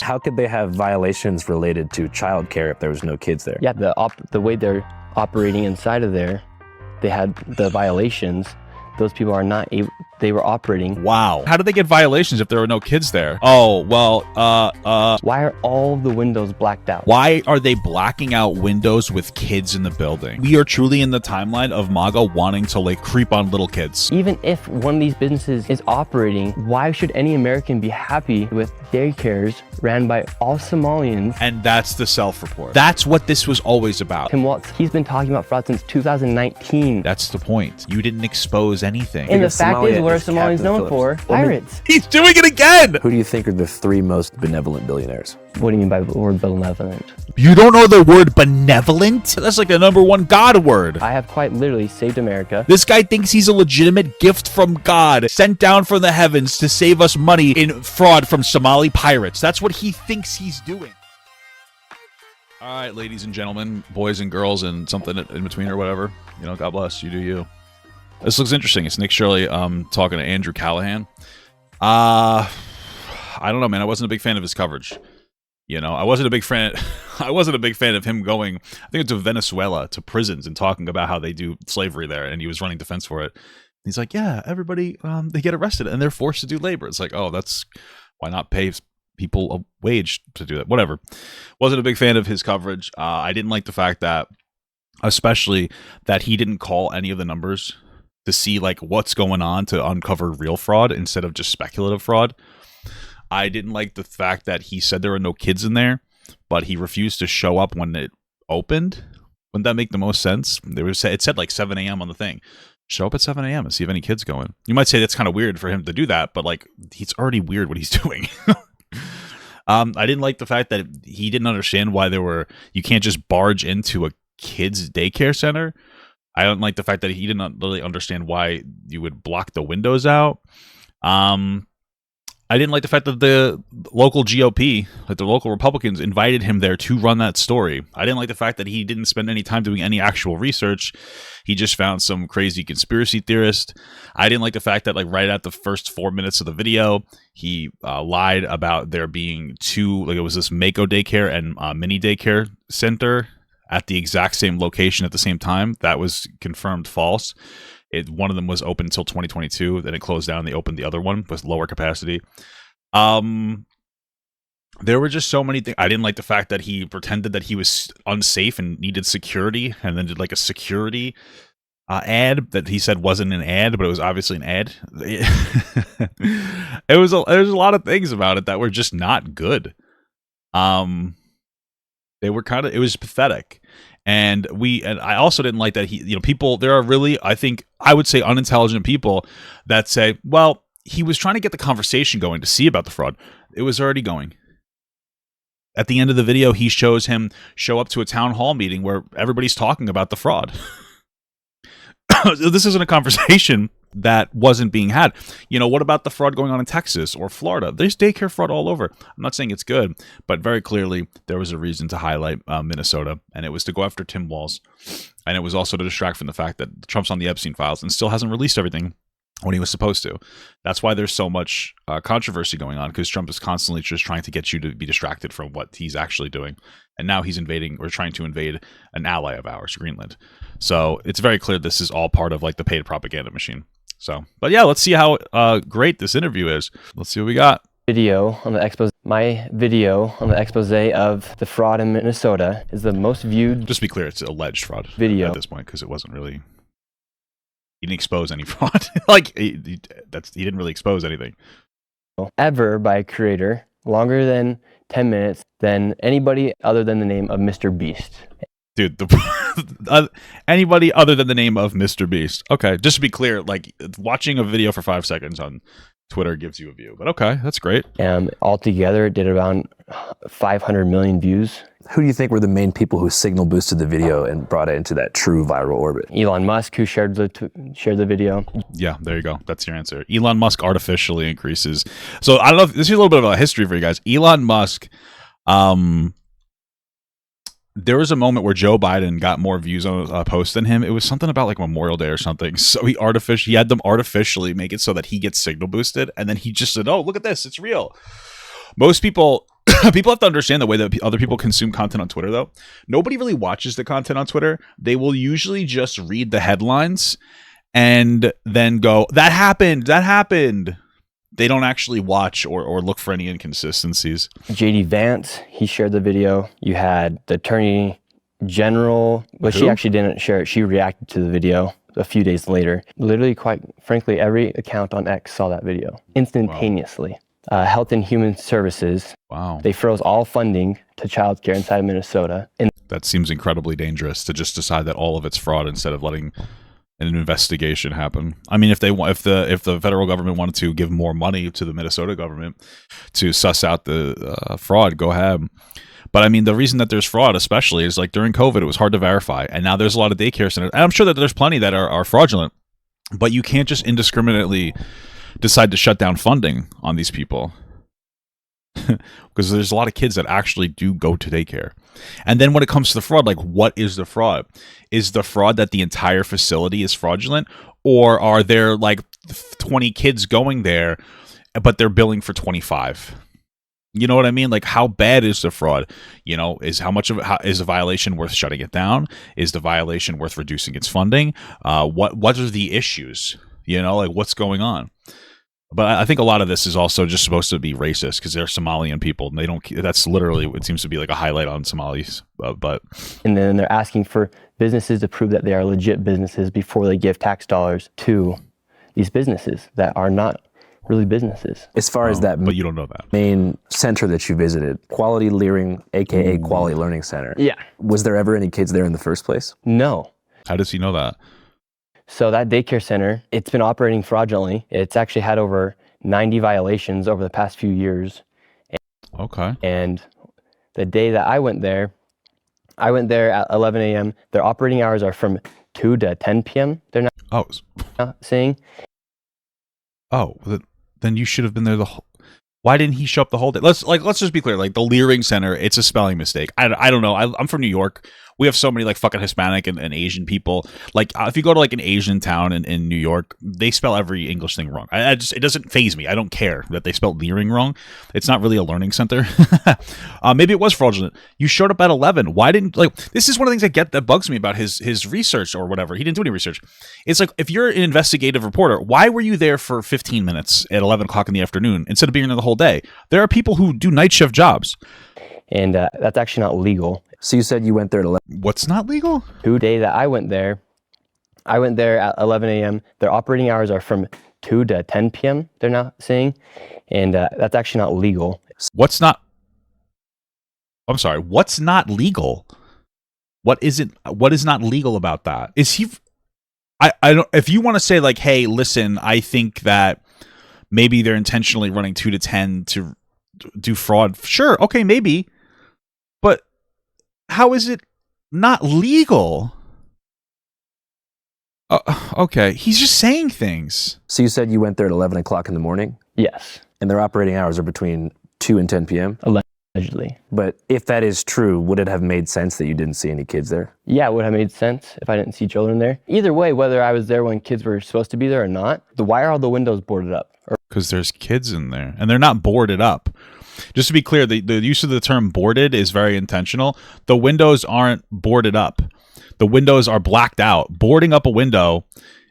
How could they have violations related to childcare if there was no kids there? Yeah, the way they're operating inside of there, they had the violations. Those people are not able, they were operating. Wow. How did they get violations if there were no kids there? Oh, well, Why are all the windows blacked out? why are they blacking out windows with kids in the building? We are truly in the timeline of MAGA wanting to like creep on little kids. Even if one of these businesses is operating, why should any American be happy with daycares ran by all Somalians? And that's the self-report. That's what this was always about. Tim Waltz, he's been talking about fraud since 2019. That's the point. You didn't expose anything. And the Because fact Somalia is, what are is Somalians Captain known Phillips. for? Pirates. He's doing it again! Who do you think are the 3 most benevolent billionaires? What do you mean by the word benevolent? You don't know the word benevolent? That's like the #1 God word. I have quite literally saved America. This guy thinks he's a legitimate gift from God, sent down from the heavens to save us money in fraud from Somali pirates. That's what he thinks he's doing. All right, ladies and gentlemen, boys and girls, and something in between or whatever. You know, God bless. You do you. This looks interesting. It's Nick Shirley talking to Andrew Callaghan. I don't know, man. I wasn't a big fan of his coverage. You know, I wasn't a big fan. I wasn't a big fan of him going, I think, to Venezuela, to prisons, and talking about how they do slavery there, and he was running defense for it. He's like, yeah, everybody, they get arrested and they're forced to do labor. It's like, oh, that's why not pay people a wage to do that? Whatever. Wasn't a big fan of his coverage. I didn't like the fact that, especially that he didn't call any of the numbers to see like what's going on to uncover real fraud instead of just speculative fraud. I didn't like the fact that he said there were no kids in there, but he refused to show up when it opened. Wouldn't that make the most sense? It said like 7 a.m. on the thing. Show up at 7 a.m. and see if any kids go in. You might say that's kind of weird for him to do that, but like it's already weird what he's doing. I didn't like the fact that he didn't understand why you can't just barge into a kid's daycare center. I don't like the fact that he didn't really understand why you would block the windows out. I didn't like the fact that the local GOP, like the local Republicans, invited him there to run that story. I didn't like the fact that he didn't spend any time doing any actual research. He just found some crazy conspiracy theorist. I didn't like the fact that, like, right at the first 4 minutes of the video, he lied about there being two, like, it was this Mako daycare and mini daycare center at the exact same location at the same time. That was confirmed false. One of them was open until 2022, then it closed down. They opened the other one with lower capacity. There were just so many things. I didn't like the fact that he pretended that he was unsafe and needed security, and then did like a security ad that he said wasn't an ad, but it was obviously an ad. There's a lot of things about it that were just not good. They were it was pathetic. And I also didn't like that there are really, I would say, unintelligent people that say, well, he was trying to get the conversation going to see about the fraud. It was already going. At the end of the video, he shows him show up to a town hall meeting where everybody's talking about the fraud. This isn't a conversation that wasn't being had. What about the fraud going on in Texas or Florida? There's daycare fraud all over. I'm not saying it's good, but very clearly there was a reason to highlight Minnesota, and it was to go after Tim Walz, and it was also to distract from the fact that Trump's on the Epstein files and still hasn't released everything when he was supposed to. That's why there's so much controversy going on, because Trump is constantly just trying to get you to be distracted from what he's actually doing. And now he's trying to invade an ally of ours, Greenland. So it's very clear this is all part of like the paid propaganda machine. So, but yeah, let's see how great this interview is. Let's see what we got. Video on the expose. My video on the expose of the fraud in Minnesota is the most viewed. Just to be clear, it's alleged fraud video at this point, because it wasn't really. He didn't expose any fraud. Like he didn't really expose anything. Ever by a creator, longer than 10 minutes than anybody other than the name of Mr. Beast. Dude, anybody other than the name of Mr. Beast. Okay, just to be clear, like watching a video for 5 seconds on Twitter gives you a view, but okay, that's great. Altogether, it did around 500 million views. Who do you think were the main people who signal boosted the video and brought it into that true viral orbit? Elon Musk, who shared the video. Yeah, there you go. That's your answer. Elon Musk artificially increases. So I don't know if this is a little bit of a history for you guys. Elon Musk, there was a moment where Joe Biden got more views on a post than him. It was something about like Memorial Day or something. So he had them artificially make it so that he gets signal boosted, and then he just said, "Oh, look at this, it's real." Most people People have to understand the way that other people consume content on Twitter, though. Nobody really watches the content on Twitter. They will usually just read the headlines and then go, that happened. They don't actually watch or look for any inconsistencies. JD Vance, he shared the video. You had the Attorney General, but she actually didn't share it. She reacted to the video a few days later. Literally, quite frankly, every account on X saw that video instantaneously. Wow. Health and Human Services. Wow. They froze all funding to childcare inside of Minnesota. And that seems incredibly dangerous to just decide that all of it's fraud instead of letting an investigation happen. I mean, if the federal government wanted to give more money to the Minnesota government to suss out the fraud, go ahead. But I mean, the reason that there's fraud, especially, is like during COVID, it was hard to verify, and now there's a lot of daycare centers. And I'm sure that there's plenty that are fraudulent, but you can't just indiscriminately decide to shut down funding on these people. Because there's a lot of kids that actually do go to daycare. And then when it comes to the fraud, like, what is the fraud? Is the fraud that the entire facility is fraudulent? Or are there like 20 kids going there, but they're billing for 25? You know what I mean? Like, how bad is the fraud? You know, is a violation worth shutting it down? Is the violation worth reducing its funding? What are the issues? You know, like, what's going on? But I think a lot of this is also just supposed to be racist because they're Somalian people, and they don't. That's literally what seems to be like a highlight on Somalis. And then they're asking for businesses to prove that they are legit businesses before they give tax dollars to these businesses that are not really businesses. As far as that, but you don't know that main center that you visited, Quality Learning, aka Quality Learning Center. Yeah. Was there ever any kids there in the first place? No. How does he know that? So that daycare center, it's been operating fraudulently. It's actually had over 90 violations over the past few years. Okay. And the day that I went there at 11 a.m. Their operating hours are from 2 to 10 p.m. They're not saying. Oh, then you should have been there the whole. Why didn't he show up the whole day? Let's just be clear. Like, the Leering Center, it's a spelling mistake. I don't know. I'm from New York. We have so many like fucking Hispanic and Asian people. Like, if you go to like an Asian town in New York, they spell every English thing wrong. It doesn't faze me. I don't care that they spelled Leering wrong. It's not really a learning center. Maybe it was fraudulent. You showed up at 11. Why didn't, like, this is one of the things that bugs me about his research or whatever. He didn't do any research. It's like, if you're an investigative reporter, why were you there for 15 minutes at 11 o'clock in the afternoon instead of being there the whole day? There are people who do night shift jobs. And that's actually not legal. So you said you went there at 11. What's not legal? The day that I went there at 11 a.m. Their operating hours are from 2 to 10 p.m. They're now saying. And that's actually not legal. What's not legal? What is not legal about that? Is he, I don't, if you want to say like, hey, listen, I think that maybe they're intentionally running 2 to 10 to do fraud. Sure. Okay. Maybe. But how is it not legal? Okay. He's just saying things. So you said you went there at 11 o'clock in the morning? Yes. And their operating hours are between 2 and 10 p.m.? Allegedly. But if that is true, would it have made sense that you didn't see any kids there? Yeah, it would have made sense if I didn't see children there. Either way, whether I was there when kids were supposed to be there or not, why are all the windows boarded up? Because there's kids in there, and they're not boarded up. Just to be clear, the use of the term boarded is very intentional. The windows aren't boarded up. The windows are blacked out. Boarding up a window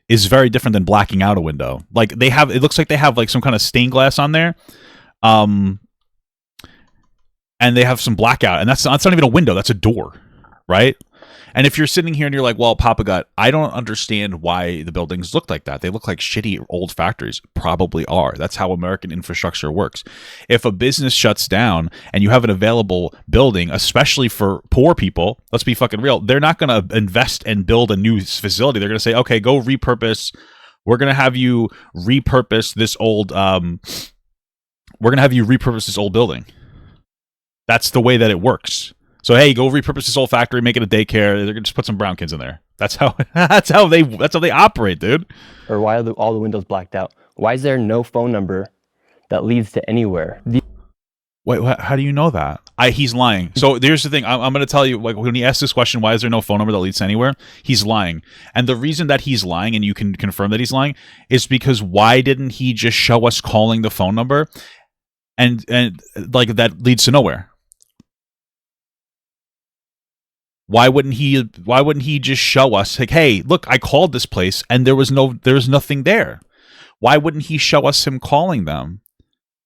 is very different than blacking out a window. Like, it looks like they have like some kind of stained glass on there. And they have some blackout, and that's not even a window, that's a door, right? And if you're sitting here and you're like, well, Papa Gut, I don't understand why the buildings look like that. They look like shitty old factories. Probably are. That's how American infrastructure works. If a business shuts down and you have an available building, especially for poor people, let's be fucking real, they're not going to invest and build a new facility. They're going to say, okay, go repurpose. We're going to have you repurpose this old, building. That's the way that it works. So hey, go repurpose this old factory, make it a daycare. They're gonna just put some brown kids in there. That's how they operate, dude. Or why are all the windows blacked out? Why is there no phone number that leads to anywhere? Wait, how do you know that? He's lying. So here's the thing. I'm going to tell you, like, when he asked this question, why is there no phone number that leads to anywhere? He's lying. And the reason that he's lying, and you can confirm that he's lying, is because why didn't he just show us calling the phone number and like that leads to nowhere. Why wouldn't he just show us like, hey, look, I called this place and there was nothing there? Why wouldn't he show us him calling them?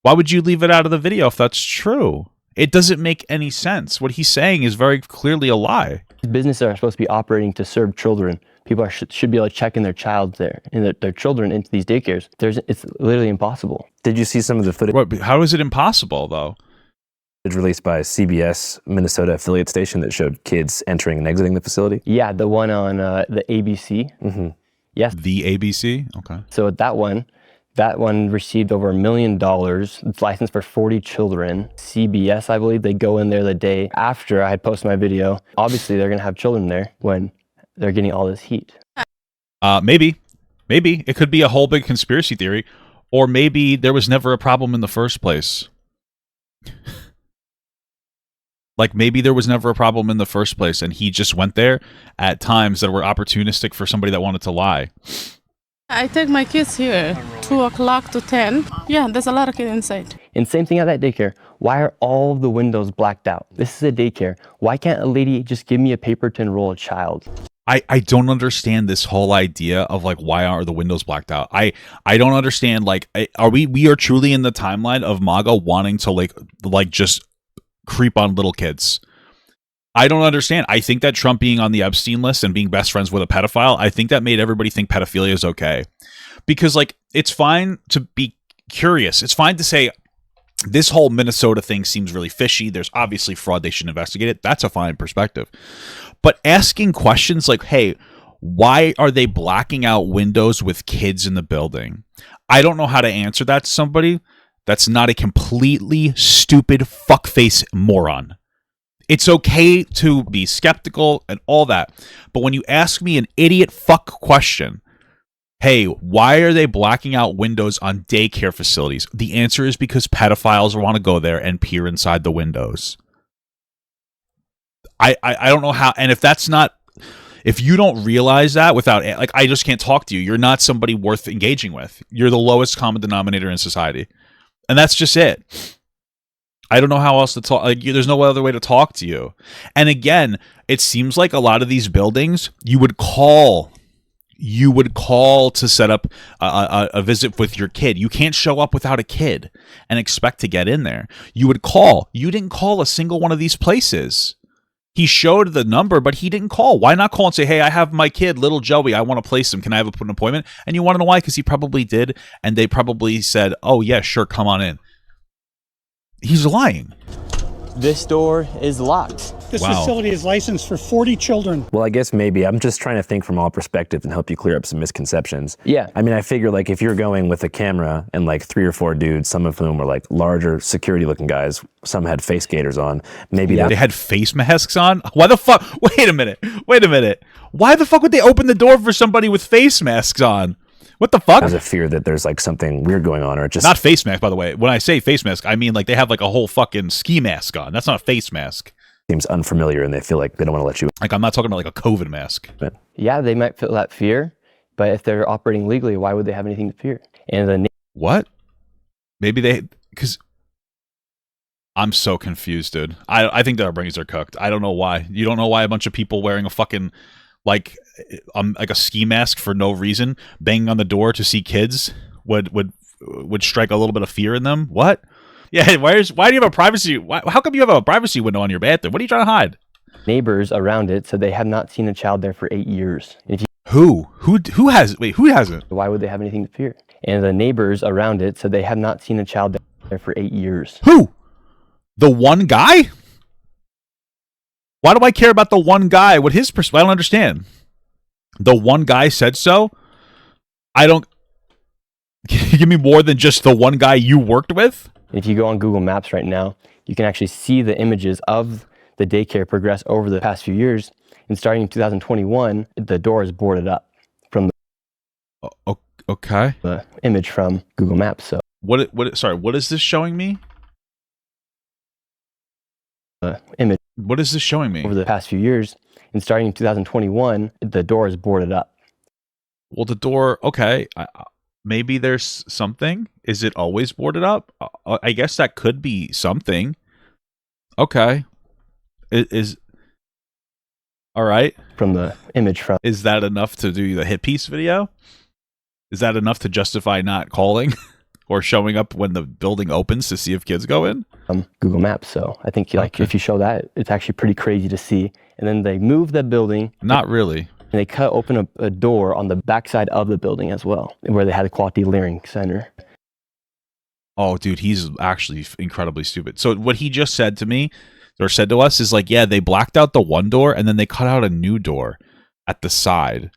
Why would you leave it out of the video if that's true? It doesn't make any sense. What he's saying is very clearly a lie. Businesses are supposed to be operating to serve children. People should be able to check in their child there and their children into these daycares. It's literally impossible. Did you see some of the footage? How is it impossible though? Released by CBS Minnesota affiliate station that showed kids entering and exiting the facility? Yeah, the one on the ABC. Mm-hmm. Yes. The ABC? Okay. So that one received over $1 million. It's licensed for 40 children. CBS, I believe, they go in there the day after I had posted my video. Obviously, they're going to have children there when they're getting all this heat. Maybe it could be a whole big conspiracy theory, or maybe there was never a problem in the first place. Like maybe there was never a problem in the first place and he just went there at times that were opportunistic for somebody that wanted to lie. I take my kids here, 2 o'clock to 10. Yeah, there's a lot of kids inside. And same thing at that daycare. Why are all of the windows blacked out? This is a daycare. Why can't a lady just give me a paper to enroll a child? I don't understand this whole idea of like, why are the windows blacked out? I don't understand, like, we are truly in the timeline of MAGA wanting to like just creep on little kids. I don't understand. I think that Trump being on the Epstein list and being best friends with a pedophile, I think that made everybody think pedophilia is okay. Because like, it's fine to be curious. It's fine to say, this whole Minnesota thing seems really fishy. There's obviously fraud. They should investigate it. That's a fine perspective. But asking questions like, hey, why are they blacking out windows with kids in the building? I don't know how to answer that to somebody that's not a completely stupid fuckface moron. It's okay to be skeptical and all that. But when you ask me an idiot fuck question, hey, why are they blacking out windows on daycare facilities? The answer is because pedophiles want to go there and peer inside the windows. I don't know how, and if you don't realize that without, like, I just can't talk to you. You're not somebody worth engaging with. You're the lowest common denominator in society. And that's just it. I don't know how else to talk. Like, there's no other way to talk to you. And again, it seems like a lot of these buildings, you would call to set up a visit with your kid. You can't show up without a kid and expect to get in there. You would call. You didn't call a single one of these places. He showed the number, but he didn't call. Why not call and say, hey, I have my kid, little Joey. I want to place him. Can I have an appointment? And you want to know why? Because he probably did. And they probably said, oh, yeah, sure, come on in. He's lying. This door is locked. This facility is licensed for 40 children. Well, I guess maybe I'm just trying to think from all perspectives and help you clear up some misconceptions. Yeah. I mean, I figure like if you're going with a camera and like 3 or 4 dudes, some of whom were like larger security looking guys, some had face gaiters on, maybe They had face masks on? Why the fuck? Wait a minute. Why the fuck would they open the door for somebody with face masks on? What the fuck? There's a fear that there's like something weird going on, or just not face mask, by the way. When I say face mask, I mean like they have like a whole fucking ski mask on. That's not a face mask. Seems unfamiliar, and they feel like they don't want to let you. Like, I'm not talking about like a COVID mask. But Yeah, they might feel that fear, but if they're operating legally, why would they have anything to fear? And What? Maybe because I'm so confused, dude. I think that our brains are cooked. I don't know why. You don't know why a bunch of people wearing a fucking like a ski mask for no reason, banging on the door to see kids would strike a little bit of fear in them. What? Yeah, why do you have a privacy? How come you have a privacy window on your bathroom? What are you trying to hide? neighbors around it said they have not seen a child there for 8 years. And if you, Who has? Wait, who hasn't? why would they have anything to fear? And the neighbors around it said they have not seen a child there for 8 years. Who? The one guy? Why do I care about the one guy? What his perspective? I don't understand. The one guy said so. I don't. Give me more than just the one guy you worked with. If you go on Google Maps right now, you can actually see the images of the daycare progress over the past few years. And starting in 2021, the door is boarded up from Okay. the image from Google Maps. So Sorry, what is this showing me? the image What is this showing me? over the past few years, and starting in 2021, the door is boarded up. Well, the door. Okay. maybe there's something. Is it always boarded up? I guess that could be something. Okay. Is all right. From the image from. Is that enough to do the hit piece video? Is that enough to justify not calling or showing up when the building opens to see if kids go in? Google Maps. So I think if you show that, it's actually pretty crazy to see. And then they move the building. Not really. And they open a door on the backside of the building as well, where they had a quality learning center. Oh, dude, he's actually incredibly stupid. So what he just said to me, or said to us, is like, yeah, they blacked out the one door and then they cut out a new door at the side.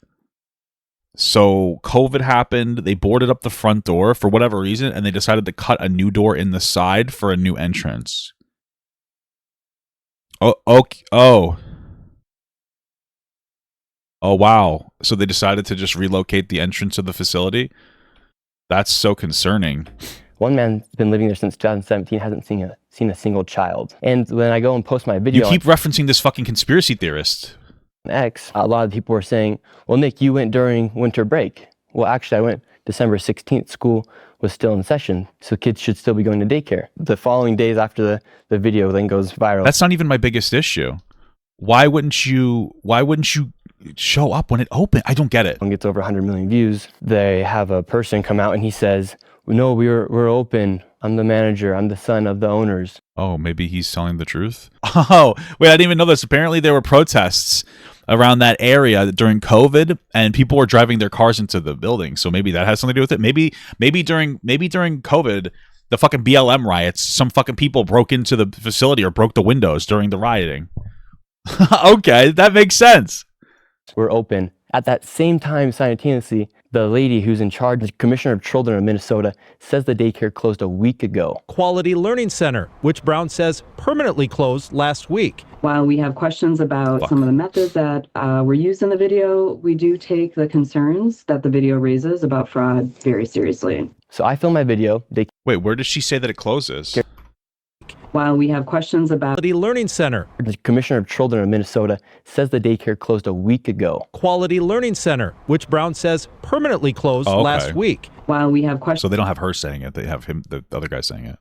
So COVID happened, they boarded up the front door for whatever reason, and they decided to cut a new door in the side for a new entrance. Oh, okay. Oh, wow. So they decided to just relocate the entrance of the facility? That's so concerning. One man's been living there since 2017, hasn't seen a single child. And when I go and post my video, you keep referencing this fucking conspiracy theorist. X, a lot of people were saying, well, Nick, you went during winter break. Well, actually, I went December 16th. School was still in session, so kids should still be going to daycare. The following days after the video then goes viral. That's not even my biggest issue. Why wouldn't you show up when it opened? I don't get it. It gets over 100 million views. They have a person come out and he says, no, we're open. I'm the manager. I'm the son of the owners. Oh, maybe he's telling the truth? Oh, wait, I didn't even know this. Apparently there were protests around that area during COVID, and people were driving their cars into the building. So maybe that has something to do with it. Maybe during COVID, the fucking BLM riots, some fucking people broke into the facility or broke the windows during the rioting. Okay, that makes sense. We're open. At that same time, simultaneously, the lady who's in charge, the Commissioner of Children of Minnesota, says the daycare closed a week ago. Quality Learning Center, which Brown says permanently closed last week. While we have questions about some of the methods that were used in the video, we do take the concerns that the video raises about fraud very seriously. So I filmed my video. Wait, where does she say that it closes? While we have questions about Quality Learning Center. The Commissioner of Children of Minnesota says the daycare closed a week ago. Quality Learning Center, which Brown says permanently closed last week. While we have questions. So they don't have her saying it. They have him, the other guy saying it.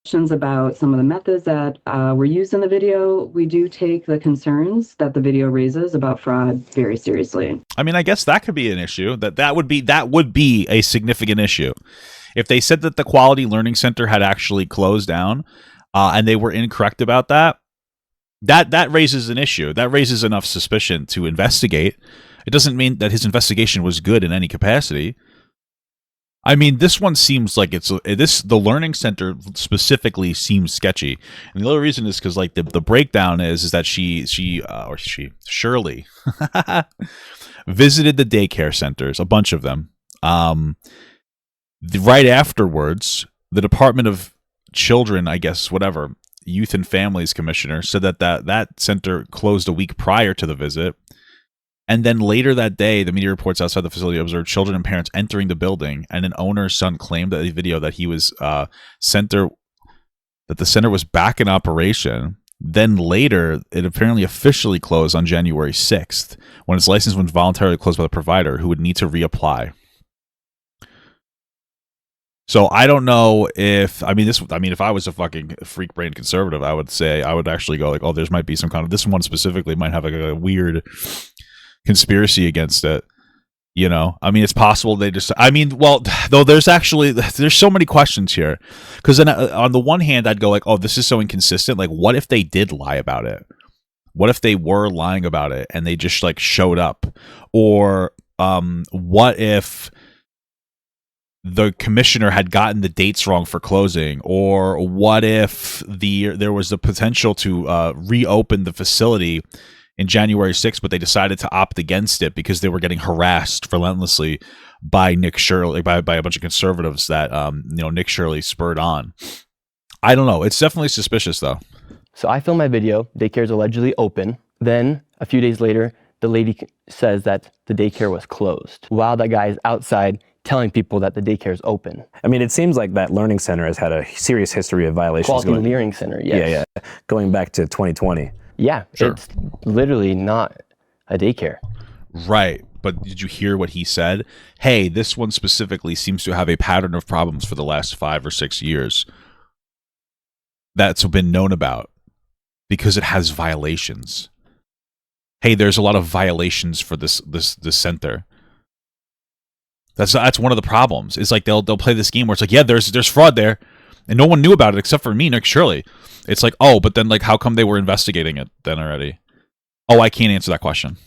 Questions about some of the methods that were used in the video, we do take the concerns that the video raises about fraud very seriously. I mean, I guess that could be an issue. That would be a significant issue. If they said that the Quality Learning Center had actually closed down, and they were incorrect about that, that raises an issue. That raises enough suspicion to investigate. It doesn't mean that his investigation was good in any capacity. I mean, this one seems like the Learning Center specifically seems sketchy, and the other reason is because like the breakdown is that Shirley visited the daycare centers, a bunch of them. Right afterwards, the Department of Children, I guess, whatever, Youth and Families Commissioner said that center closed a week prior to the visit. And then later that day, the media reports outside the facility observed children and parents entering the building, and an owner's son claimed that the video that he was that the center was back in operation. Then later, it apparently officially closed on January 6th, when its license was voluntarily closed by the provider, who would need to reapply. So I don't know if if I was a fucking freak brain conservative, I would actually go like, oh, there's might be some kind of, this one specifically might have like a weird conspiracy against it. You know, I mean, it's possible they just, though there's so many questions here, because then on the one hand, I'd go like, oh, this is so inconsistent. Like, what if they did lie about it? What if they were lying about it and they just like showed up? Or what if the commissioner had gotten the dates wrong for closing? Or what if there was the potential to reopen the facility in January 6th, but they decided to opt against it because they were getting harassed relentlessly by Nick Shirley, by a bunch of conservatives that Nick Shirley spurred on. I don't know. It's definitely suspicious, though. So I filmed my video. Daycare is allegedly open. Then a few days later, the lady says that the daycare was closed, while that guy is outside telling people that the daycare is open. I mean, it seems like that learning center has had a serious history of violations. Quality Learning Center, yes. Yeah, going back to 2020. Yeah, Sure. It's literally not a daycare. Right. but did you hear what he said? Hey, this one specifically seems to have a pattern of problems for the last 5 or 6 years that's been known about because it has violations. Hey, there's a lot of violations for this center. That's one of the problems. It's like they'll play this game where it's like, yeah, there's fraud there, and no one knew about it except for me, Nick Shirley. It's like, oh, but then like, how come they were investigating it then already? Oh, I can't answer that question.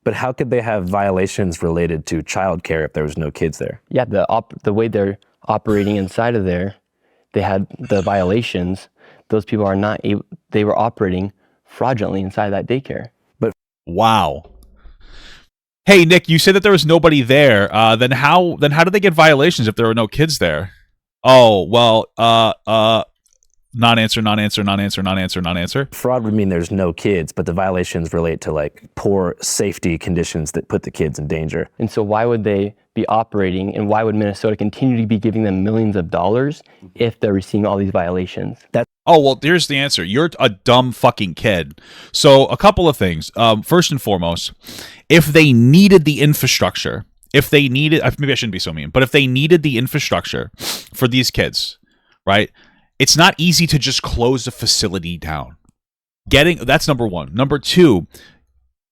But how could they have violations related to childcare if there was no kids there? Yeah, the way they're operating inside of there, they had the violations. Those people are not able. They were operating fraudulently inside that daycare. Wow. Hey, Nick, you said that there was nobody there. Then how did they get violations if there were no kids there? Oh, well, non-answer. Fraud would mean there's no kids, but the violations relate to like poor safety conditions that put the kids in danger. And so why would they be operating, and why would Minnesota continue to be giving them millions of dollars if they're receiving all these violations? Oh, well, here's the answer. You're a dumb fucking kid. So a couple of things. First and foremost, if they needed the infrastructure, maybe I shouldn't be so mean, but if they needed the infrastructure for these kids, right? It's not easy to just close a facility down. That's number one. Number two,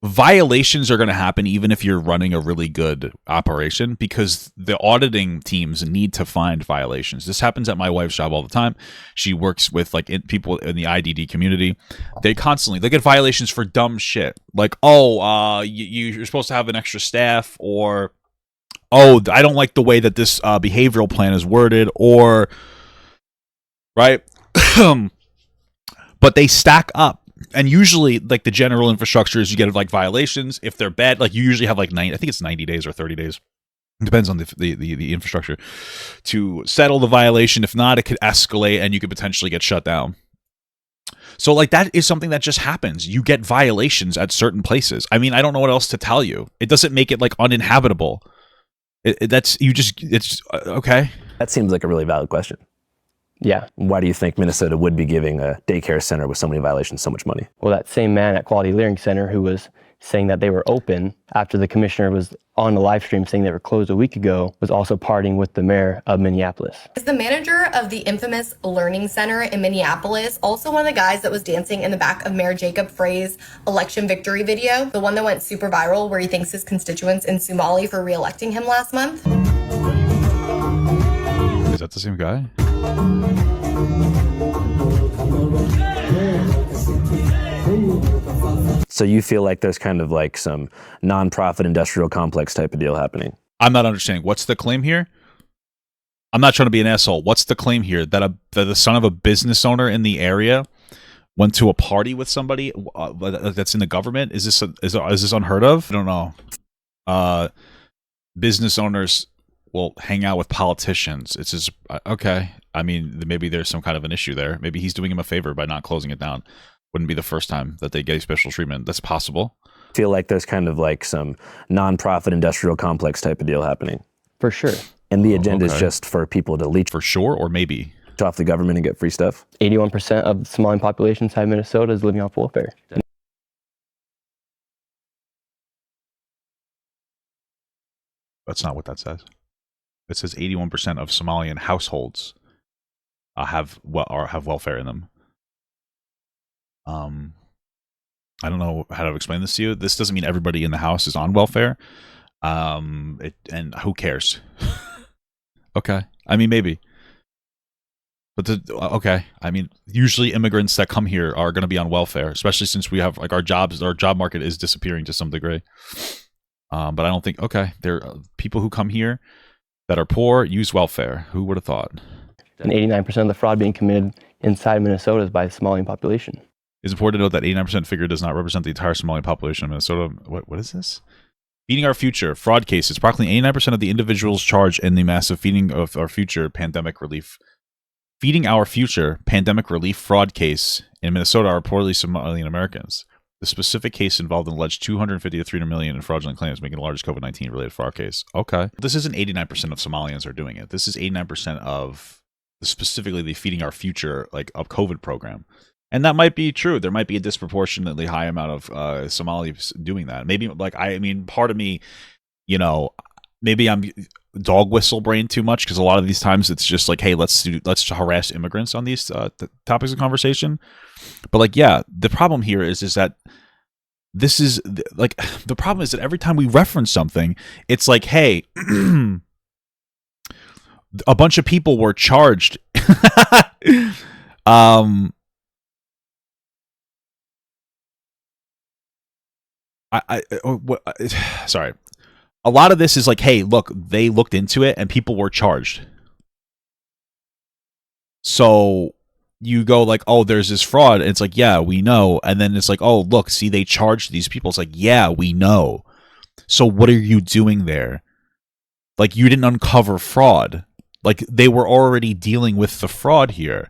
violations are going to happen even if you're running a really good operation because the auditing teams need to find violations. This happens at my wife's job all the time. She works with like people in the IDD community. They get violations for dumb shit. Like, oh, you're supposed to have an extra staff, or, oh, I don't like the way that this behavioral plan is worded, or, right? But they stack up. And usually, like, the general infrastructure is you get, like, violations. If they're bad, like, you usually have, like, I think it's 90 days or 30 days. It depends on the infrastructure to settle the violation. If not, it could escalate and you could potentially get shut down. So, like, that is something that just happens. You get violations at certain places. I mean, I don't know what else to tell you. It doesn't make it, like, uninhabitable. It's okay. That seems like a really valid question. Yeah. Why do you think Minnesota would be giving a daycare center with so many violations so much money? Well, that same man at Quality Learning Center who was saying that they were open after the commissioner was on the live stream saying they were closed a week ago was also partying with the mayor of Minneapolis. Is the manager of the infamous Learning Center in Minneapolis also one of the guys that was dancing in the back of Mayor Jacob Frey's election victory video? The one that went super viral where he thanks his constituents in Somali for re-electing him last month? Is that the same guy? So you feel like there's kind of like some nonprofit industrial complex type of deal happening? I'm not understanding. What's the claim here? I'm not trying to be an asshole. What's the claim here? That the son of a business owner in the area went to a party with somebody that's in the government? Is this unheard of? I don't know. Business owners will hang out with politicians. It's just okay. I mean, maybe there's some kind of an issue there. Maybe he's doing him a favor by not closing it down. Wouldn't be the first time that they get special treatment. That's possible. Feel like there's kind of like some nonprofit industrial complex type of deal happening. For sure. And the agenda is just for people to leech. For sure, or maybe. Off the government and get free stuff. 81% of the Somalian population inside Minnesota is living off welfare. That's not what that says. It says 81% of Somalian households have welfare in them. I don't know how to explain this to you. This doesn't mean everybody in the house is on welfare. And who cares? Okay. I mean, maybe. But okay. I mean, usually immigrants that come here are going to be on welfare, especially since we have like our job market is disappearing to some degree. But I don't think, okay, there are people who come here that are poor use welfare. Who would have thought? And 89% of the fraud being committed inside Minnesota is by the Somalian population. It's important to note that 89% figure does not represent the entire Somali population of Minnesota. What is this? Feeding Our Future, fraud cases. Approximately 89% of the individuals charged in the massive Feeding of Our Future pandemic relief. Feeding Our Future pandemic relief fraud case in Minnesota are reportedly Somalian Americans. The specific case involved an alleged 250 to 300 million in fraudulent claims, making the largest COVID-19 related fraud case. Okay. This isn't 89% of Somalians are doing it. This is 89% of specifically the Feeding Our Future, like a COVID program. And that might be true. There might be a disproportionately high amount of Somalis doing that. Maybe, like, I mean, part of me, you know, maybe I'm dog whistle brain too much, because a lot of these times it's just like, hey, let's harass immigrants on these topics of conversation. But like, yeah, the problem here is that this is like, the problem is that every time we reference something, it's like, hey, a bunch of people were charged. Sorry. A lot of this is like, hey, look, they looked into it and people were charged. So you go like, oh, there's this fraud. And it's like, yeah, we know. And then it's like, oh, look, see, they charged these people. It's like, yeah, we know. So what are you doing there? Like, you didn't uncover fraud. Like, they were already dealing with the fraud here.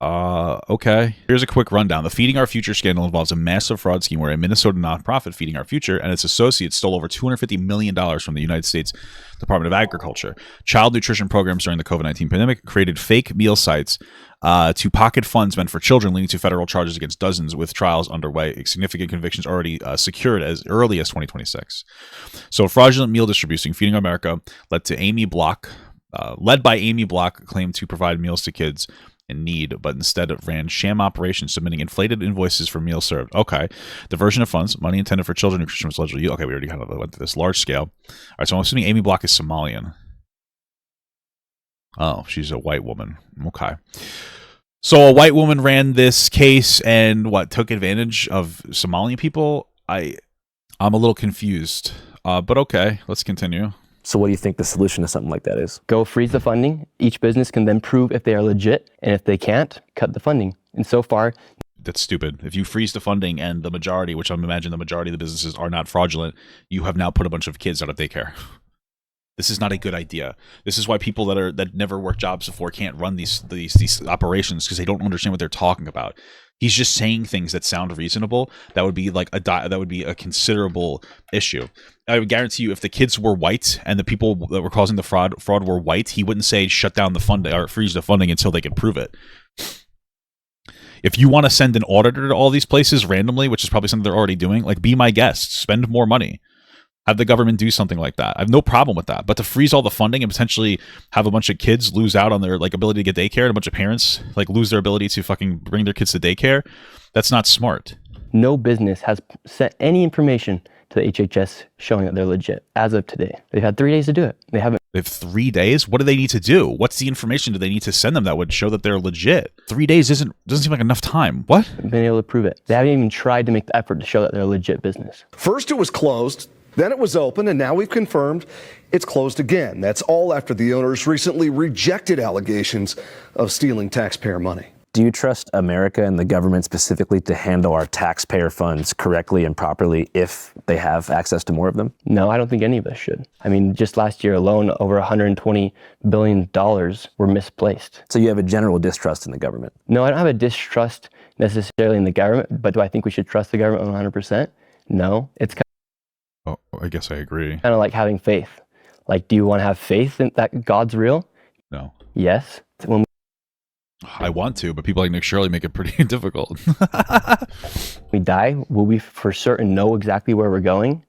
Okay. Here's a quick rundown. The Feeding Our Future scandal involves a massive fraud scheme where a Minnesota nonprofit, Feeding Our Future, and its associates stole over $250 million from the United States Department of Agriculture. Child nutrition programs during the COVID-19 pandemic created fake meal sites to pocket funds meant for children, leading to federal charges against dozens, with trials underway. Significant convictions already secured as early as 2026. So fraudulent meal distribution, Feeding America, led by Amy Block, claimed to provide meals to kids in need, but instead it ran sham operations, submitting inflated invoices for meals served. Okay. Diversion of funds, money intended for children nutrition was allegedly used. Okay, we already kind of went through this large scale. All right, so I'm assuming Amy Block is Somalian. Oh, she's a white woman. Okay. So a white woman ran this case and took advantage of Somalian people? I'm a little confused. But okay, let's continue. So what do you think the solution to something like that is? Go freeze the funding. Each business can then prove if they are legit, and if they can't, cut the funding. And so far, that's stupid. If you freeze the funding and the majority, which I'm imagining the majority of the businesses are not fraudulent, you have now put a bunch of kids out of daycare. This is not a good idea. This is why people that never worked jobs before can't run these operations, because they don't understand what they're talking about. He's just saying things that sound reasonable. That would be like that would be a considerable issue. I would guarantee you, if the kids were white and the people that were causing the fraud were white, he wouldn't say shut down the funding or freeze the funding until they could prove it. If you want to send an auditor to all these places randomly, which is probably something they're already doing, like, be my guest, spend more money. Have the government do something like that. I have no problem with that. But to freeze all the funding and potentially have a bunch of kids lose out on their ability to get daycare, and a bunch of parents lose their ability to fucking bring their kids to daycare, that's not smart. No business has sent any information to the HHS showing that they're legit as of today. They've had 3 days to do it. They haven't. They have 3 days? What do they need to do? What's the information do they need to send them that would show that they're legit? 3 days doesn't seem like enough time. What? Been able to prove it. They haven't even tried to make the effort to show that they're a legit business. First it was closed, then it was open, and now we've confirmed it's closed again. That's all after the owners recently rejected allegations of stealing taxpayer money. Do you trust America and the government specifically to handle our taxpayer funds correctly and properly if they have access to more of them? No, I don't think any of us should. I mean, just last year alone, over $120 billion were misplaced. So you have a general distrust in the government? No, I don't have a distrust necessarily in the government, but do I think we should trust the government 100%? No. It's Oh, I guess I agree. kind of like having faith. Like, do you want to have faith in that God's real? No. Yes. When I want to, but people like Nick Shirley make it pretty difficult. we die, will we for certain know exactly where we're going?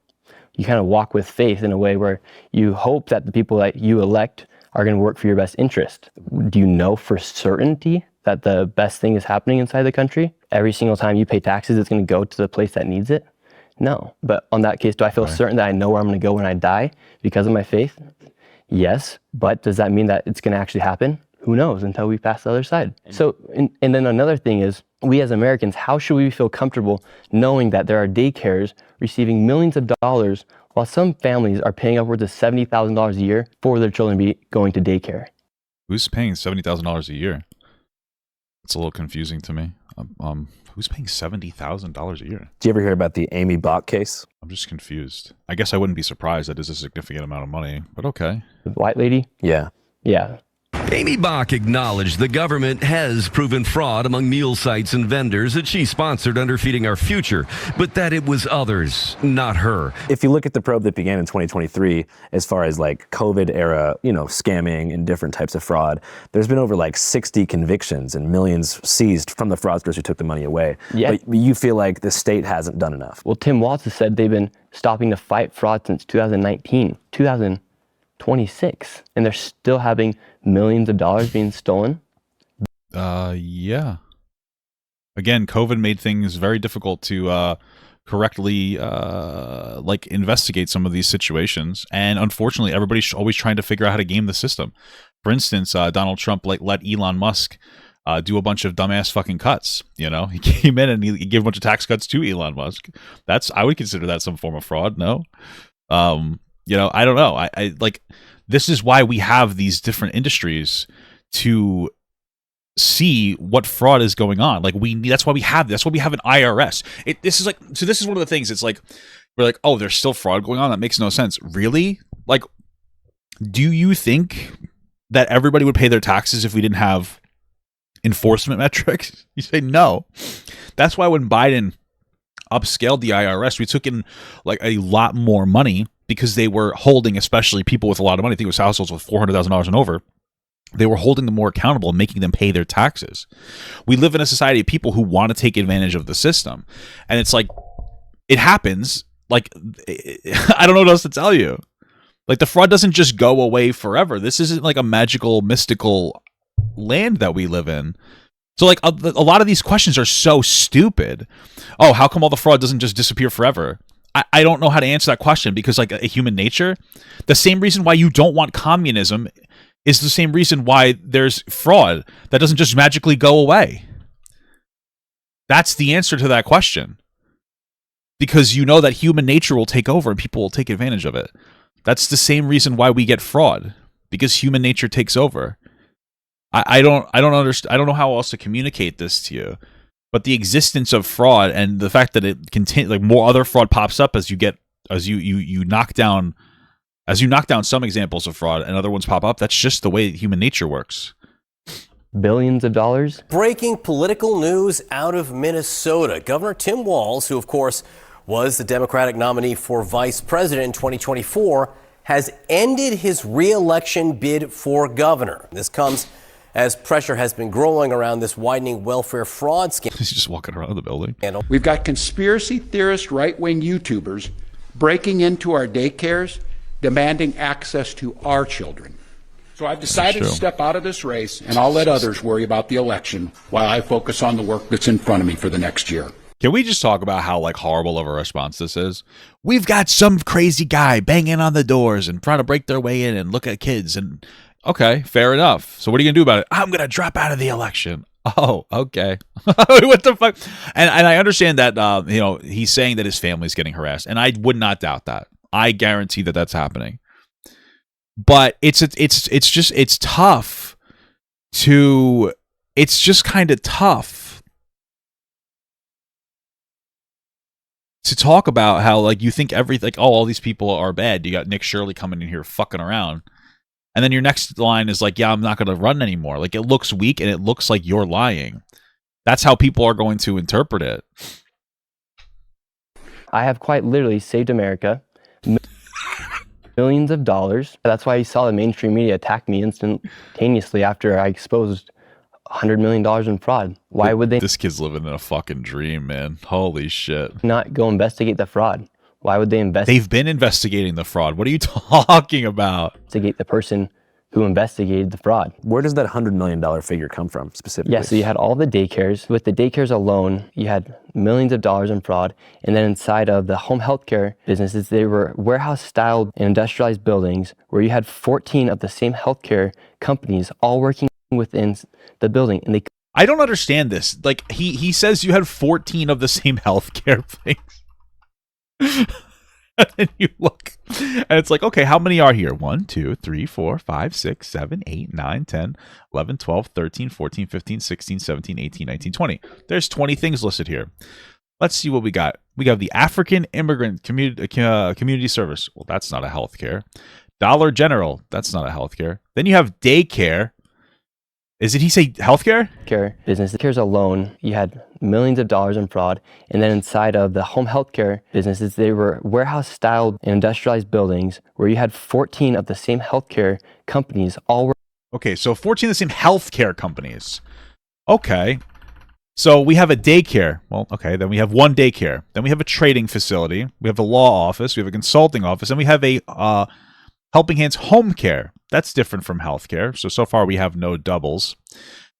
You kind of walk with faith in a way where you hope that the people that you elect are going to work for your best interest. Do you know for certainty that the best thing is happening inside the country? Every single time you pay taxes, it's going to go to the place that needs it? No. But on that case, do I feel certain that I know where I'm going to go when I die because of my faith? Yes. But does that mean that it's going to actually happen? Who knows until we pass the other side. So, and then another thing is, we as Americans, how should we feel comfortable knowing that there are daycares receiving millions of dollars while some families are paying upwards of $70,000 a year for their children to be going to daycare? Who's paying $70,000 a year? It's a little confusing to me. Who's paying $70,000 a year? Do you ever hear about the Amy Block case? I'm just confused. I guess I wouldn't be surprised that is a significant amount of money, but okay. The white lady? Yeah. Yeah. Amy Bach acknowledged the government has proven fraud among meal sites and vendors that she sponsored under Feeding Our Future, but that it was others, not her. If you look at the probe that began in 2023, as far as like COVID era, scamming and different types of fraud, there's been over like 60 convictions and millions seized from the fraudsters who took the money away. Yeah. But you feel like the state hasn't done enough. Well, Tim Walz has said they've been stopping to fight fraud since 2019, 2026, and they're still having millions of dollars being stolen. Yeah. Again, COVID made things very difficult to correctly investigate some of these situations, and unfortunately, everybody's always trying to figure out how to game the system. For instance, Donald Trump let Elon Musk do a bunch of dumbass fucking cuts. He came in and he gave a bunch of tax cuts to Elon Musk. I would consider that some form of fraud. No, I don't know. I like. This is why we have these different industries to see what fraud is going on. Like that's why we have an IRS. This is one of the things. It's like we're like, oh, there's still fraud going on. That makes no sense. Really? Like, do you think that everybody would pay their taxes if we didn't have enforcement metrics? You say no. That's why when Biden upscaled the IRS, we took in like a lot more money, because they were holding, especially people with a lot of money, I think it was households with $400,000 and over, they were holding them more accountable and making them pay their taxes. We live in a society of people who want to take advantage of the system. And it's like, it happens. Like, I don't know what else to tell you. Like, the fraud doesn't just go away forever. This isn't like a magical, mystical land that we live in. So, like, a lot of these questions are so stupid. Oh, how come all the fraud doesn't just disappear forever? I don't know how to answer that question, because like a human nature, the same reason why you don't want communism is the same reason why there's fraud that doesn't just magically go away. That's the answer to that question. Because you know that human nature will take over and people will take advantage of it. That's the same reason why we get fraud, because human nature takes over. I don't understand. I don't know how else to communicate this to you. But the existence of fraud and the fact that it like more other fraud pops up as you knock down some examples of fraud and other ones pop up. That's just the way human nature works. Billions of dollars. Breaking political news out of Minnesota. Governor Tim Walz, who of course was the Democratic nominee for vice president in 2024, has ended his re-election bid for governor. This comes as pressure has been growing around this widening welfare fraud scandal. He's just walking around the building. We've got conspiracy theorist right-wing YouTubers breaking into our daycares, demanding access to our children. So I've decided to step out of this race, and I'll let others worry about the election while I focus on the work that's in front of me for the next year. Can we just talk about how like horrible of a response this is? We've got some crazy guy banging on the doors and trying to break their way in and look at kids and... Okay, fair enough. So what are you going to do about it? I'm going to drop out of the election. Oh, okay. What the fuck? And I understand that, he's saying that his family's getting harassed. And I would not doubt that. I guarantee that that's happening. But it's tough to, it's just kind of tough to talk about how, like, you think everything, like, oh, all these people are bad. You got Nick Shirley coming in here fucking around. And then your next line is like, yeah, I'm not going to run anymore. Like, it looks weak and it looks like you're lying. That's how people are going to interpret it. I have quite literally saved America millions of dollars. That's why you saw the mainstream media attack me instantaneously after I exposed $100 million in fraud. Why would they? This kid's living in a fucking dream, man. Holy shit. Not go investigate the fraud? Why would they investigate? They've been investigating the fraud. What are you talking about? Investigate the person who investigated the fraud. Where does that $100 million figure come from specifically? Yeah, so you had all the daycares. With the daycares alone, you had millions of dollars in fraud. And then inside of the home healthcare businesses, they were warehouse-styled and industrialized buildings where you had 14 of the same healthcare companies all working within the building. And I don't understand this. Like, he says you had 14 of the same healthcare things. And then you look, and it's like, okay, how many are here? 1, 2, 3, 4, 5, 6, 7, 8, 9, 10, 11, 12, 13, 14, 15, 16, 17, 18, 19, 20. There's 20 things listed here. Let's see what we got. We got the African Immigrant Community Service. Well, that's not a healthcare. Dollar General. That's not a healthcare. Then you have daycare. Did he say healthcare? Care business. Here's a loan. You had millions of dollars in fraud. And then inside of the home healthcare businesses, they were warehouse-style and industrialized buildings where you had 14 of the same healthcare companies all were. Okay, so 14 of the same healthcare companies. Okay. So we have a daycare. Well, okay, then we have one daycare. Then we have a trading facility. We have a law office. We have a consulting office. And we have a Helping Hands home care. That's different from healthcare. So far we have no doubles.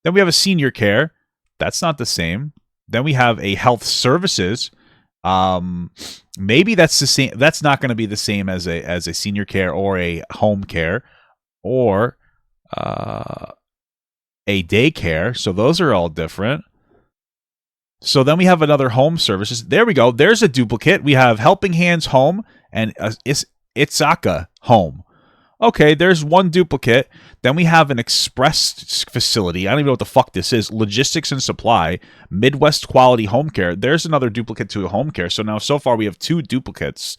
Then we have a senior care. That's not the same. Then we have a health services. Maybe that's the same. That's not going to be the same as a senior care or a home care or a daycare. So those are all different. So then we have another home services. There we go. There's a duplicate. We have Helping Hands home and Itsaka home. Okay, there's one duplicate. Then we have an express facility. I don't even know what the fuck this is. Logistics and supply. Midwest Quality Home Care. There's another duplicate to a home care. So now so far we have 2 duplicates.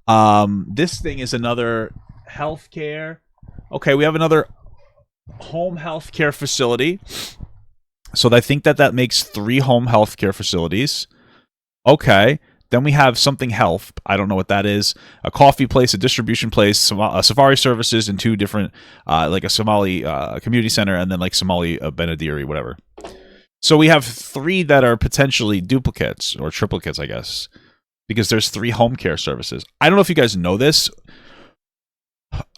This thing is another healthcare. Okay, we have another home healthcare facility. So I think that makes 3 home healthcare facilities. Okay. Then we have something health. I don't know what that is. A coffee place, a distribution place, safari services, and 2 different, like a Somali community center, and then like Somali Benadiri, whatever. So we have 3 that are potentially duplicates or triplicates, I guess, because there's 3 home care services. I don't know if you guys know this.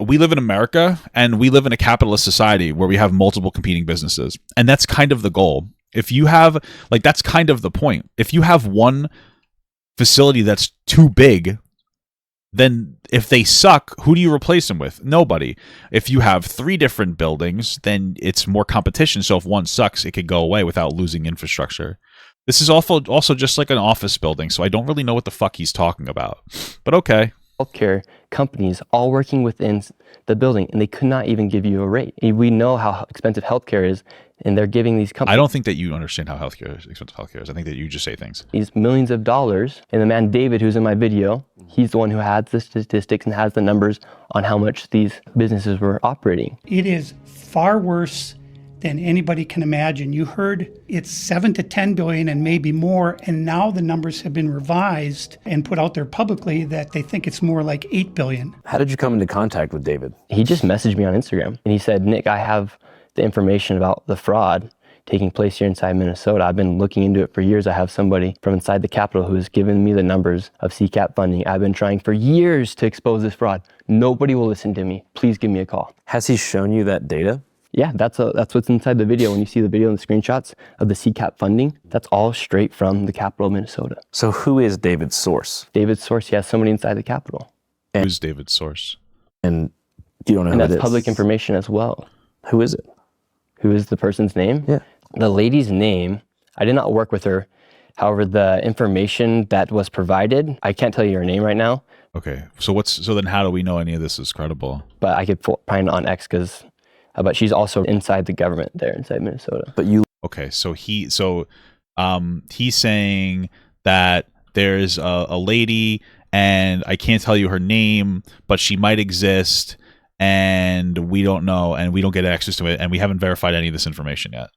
We live in America, and we live in a capitalist society where we have multiple competing businesses, and that's kind of the goal. If you have, like, that's kind of the point. If you have one facility that's too big, then if they suck, who do you replace them with? Nobody. If you have 3 different buildings, then it's more competition. So if one sucks, it could go away without losing infrastructure. This is also just like an office building, so I don't really know what the fuck he's talking about. But okay. Healthcare companies all working within the building, and they could not even give you a rate. We know how expensive healthcare is, and they're giving these companies. I don't think that you understand how expensive healthcare is. I think that you just say things. These millions of dollars, and the man David, who's in my video, he's the one who has the statistics and has the numbers on how much these businesses were operating. It is far worse than anybody can imagine. You heard it's 7 to 10 billion and maybe more, and now the numbers have been revised and put out there publicly that they think it's more like 8 billion. How did you come into contact with David? He just messaged me on Instagram, and he said, Nick, I have the information about the fraud taking place here inside Minnesota. I've been looking into it for years. I have somebody from inside the Capitol who has given me the numbers of CCAP funding. I've been trying for years to expose this fraud. Nobody will listen to me. Please give me a call. Has he shown you that data? Yeah, that's what's inside the video. When you see the video and the screenshots of the CCAP funding, that's all straight from the Capitol of Minnesota. So who is David's source? David's source, he has somebody inside the Capitol. Who's David's source? And you don't know and who that's it is. Public information as well. Who is it? Who is the person's name? Yeah. The lady's name, I did not work with her. However, the information that was provided, I can't tell you her name right now. Okay, so then how do we know any of this is credible? But I could find it on X because, but she's also inside the government there inside Minnesota. But you. Okay, so he's saying that there's a lady, and I can't tell you her name, but she might exist, and we don't know, and we don't get access to it, and we haven't verified any of this information yet.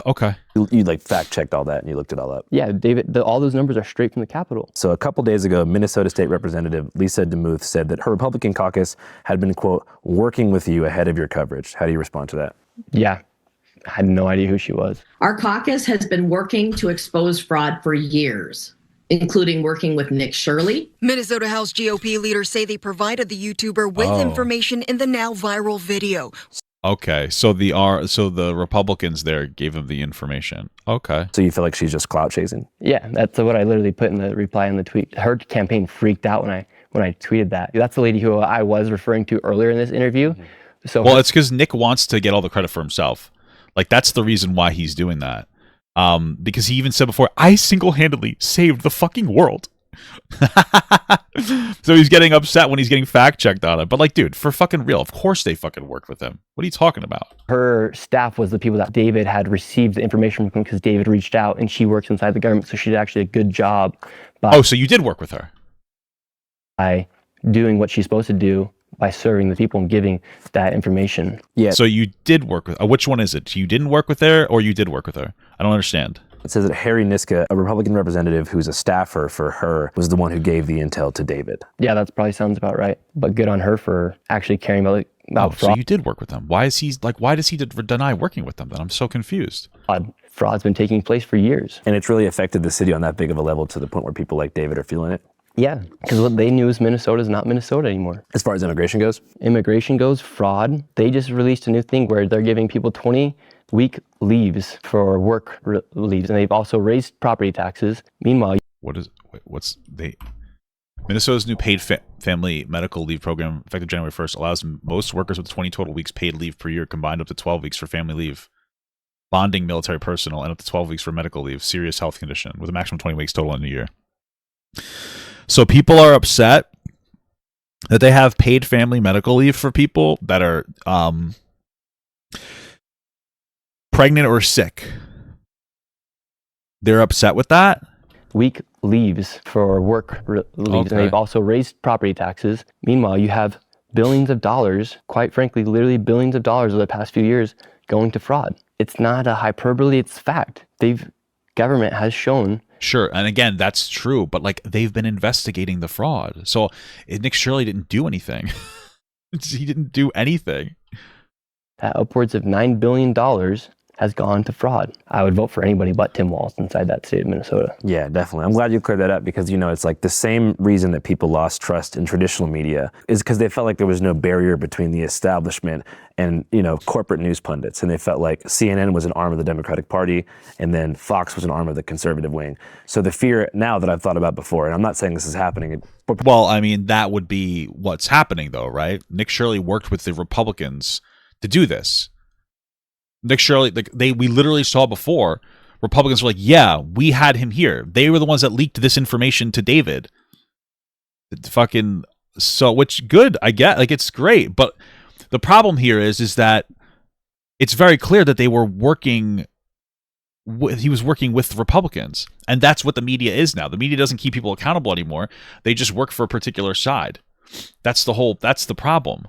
Okay. You like fact checked all that and you looked it all up. Yeah, David, all those numbers are straight from the Capitol. So a couple days ago, Minnesota State Representative Lisa DeMuth said that her Republican caucus had been, quote, working with you ahead of your coverage. How do you respond to that? Yeah, I had no idea who she was. Our caucus has been working to expose fraud for years, including working with Nick Shirley. Minnesota House GOP leaders say they provided the YouTuber with information in the now viral video. Okay, so the Republicans there gave him the information. Okay. So you feel like she's just clout chasing? Yeah, that's what I literally put in the reply in the tweet. Her campaign freaked out when I tweeted that. That's the lady who I was referring to earlier in this interview. So well, it's because Nick wants to get all the credit for himself. Like that's the reason why he's doing that. Because he even said before, I single-handedly saved the fucking world. So he's getting upset when he's getting fact-checked on it. But like, dude, for fucking real, of course they fucking worked with him. What are you talking about? Her staff was the people that David had received the information from because David reached out, and she works inside the government, so she did actually a good job. Oh, so you did work with her? By doing what she's supposed to do, by serving the people and giving that information. Yeah. So you did work with, which one is it? You didn't work with her or you did work with her? I don't understand. It says that Harry Niska, a Republican representative who's a staffer for her, was the one who gave the intel to David. Yeah, that probably sounds about right. But good on her for actually caring about fraud. So you did work with them. Why does he deny working with them then? I'm so confused. Fraud's been taking place for years. And it's really affected the city on that big of a level to the point where people like David are feeling it. Yeah, because what they knew is Minnesota is not Minnesota anymore. As far as immigration goes? Immigration goes, fraud. They just released a new thing where they're giving people 20-week leaves for work leaves, and they've also raised property taxes. Meanwhile, Minnesota's new paid family medical leave program, effective January 1st, allows most workers with 20 total weeks paid leave per year, combined up to 12 weeks for family leave, bonding military personnel, and up to 12 weeks for medical leave, serious health condition, with a maximum 20 weeks total in a year. So people are upset that they have paid family medical leave for people that are pregnant or sick. They're upset with that. Week leaves for work leaves, and they've also raised property taxes. Meanwhile, you have billions of dollars, quite frankly, literally billions of dollars over the past few years going to fraud. It's not a hyperbole, it's fact. Government has shown. Sure, and again, that's true, but like they've been investigating the fraud. So Nick Shirley didn't do anything. He didn't do anything. Upwards of $9 billion has gone to fraud. I would vote for anybody but Tim Walz inside that state of Minnesota. Yeah, definitely. I'm glad you cleared that up because, it's like the same reason that people lost trust in traditional media is because they felt like there was no barrier between the establishment and, corporate news pundits. And they felt like CNN was an arm of the Democratic Party and then Fox was an arm of the conservative wing. So the fear now that I've thought about before, and I'm not saying this is happening. Well, I mean, that would be what's happening though, right? Nick Shirley worked with the Republicans to do this. Nick Shirley, we literally saw before, Republicans were like, yeah, we had him here. They were the ones that leaked this information to David. Which good, I get, it's great. But the problem here is that it's very clear that they were working, he was working with the Republicans. And that's what the media is now. The media doesn't keep people accountable anymore. They just work for a particular side. That's the problem.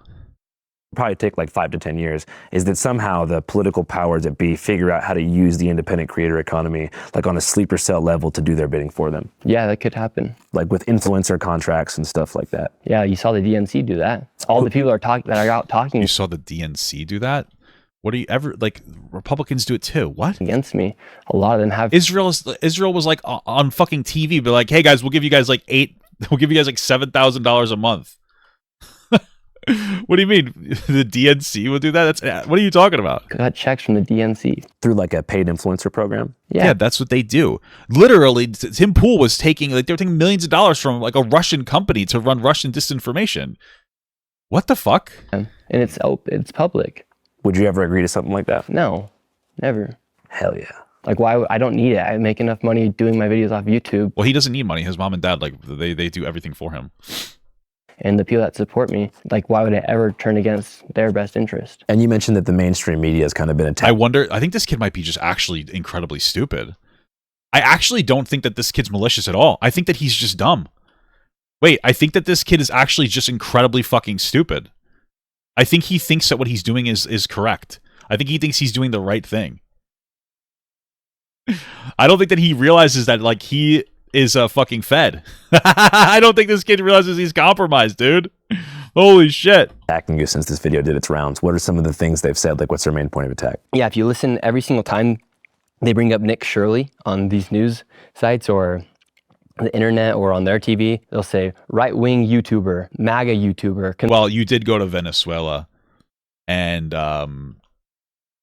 Probably take like 5 to 10 years, is that somehow the political powers that be figure out how to use the independent creator economy like on a sleeper cell level to do their bidding for them. Yeah, that could happen. Like with influencer contracts and stuff like that. Yeah, you saw the DNC do that. All the people that are out talking. You saw the DNC do that? What do you ever, Republicans do it too? What? Against me. A lot of them have. Israel was like on fucking TV, but like, hey guys, we'll give you guys like $7,000 a month. What do you mean? The DNC will do that? What are you talking about? Got checks from the DNC. Through like a paid influencer program? Yeah, that's what they do. Literally, Tim Pool was taking, they were taking millions of dollars from like a Russian company to run Russian disinformation. What the fuck? And it's public. Would you ever agree to something like that? No, never. Hell yeah. Like, why? I don't need it. I make enough money doing my videos off YouTube. Well, he doesn't need money. His mom and dad, they do everything for him. And the people that support me, why would I ever turn against their best interest? And you mentioned that the mainstream media has kind of been attacked. I think this kid might be just actually incredibly stupid. I actually don't think that this kid's malicious at all. I think that he's just dumb. Wait, I think that this kid is actually just incredibly fucking stupid. I think he thinks that what he's doing is correct. I think he thinks he's doing the right thing. I don't think that he realizes that, he is fucking fed. I don't think this kid realizes he's compromised, dude. Holy shit. Attacking you since this video did its rounds. What are some of the things they've said? What's their main point of attack? Yeah, if you listen every single time they bring up Nick Shirley on these news sites or the internet or on their TV, they'll say right-wing YouTuber, MAGA YouTuber. Well, you did go to Venezuela and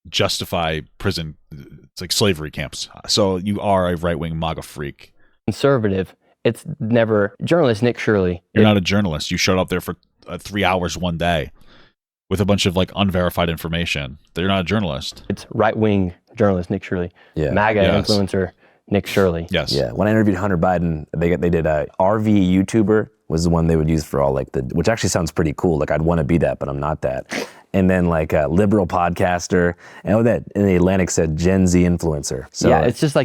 justify prison, it's like slavery camps. So you are a right-wing MAGA freak. Conservative. It's never journalist Nick Shirley. You're not a journalist. You showed up there for 3 hours one day with a bunch of unverified information. You're not a journalist. It's right-wing journalist Nick Shirley. Yeah. MAGA influencer Nick Shirley. Yes. Yeah. When I interviewed Hunter Biden, they did a RV YouTuber was the one they would use for all which actually sounds pretty cool. I'd want to be that, but I'm not that. And then a liberal podcaster, and the Atlantic said Gen Z influencer. So yeah, it's just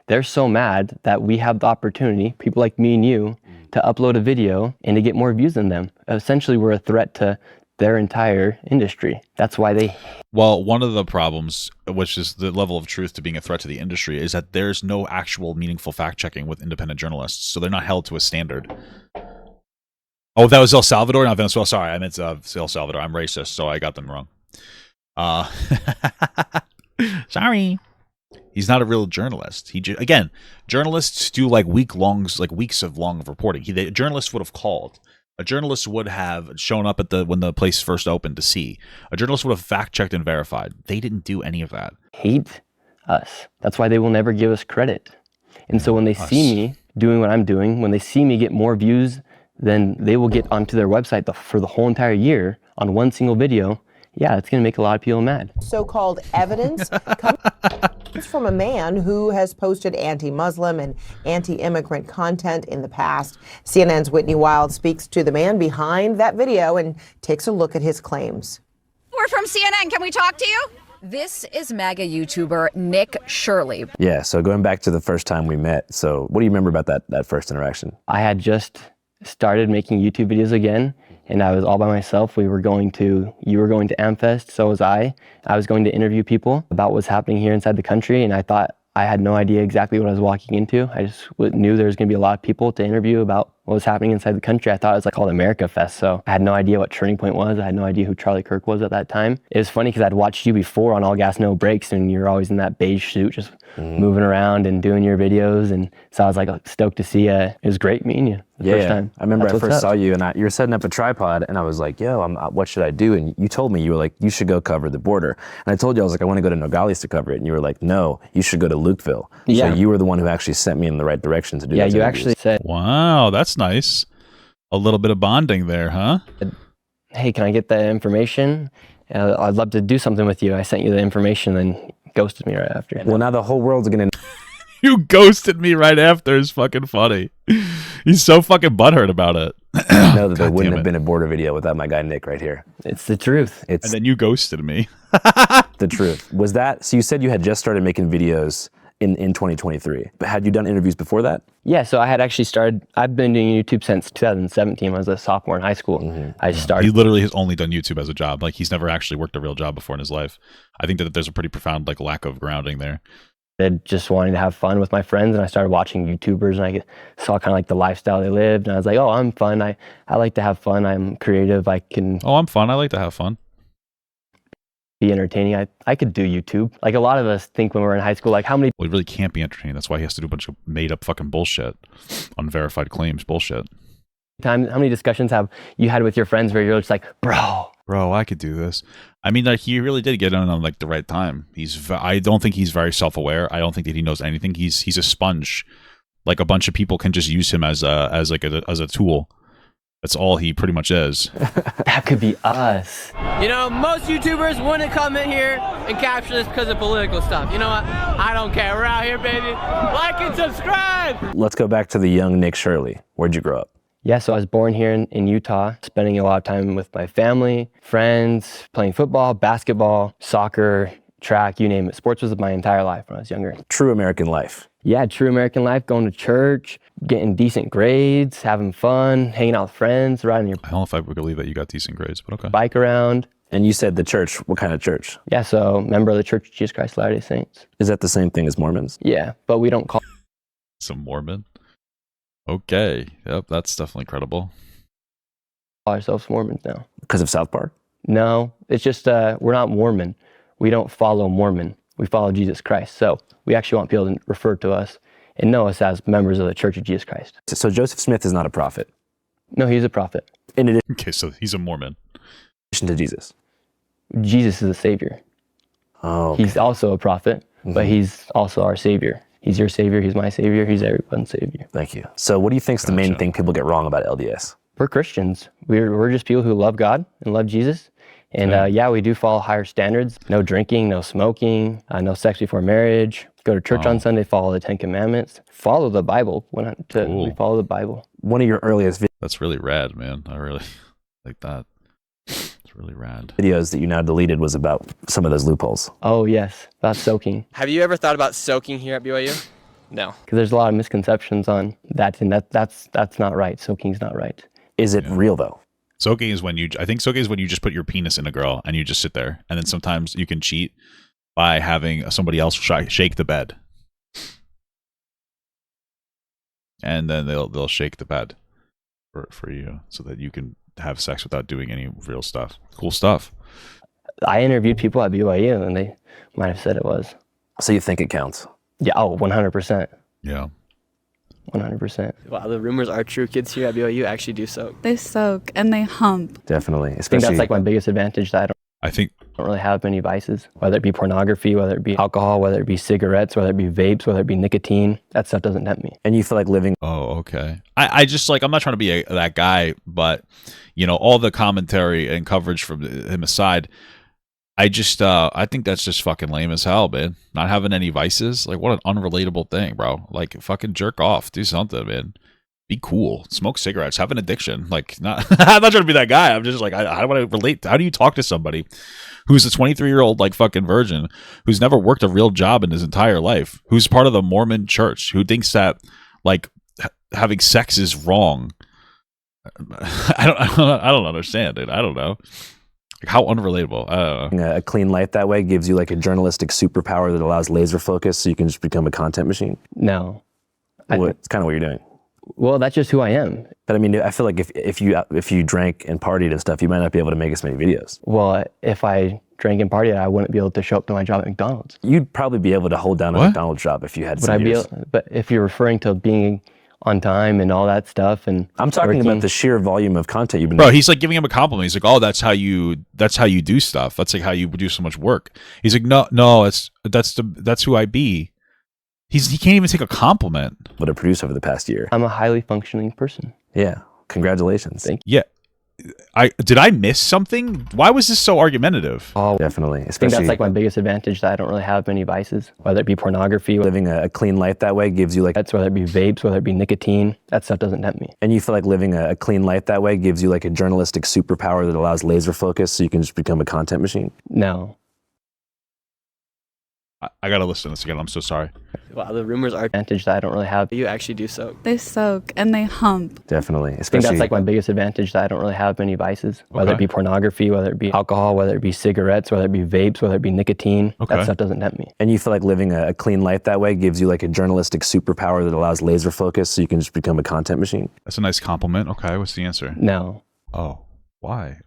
they're so mad that we have the opportunity, people like me and you, to upload a video and to get more views than them. Essentially, we're a threat to their entire industry. That's why they... Well, one of the problems, which is the level of truth to being a threat to the industry, is that there's no actual meaningful fact-checking with independent journalists, so they're not held to a standard. Oh, that was El Salvador, not Venezuela. Sorry, I meant El Salvador. I'm racist, so I got them wrong. Sorry. He's not a real journalist. Again, journalists do like weeks of long reporting. A journalist would have called. A journalist would have shown up at when the place first opened to see. A journalist would have fact-checked and verified. They didn't do any of that. Hate us. That's why they will never give us credit. And so when they see me doing what I'm doing, when they see me get more views than they will get onto their website for the whole entire year on one single video, yeah, it's going to make a lot of people mad. So-called evidence comes from a man who has posted anti-Muslim and anti-immigrant content in the past. CNN's Whitney Wild speaks to the man behind that video and takes a look at his claims. We're from CNN. Can we talk to you? This is MAGA YouTuber Nick Shirley. Yeah, so going back to the first time we met, so what do you remember about that first interaction? I had just started making YouTube videos again, and I was all by myself. You were going to AmFest, so was I. I was going to interview people about what's happening here inside the country, and I thought I had no idea exactly what I was walking into. I just knew there was going to be a lot of people to interview about what was happening inside the country. I thought it was like called America Fest, so I had no idea what Turning Point was. I had no idea who Charlie Kirk was at that time. It was funny because I'd watched you before on All Gas No Brakes, and you're always in that beige suit, just moving around and doing your videos, and so I was like stoked to see you. It was great meeting you the first time. I remember I first saw you, and you were setting up a tripod, and I was like, yo, what should I do? And you told me, you were like, you should go cover the border. And I told you, I was like, I want to go to Nogales to cover it. And you were like, no, you should go to Lukeville. Yeah. So you were the one who actually sent me in the right direction to do that. Yeah, you actually said, wow, that's nice. A little bit of bonding there, huh? Hey, can I get that information? I'd love to do something with you. I sent you the information, and ghosted me right after. Well, now the whole world's going to... You ghosted me right after is fucking funny. He's so fucking butthurt about it. know that there wouldn't have been a border video without my guy Nick right here. It's the truth. And then you ghosted me. The truth. Was that, so you said you had just started making videos in 2023, but had you done interviews before that? Yeah, so I had actually started, I've been doing YouTube since 2017 when I was a sophomore in high school. I started. He literally has only done YouTube as a job. Like, he's never actually worked a real job before in his life. I think that there's a pretty profound like lack of grounding there. I just wanting to have fun with my friends, and I started watching YouTubers, and I saw kind of like the lifestyle they lived, and I was like, oh, I'm fun. I like to have fun. I'm creative. I can. Oh, I'm fun. I like to have fun. Be entertaining. I could do YouTube. Like a lot of us think when we're in high school, like how many. Well, he really can't be entertaining. That's why he has to do a bunch of made up fucking bullshit, unverified claims, bullshit. How many discussions have you had with your friends where you're just like, bro, I could do this. I mean, like, he really did get in on like the right time. I don't think he's very self-aware. I don't think that he knows anything. He's a sponge. Like, a bunch of people can just use him as a tool. That's all he pretty much is. That could be us. You know, most YouTubers wouldn't come in here and capture this because of political stuff. You know what? I don't care. We're out here, baby. Like and subscribe. Let's go back to the young Nick Shirley. Where'd you grow up? Yeah, so I was born here in Utah, spending a lot of time with my family, friends, playing football, basketball, soccer, track, you name it. Sports was my entire life when I was younger. True American life. Yeah, true American life, going to church, getting decent grades, having fun, hanging out with friends, riding your... I don't know if I would believe that you got decent grades, but okay. Bike around. And you said the church. What kind of church? Yeah, so member of the Church of Jesus Christ of Latter-day Saints. Is that the same thing as Mormons? Yeah, but we don't call... Some Mormon? Okay. Yep, that's definitely credible. Call ourselves Mormons now. Because of South Park? No, it's just we're not Mormon. We don't follow Mormon. We follow Jesus Christ. So we actually want people to refer to us and know us as members of the Church of Jesus Christ. So Joseph Smith is not a prophet? No, he's a prophet. In addition, okay, so he's a Mormon. In addition to Jesus? Jesus is a savior. Oh, okay. He's also a prophet, but he's also our savior. He's your savior, he's my savior, he's everyone's savior. Thank you. So what do you think is the main thing people get wrong about LDS? We're Christians. We're just people who love God and love Jesus. And yeah, we do follow higher standards. No drinking, no smoking, no sex before marriage. Go to church on Sunday, follow the 10 Commandments. Follow the Bible. Cool. We follow the Bible. One of your earliest That's really rad, man. I really like that. It's really rad. Videos that you now deleted was about some of those loopholes. Oh, yes. About soaking. Have you ever thought about soaking here at BYU? No. Because there's a lot of misconceptions on that, and that's not right. Soaking's not right. Is it real though? Soaking is when I think soaking is when you just put your penis in a girl and you just sit there, and then sometimes you can cheat by having somebody else shake the bed, and then they'll shake the bed for you so that you can have sex without doing any real stuff. Cool stuff. I interviewed people at BYU, and they might have said it was. So you think it counts? Yeah. Oh, 100%. Yeah. 100%. Wow, the rumors are true. Kids here at BYU actually do soak. They soak and they hump. Definitely. I think that's like my biggest advantage, that I think don't really have many vices, whether it be pornography, whether it be alcohol, whether it be cigarettes, whether it be vapes, whether it be nicotine. That stuff doesn't tempt me. And you feel like living. Oh, okay. I just like, I'm not trying to be that guy, but you know, all the commentary and coverage from him aside, I think that's just fucking lame as hell, man. Not having any vices. Like, what an unrelatable thing, bro. Like, fucking jerk off. Do something, man. Be cool. Smoke cigarettes. Have an addiction. Like, I'm not trying to be that guy. I'm just like, I want to relate. How do you talk to somebody who's a 23-year-old, like, fucking virgin, who's never worked a real job in his entire life, who's part of the Mormon church, who thinks that, like, having sex is wrong? I don't understand, dude. I don't know. Like, how unrelatable. I don't know. A clean life that way gives you like a journalistic superpower that allows laser focus, so you can just become a content machine. No. It's kind of what you're doing. Well, that's just who I am. But I mean, I feel like if you drank and partied and stuff, you might not be able to make as many videos. Well, if I drank and partied, I wouldn't be able to show up to my job at McDonald's. You'd probably be able to hold down a McDonald's job if you had some years. But if you're referring to being on time and all that stuff, and I'm talking about the sheer volume of content you've been doing. Bro, he's like giving him a compliment. He's like, "Oh, that's how you do stuff. That's like how you do so much work." He's like, "No, that's who I be." He can't even take a compliment. What I produced over the past year. I'm a highly functioning person. Yeah, congratulations. Thank you. Yeah. Did I miss something? Why was this so argumentative? Oh, definitely. I think that's like my biggest advantage, that I don't really have many vices, whether it be pornography. Living a clean life that way gives you like. That's whether it be vapes, whether it be nicotine. That stuff doesn't tempt me. And you feel like living a clean life that way gives you like a journalistic superpower that allows laser focus, so you can just become a content machine? No. I gotta listen to this again. I'm so sorry. Wow, the rumors are advantage that I don't really have. You actually do soak. They soak and they hump. Definitely. I think that's like my biggest advantage, that I don't really have many vices, whether it be pornography, whether it be alcohol, whether it be cigarettes, whether it be vapes, whether it be nicotine. That stuff doesn't tempt me. And you feel like living a clean life that way gives you like a journalistic superpower that allows laser focus, so you can just become a content machine? That's a nice compliment. Okay, what's the answer? No. Oh, why?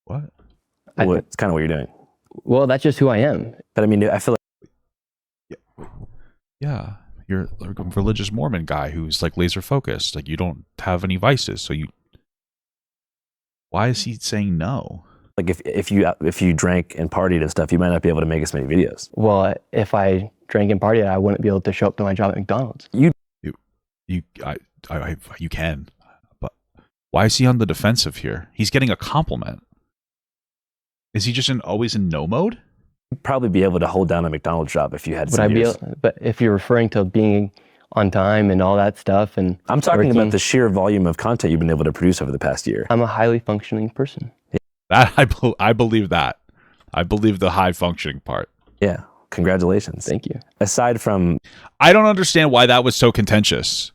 What? It's kind of what you're doing. Well, that's just who I am. But I mean, I feel like. Yeah, you're a religious Mormon guy who's like laser focused. Like, you don't have any vices, so you. Why is he saying no? Like, if you drank and partied and stuff, you might not be able to make as many videos. Well, if I drank and partied, I wouldn't be able to show up to my job at McDonald's. You can, but why is he on the defensive here? He's getting a compliment. Is he just always in no mode? You'd probably be able to hold down a McDonald's job if you had some years. But if you're referring to being on time and all that stuff, and I'm talking about the sheer volume of content you've been able to produce over the past year. I'm a highly functioning person. That I believe that. I believe the high functioning part. Yeah. Congratulations. Thank you. Aside from, I don't understand why that was so contentious.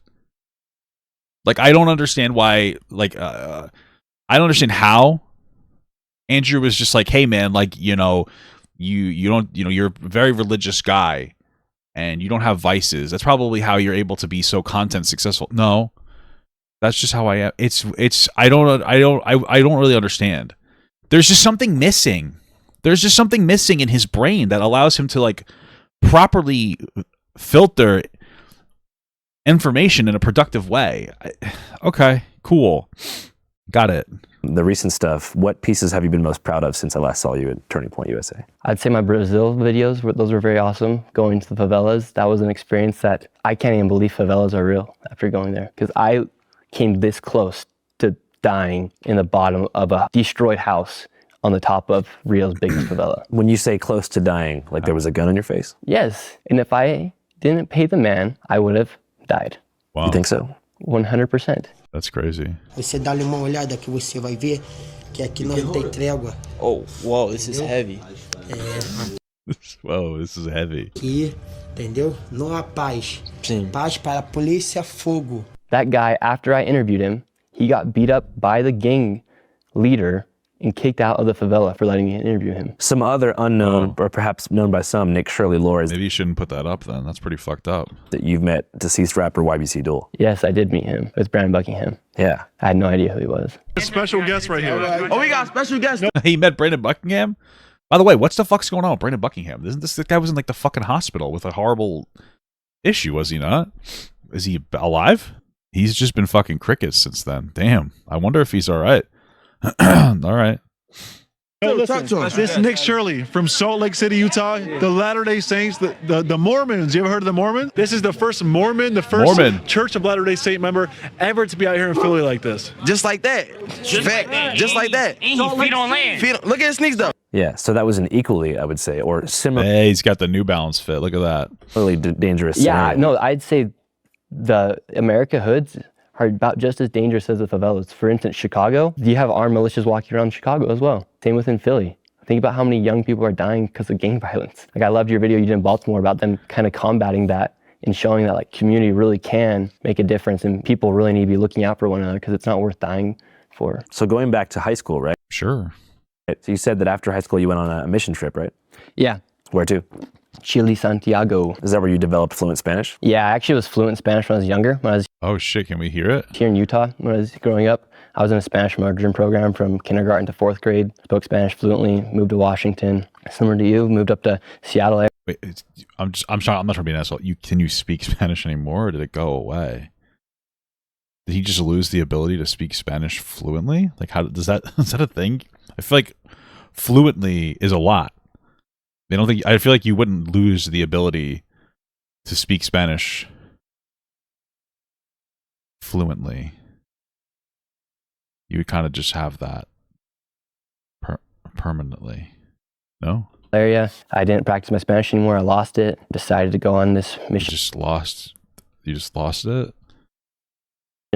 Like, I don't understand why. Like, I don't understand how Andrew was just like, "Hey, man, like, you don't, you're a very religious guy, and you don't have vices. That's probably how you're able to be so content successful." No, that's just how I am. I don't really understand. There's just something missing. There's just something missing in his brain that allows him to like properly filter information in a productive way. Okay, cool. Got it. The recent stuff, what pieces have you been most proud of since I last saw you at Turning Point USA? I'd say my Brazil videos, those were very awesome. Going to the favelas, that was an experience that I can't even believe favelas are real after going there. Because I came this close to dying in the bottom of a destroyed house on the top of Rio's biggest favela. When you say close to dying, like there was a gun on your face? Yes, and if I didn't pay the man, I would have died. Wow. You think so? 100%. That's crazy. Você dá-lhe uma olhada que você vai ver que aqui não tem trégua. Oh, whoa, this is heavy. Whoa, this is heavy. Aqui, entendeu? No a paz. Paz para a polícia, fogo. That guy, after I interviewed him, he got beat up by the gang leader and kicked out of the favela for letting me interview him. Some other unknown, or perhaps known by some, Nick Shirley lore is Maybe you shouldn't put that up then. That's pretty fucked up. that you've met deceased rapper YBC Duel. Yes, I did meet him. It was Brandon Buckingham. Yeah. I had no idea who he was. Special guest right here. Oh, we got a special guest. He met Brandon Buckingham? By the way, what's the fuck's going on with Brandon Buckingham? Isn't this guy was in like the fucking hospital with a horrible issue, was he not? Is he alive? He's just been fucking crickets since then. Damn. I wonder if he's all right. All right. Yo, listen, this is Nick Shirley from Salt Lake City, Utah. The Latter-day Saints, the Mormons. You ever heard of the Mormons? This is the first Mormon, the first Church of Latter-day Saint member ever to be out here in Philly like this. Just like that. Just like that. Feet on land. Look at his sneaks though. Yeah, so that was an equally, I would say, or similar. Hey, he's got the New Balance fit. Look at that. Really dangerous. Yeah, scenario. no, I'd say the America hoods are about just as dangerous as the favelas. For instance, Chicago, you have armed militias walking around Chicago as well. Same within Philly. Think about how many young people are dying because of gang violence. Like, I loved your video you did in Baltimore about them kind of combating that and showing that like community really can make a difference and people really need to be looking out for one another because it's not worth dying for. So going back to high school, right? Sure. So you said that after high school you went on a mission trip, right? Yeah. Where to? Chile, Santiago. Is that where you developed fluent Spanish? Yeah, I actually was fluent in Spanish when I was younger. When I was Oh shit, can we hear it? here in Utah, when I was growing up, I was in a Spanish immersion program from kindergarten to 4th grade. Spoke Spanish fluently, moved to Washington. Similar to you, moved up to Seattle area. Wait, I'm not trying to be an asshole. Can you speak Spanish anymore, or did it go away? Did he just lose the ability to speak Spanish fluently? Like, how does that is that a thing? I feel like fluently is a lot. I feel like you wouldn't lose the ability to speak Spanish fluently. You would kind of just have that permanently. No? Area. I didn't practice my Spanish anymore. I lost it. Decided to go on this mission. You just lost it?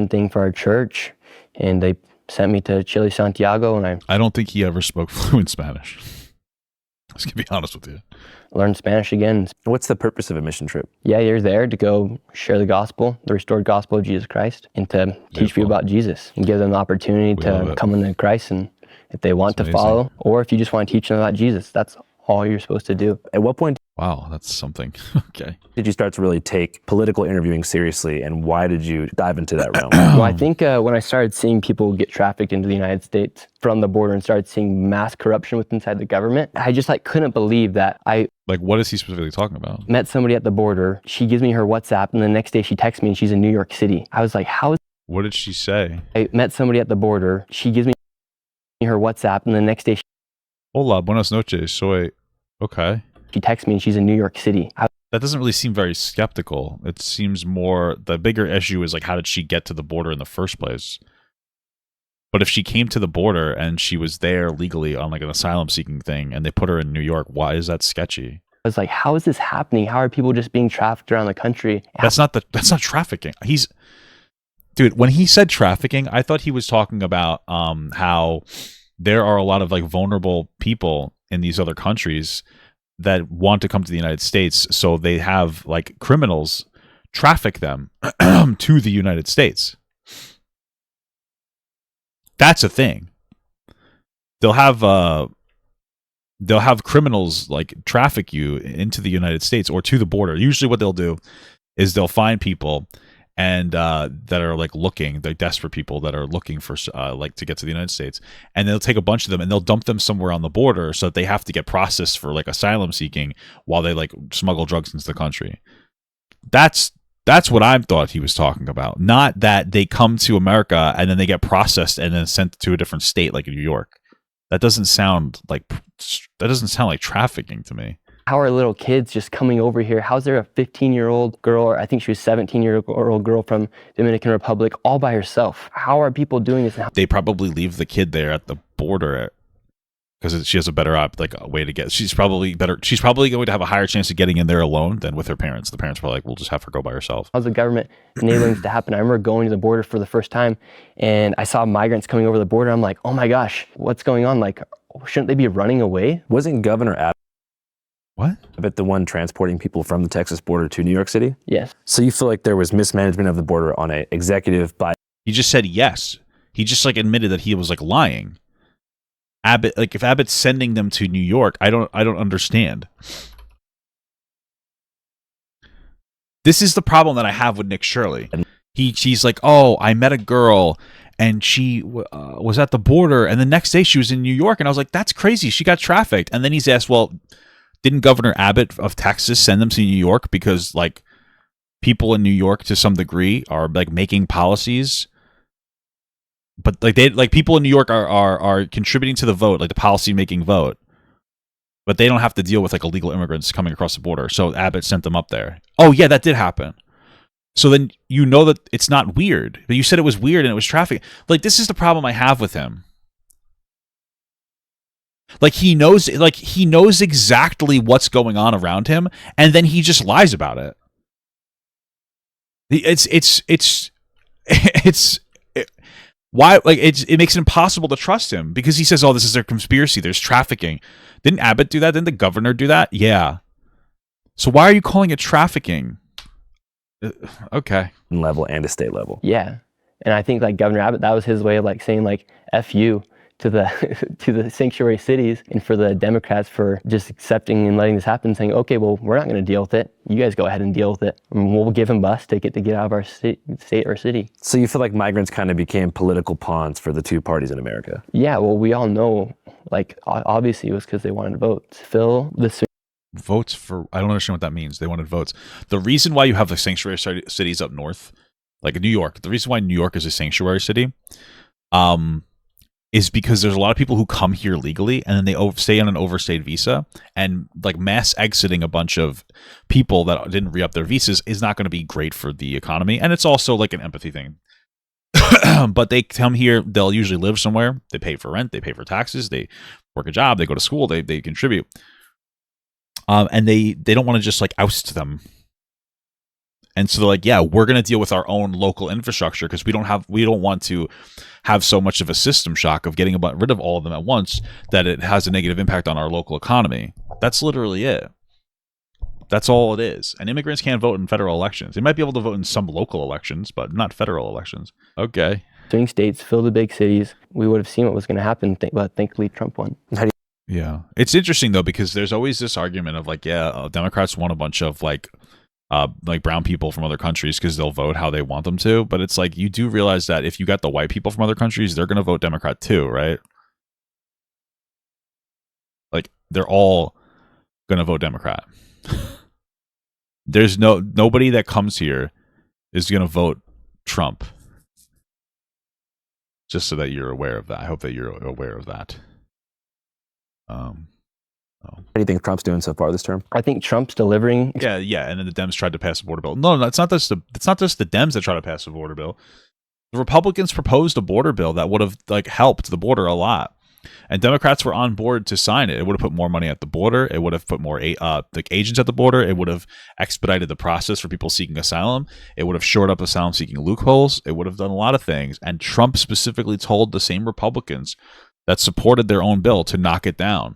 Thing for our church, and they sent me to Chile, Santiago, and I don't think he ever spoke fluent Spanish. I was gonna be honest with you. Learned Spanish again. What's the purpose of a mission trip? Yeah, you're there to go share the gospel, the restored gospel of Jesus Christ, and to teach people about Jesus and give them the opportunity to come into Christ, and if they want to follow, or if you just want to teach them about Jesus, that's all you're supposed to do. At what point? Wow, that's something. Okay. Did you start to really take political interviewing seriously, and why did you dive into that realm? Well, I think when I started seeing people get trafficked into the United States from the border and started seeing mass corruption with inside the government, I just couldn't believe that Like, what is he specifically talking about? met somebody at the border. She gives me her WhatsApp, and the next day she texts me and she's in New York City. I was like, how is... What did she say? I met somebody at the border. She gives me her WhatsApp, and the next day Hola, buenas noches. Soy... Okay. She texts me and she's in New York City. That doesn't really seem very skeptical. It seems more, the bigger issue is like, how did she get to the border in the first place? But if she came to the border and she was there legally on like an asylum seeking thing and they put her in New York, why is that sketchy? I was like, how is this happening? How are people just being trafficked around the country? That's not trafficking. Dude, when he said trafficking, I thought he was talking about how there are a lot of like vulnerable people in these other countries that want to come to the United States, so they have like criminals traffic them to the United States. That's a thing. They'll have criminals like traffic you into the United States or to the border. Usually what they'll do is they'll find people and that are like they're desperate people that are looking for like to get to the United States, and they'll take a bunch of them and they'll dump them somewhere on the border so that they have to get processed for like asylum seeking while they like smuggle drugs into the country. That's what I thought he was talking about. Not that they come to America and then they get processed and then sent to a different state like in New York. That doesn't sound like trafficking to me. How are little kids just coming over here? How's there a 15-year-old girl, or I think she was 17-year-old girl from Dominican Republic, all by herself? How are people doing this now? They probably leave the kid there at the border because she has a better way to get. She's probably going to have a higher chance of getting in there alone than with her parents. The parents are probably like, we'll just have her go by herself. How's the government enabling this to happen? I remember going to the border for the first time, and I saw migrants coming over the border. I'm like, oh my gosh, what's going on? Like, shouldn't they be running away? Wasn't Governor What? Abbott, the one transporting people from the Texas border to New York City? Yes. So you feel like there was mismanagement of the border on an executive by... He just said yes. He just like admitted that he was like lying. Abbott, like if Abbott's sending them to New York, I don't understand. This is the problem that I have with Nick Shirley. She's like, oh, I met a girl and she was at the border, and the next day she was in New York, and I was like, that's crazy. She got trafficked. And then he's asked, well, didn't Governor Abbott of Texas send them to New York because like people in New York to some degree are like making policies, but like people in New York are contributing to the vote, like the policy making vote, but they don't have to deal with like illegal immigrants coming across the border. So Abbott sent them up there. Oh yeah, that did happen. So then you know that it's not weird, but you said it was weird and it was traffic. Like this is the problem I have with him. Like he knows exactly what's going on around him, and then he just lies about it. Why? Like it makes it impossible to trust him because he says, "Oh, this is their conspiracy. There's trafficking." Didn't Abbott do that? Didn't the governor do that? Yeah. So why are you calling it trafficking? Okay. Level and a state level. Yeah, and I think like Governor Abbott, that was his way of like saying like "F you" to the to the sanctuary cities, and for the Democrats for just accepting and letting this happen, saying, okay, well, we're not going to deal with it. You guys go ahead and deal with it. And we'll give him bus ticket to get out of our state or city. So you feel like migrants kind of became political pawns for the two parties in America? Yeah, well, we all know, like, obviously it was because they wanted votes. Fill the votes for, I don't understand what that means. They wanted votes. The reason why you have the sanctuary cities up north, like New York, the reason why New York is a sanctuary city, is because there's a lot of people who come here legally and then they stay on an overstayed visa, and like mass exiting a bunch of people that didn't re-up their visas is not going to be great for the economy. And it's also like an empathy thing. But they come here, they'll usually live somewhere, they pay for rent, they pay for taxes, they work a job, they go to school, they contribute. And they don't want to just like oust them. And so they're like, yeah, we're going to deal with our own local infrastructure because we don't want to have so much of a system shock of getting rid of all of them at once that it has a negative impact on our local economy. That's literally it. That's all it is. And immigrants can't vote in federal elections. They might be able to vote in some local elections, but not federal elections. Okay. Swing states, fill the big cities. We would have seen what was going to happen, but thankfully Trump won. Yeah. It's interesting, though, because there's always this argument of like, yeah, Democrats want a bunch of like brown people from other countries because they'll vote how they want them to. But it's like, you do realize that if you got the white people from other countries, they're going to vote Democrat too, right? Like, they're all going to vote Democrat. There's nobody that comes here is going to vote Trump. Just so that you're aware of that. I hope that you're aware of that. What do you think Trump's doing so far this term? I think Trump's delivering. Yeah, and then the Dems tried to pass a border bill. No, it's not just the Dems that tried to pass a border bill. The Republicans proposed a border bill that would have like helped the border a lot, and Democrats were on board to sign it. It would have put more money at the border. It would have put more agents at the border. It would have expedited the process for people seeking asylum. It would have shored up asylum-seeking loopholes. It would have done a lot of things. And Trump specifically told the same Republicans that supported their own bill to knock it down.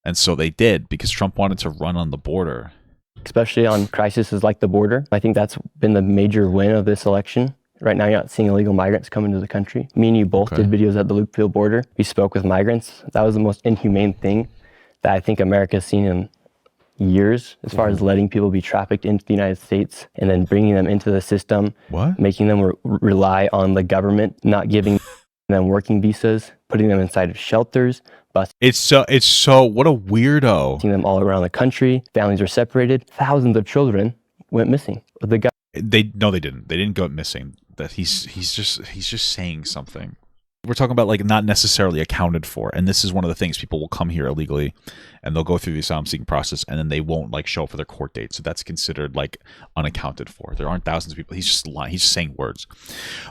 And so they did, because Trump wanted to run on the border. Especially on crises like the border. I think that's been the major win of this election. Right now, you're not seeing illegal migrants come into the country. Me and you both did videos at the Loopfield border. We spoke with migrants. That was the most inhumane thing that I think America's seen in years, as far as letting people be trafficked into the United States and then bringing them into the system, making them rely on the government, not giving them working visas, putting them inside of shelters. It's so what a weirdo. Seeing them all around the country. Families were separated. Thousands of children went missing. They didn't. They didn't go missing. That he's just saying something. We're talking about like not necessarily accounted for, and this is one of the things. People will come here illegally, and they'll go through the asylum seeking process, and then they won't like show up for their court date. So that's considered like unaccounted for. There aren't thousands of people. He's just lying. He's just saying words.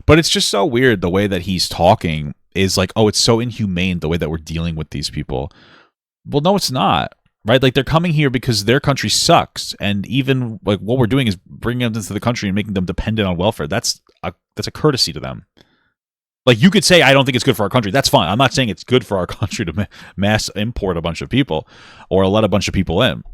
But it's just so weird the way that he's talking. Is like, oh, it's so inhumane the way that we're dealing with these people. Well, no, it's not, right? Like, they're coming here because their country sucks, and even like what we're doing is bringing them into the country and making them dependent on welfare. That's a courtesy to them. Like, you could say, I don't think it's good for our country. That's fine. I'm not saying it's good for our country to mass import a bunch of people or let a bunch of people in.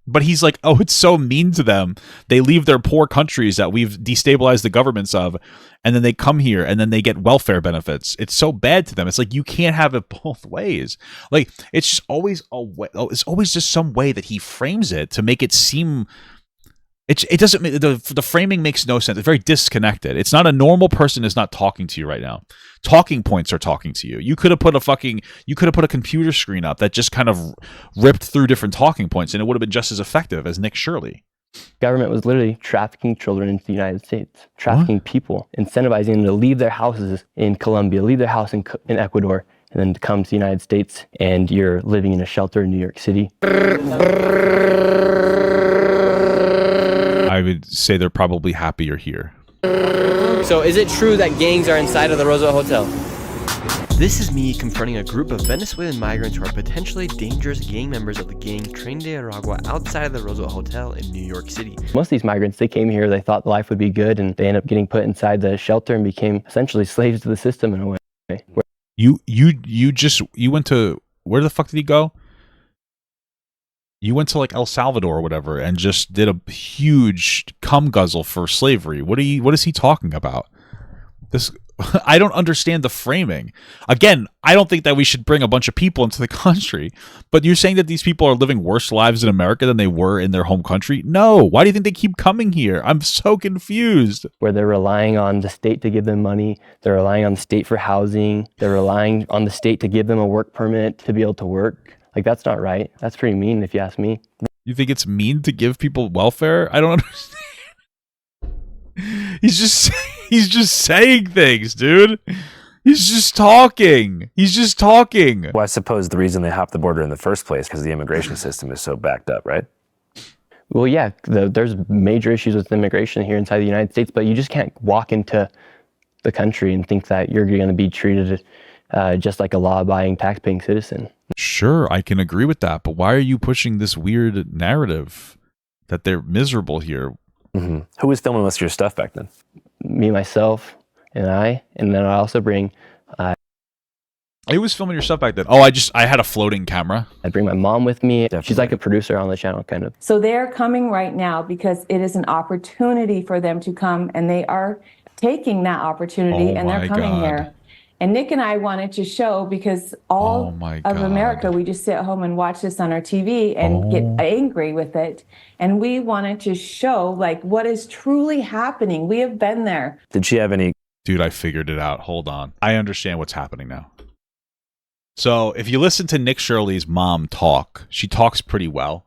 But he's like, oh, it's so mean to them. They leave their poor countries that we've destabilized the governments of, and then they come here and then they get welfare benefits. It's so bad to them. It's like, you can't have it both ways. Like, it's just always a way. It's always just some way that he frames it to make it seem... It doesn't. The framing makes no sense. It's very disconnected. It's not a normal person is not talking to you right now. Talking points are talking to you. You could have put a computer screen up that just kind of ripped through different talking points, and it would have been just as effective as Nick Shirley. Government was literally trafficking children into the United States, trafficking people, incentivizing them to leave their houses in Colombia, leave their house in Ecuador, and then to come to the United States, and you're living in a shelter in New York City. I would say they're probably happy you're here. So is it true that gangs are inside of the Roosevelt Hotel? This is me confronting a group of Venezuelan migrants who are potentially dangerous gang members of the gang Tren de Aragua outside of the Roosevelt Hotel in New York City. Most of these migrants, they came here, they thought life would be good, and they end up getting put inside the shelter and became essentially slaves to the system in a way. You went to, where the fuck did he go? You went to like El Salvador or whatever and just did a huge cum guzzle for slavery. What is he talking about? This, I don't understand the framing. Again, I don't think that we should bring a bunch of people into the country, but you're saying that these people are living worse lives in America than they were in their home country? No. Why do you think they keep coming here? I'm so confused. Where they're relying on the state to give them money. They're relying on the state for housing. They're relying on the state to give them a work permit to be able to work. Like, that's not right. That's pretty mean if you ask me. You think it's mean to give people welfare? I don't understand. He's just saying things, dude. He's just talking. Well, I suppose the reason they hopped the border in the first place because the immigration system is so backed up, right? Well, yeah, there's major issues with immigration here inside the United States, but you just can't walk into the country and think that you're going to be treated just like a law-abiding, tax-paying citizen. Sure, I can agree with that, but why are you pushing this weird narrative that they're miserable here? Mm-hmm. Who was filming most of your stuff back then? Me, myself, and then I also bring... Who was filming your stuff back then? Oh, I had a floating camera. I bring my mom with me. Definitely. She's like a producer on the channel, kind of. So they're coming right now because it is an opportunity for them to come, and they are taking that opportunity, and they're coming here. And Nick and I wanted to show, because all of America, we just sit at home and watch this on our TV and get angry with it. And we wanted to show like what is truly happening. We have been there. Did she have any... Dude, I figured it out. Hold on. I understand what's happening now. So if you listen to Nick Shirley's mom talk, she talks pretty well.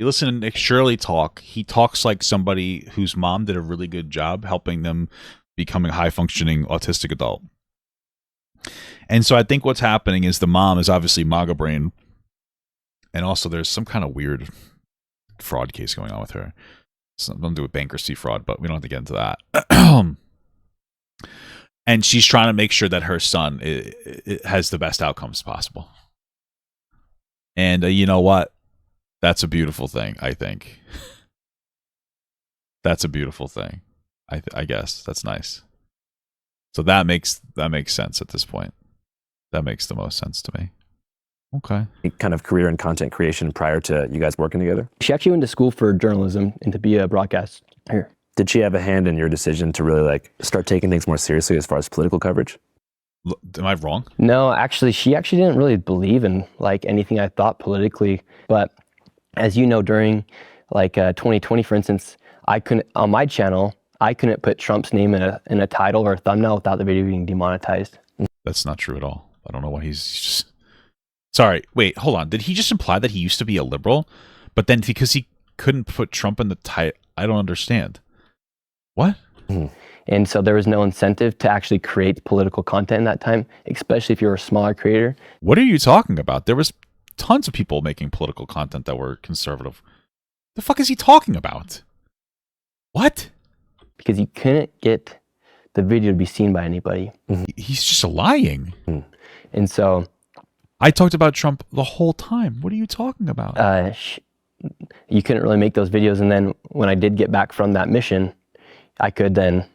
You listen to Nick Shirley talk, he talks like somebody whose mom did a really good job helping them becoming a high-functioning autistic adult. And so I think what's happening is the mom is obviously MAGA brain, and also there's some kind of weird fraud case going on with her. Something to do with bankruptcy fraud, but we don't have to get into that. And she's trying to make sure that her son it has the best outcomes possible. And you know what? That's a beautiful thing, I think. That's a beautiful thing. I guess that's nice. So that makes sense at this point. That makes the most sense to me. Okay. Kind of career in content creation prior to you guys working together? She actually went to school for journalism and to be a broadcaster here. Did she have a hand in your decision to really like start taking things more seriously as far as political coverage? Am I wrong? No, actually, she didn't really believe in like anything I thought politically. But as you know, during like 2020, for instance, I couldn't, on my channel, I couldn't put Trump's name in a title or a thumbnail without the video being demonetized. That's not true at all. I don't know why he's just... Sorry, wait, hold on. Did he just imply that he used to be a liberal? But then because he couldn't put Trump in the title, I don't understand. What? Mm-hmm. And so there was no incentive to actually create political content in that time, especially if you're a smaller creator. What are you talking about? There was tons of people making political content that were conservative. The fuck is he talking about? What? Because you couldn't get the video to be seen by anybody. Mm-hmm. He's just lying. Mm-hmm. And so... I talked about Trump the whole time. What are you talking about? You couldn't really make those videos. And then when I did get back from that mission, I could then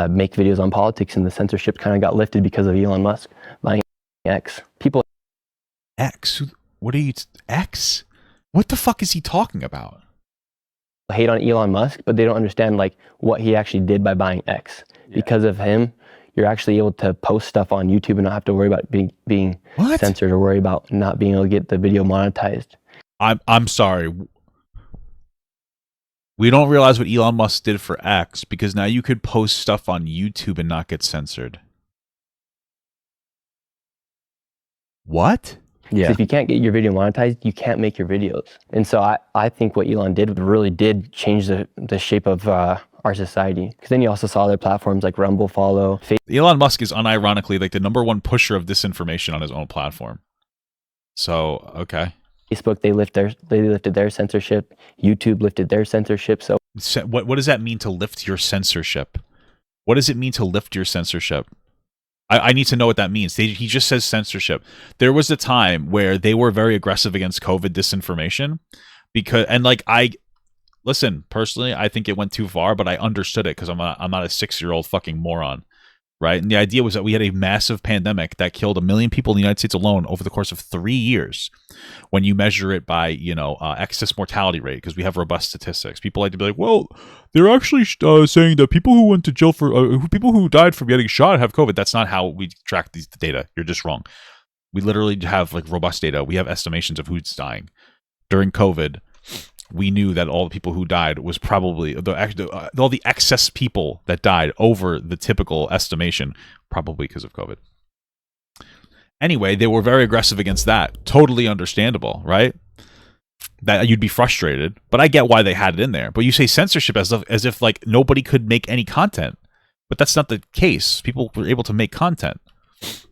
make videos on politics, and the censorship kind of got lifted because of Elon Musk buying X. People X? What are you... X? What the fuck is he talking about? hate on Elon Musk, but they don't understand like what he actually did by buying X. Because of him, you're actually able to post stuff on YouTube and not have to worry about being censored or worry about not being able to get the video monetized. I'm sorry. We don't realize what Elon Musk did for X because now you could post stuff on YouTube and not get censored. What? Yeah. So if you can't get your video monetized, you can't make your videos. And so I think what Elon did really did change the shape of our society. Because then you also saw other platforms like Rumble, Follow, Facebook. Elon Musk is unironically like the #1 pusher of disinformation on his own platform. So, okay. Facebook, they lifted their censorship. YouTube lifted their censorship. So what does that mean to lift your censorship? What does it mean to lift your censorship? I need to know what that means. He just says censorship. There was a time where they were very aggressive against COVID disinformation listen, personally, I think it went too far, but I understood it because I'm not a 6-year-old fucking moron, right? And the idea was that we had a massive pandemic that killed 1 million people in the United States alone over the course of 3 years. When you measure it by, excess mortality rate, because we have robust statistics, people like to be like, well, they're actually saying that people who went to jail for people who died from getting shot have COVID. That's not how we track the data. You're just wrong. We literally have like robust data. We have estimations of who's dying during COVID. We knew that all the people who died was probably all the excess people that died over the typical estimation, probably because of COVID. Anyway, they were very aggressive against that. Totally understandable, right? That you'd be frustrated, but I get why they had it in there. But you say censorship as if like nobody could make any content, but that's not the case. People were able to make content.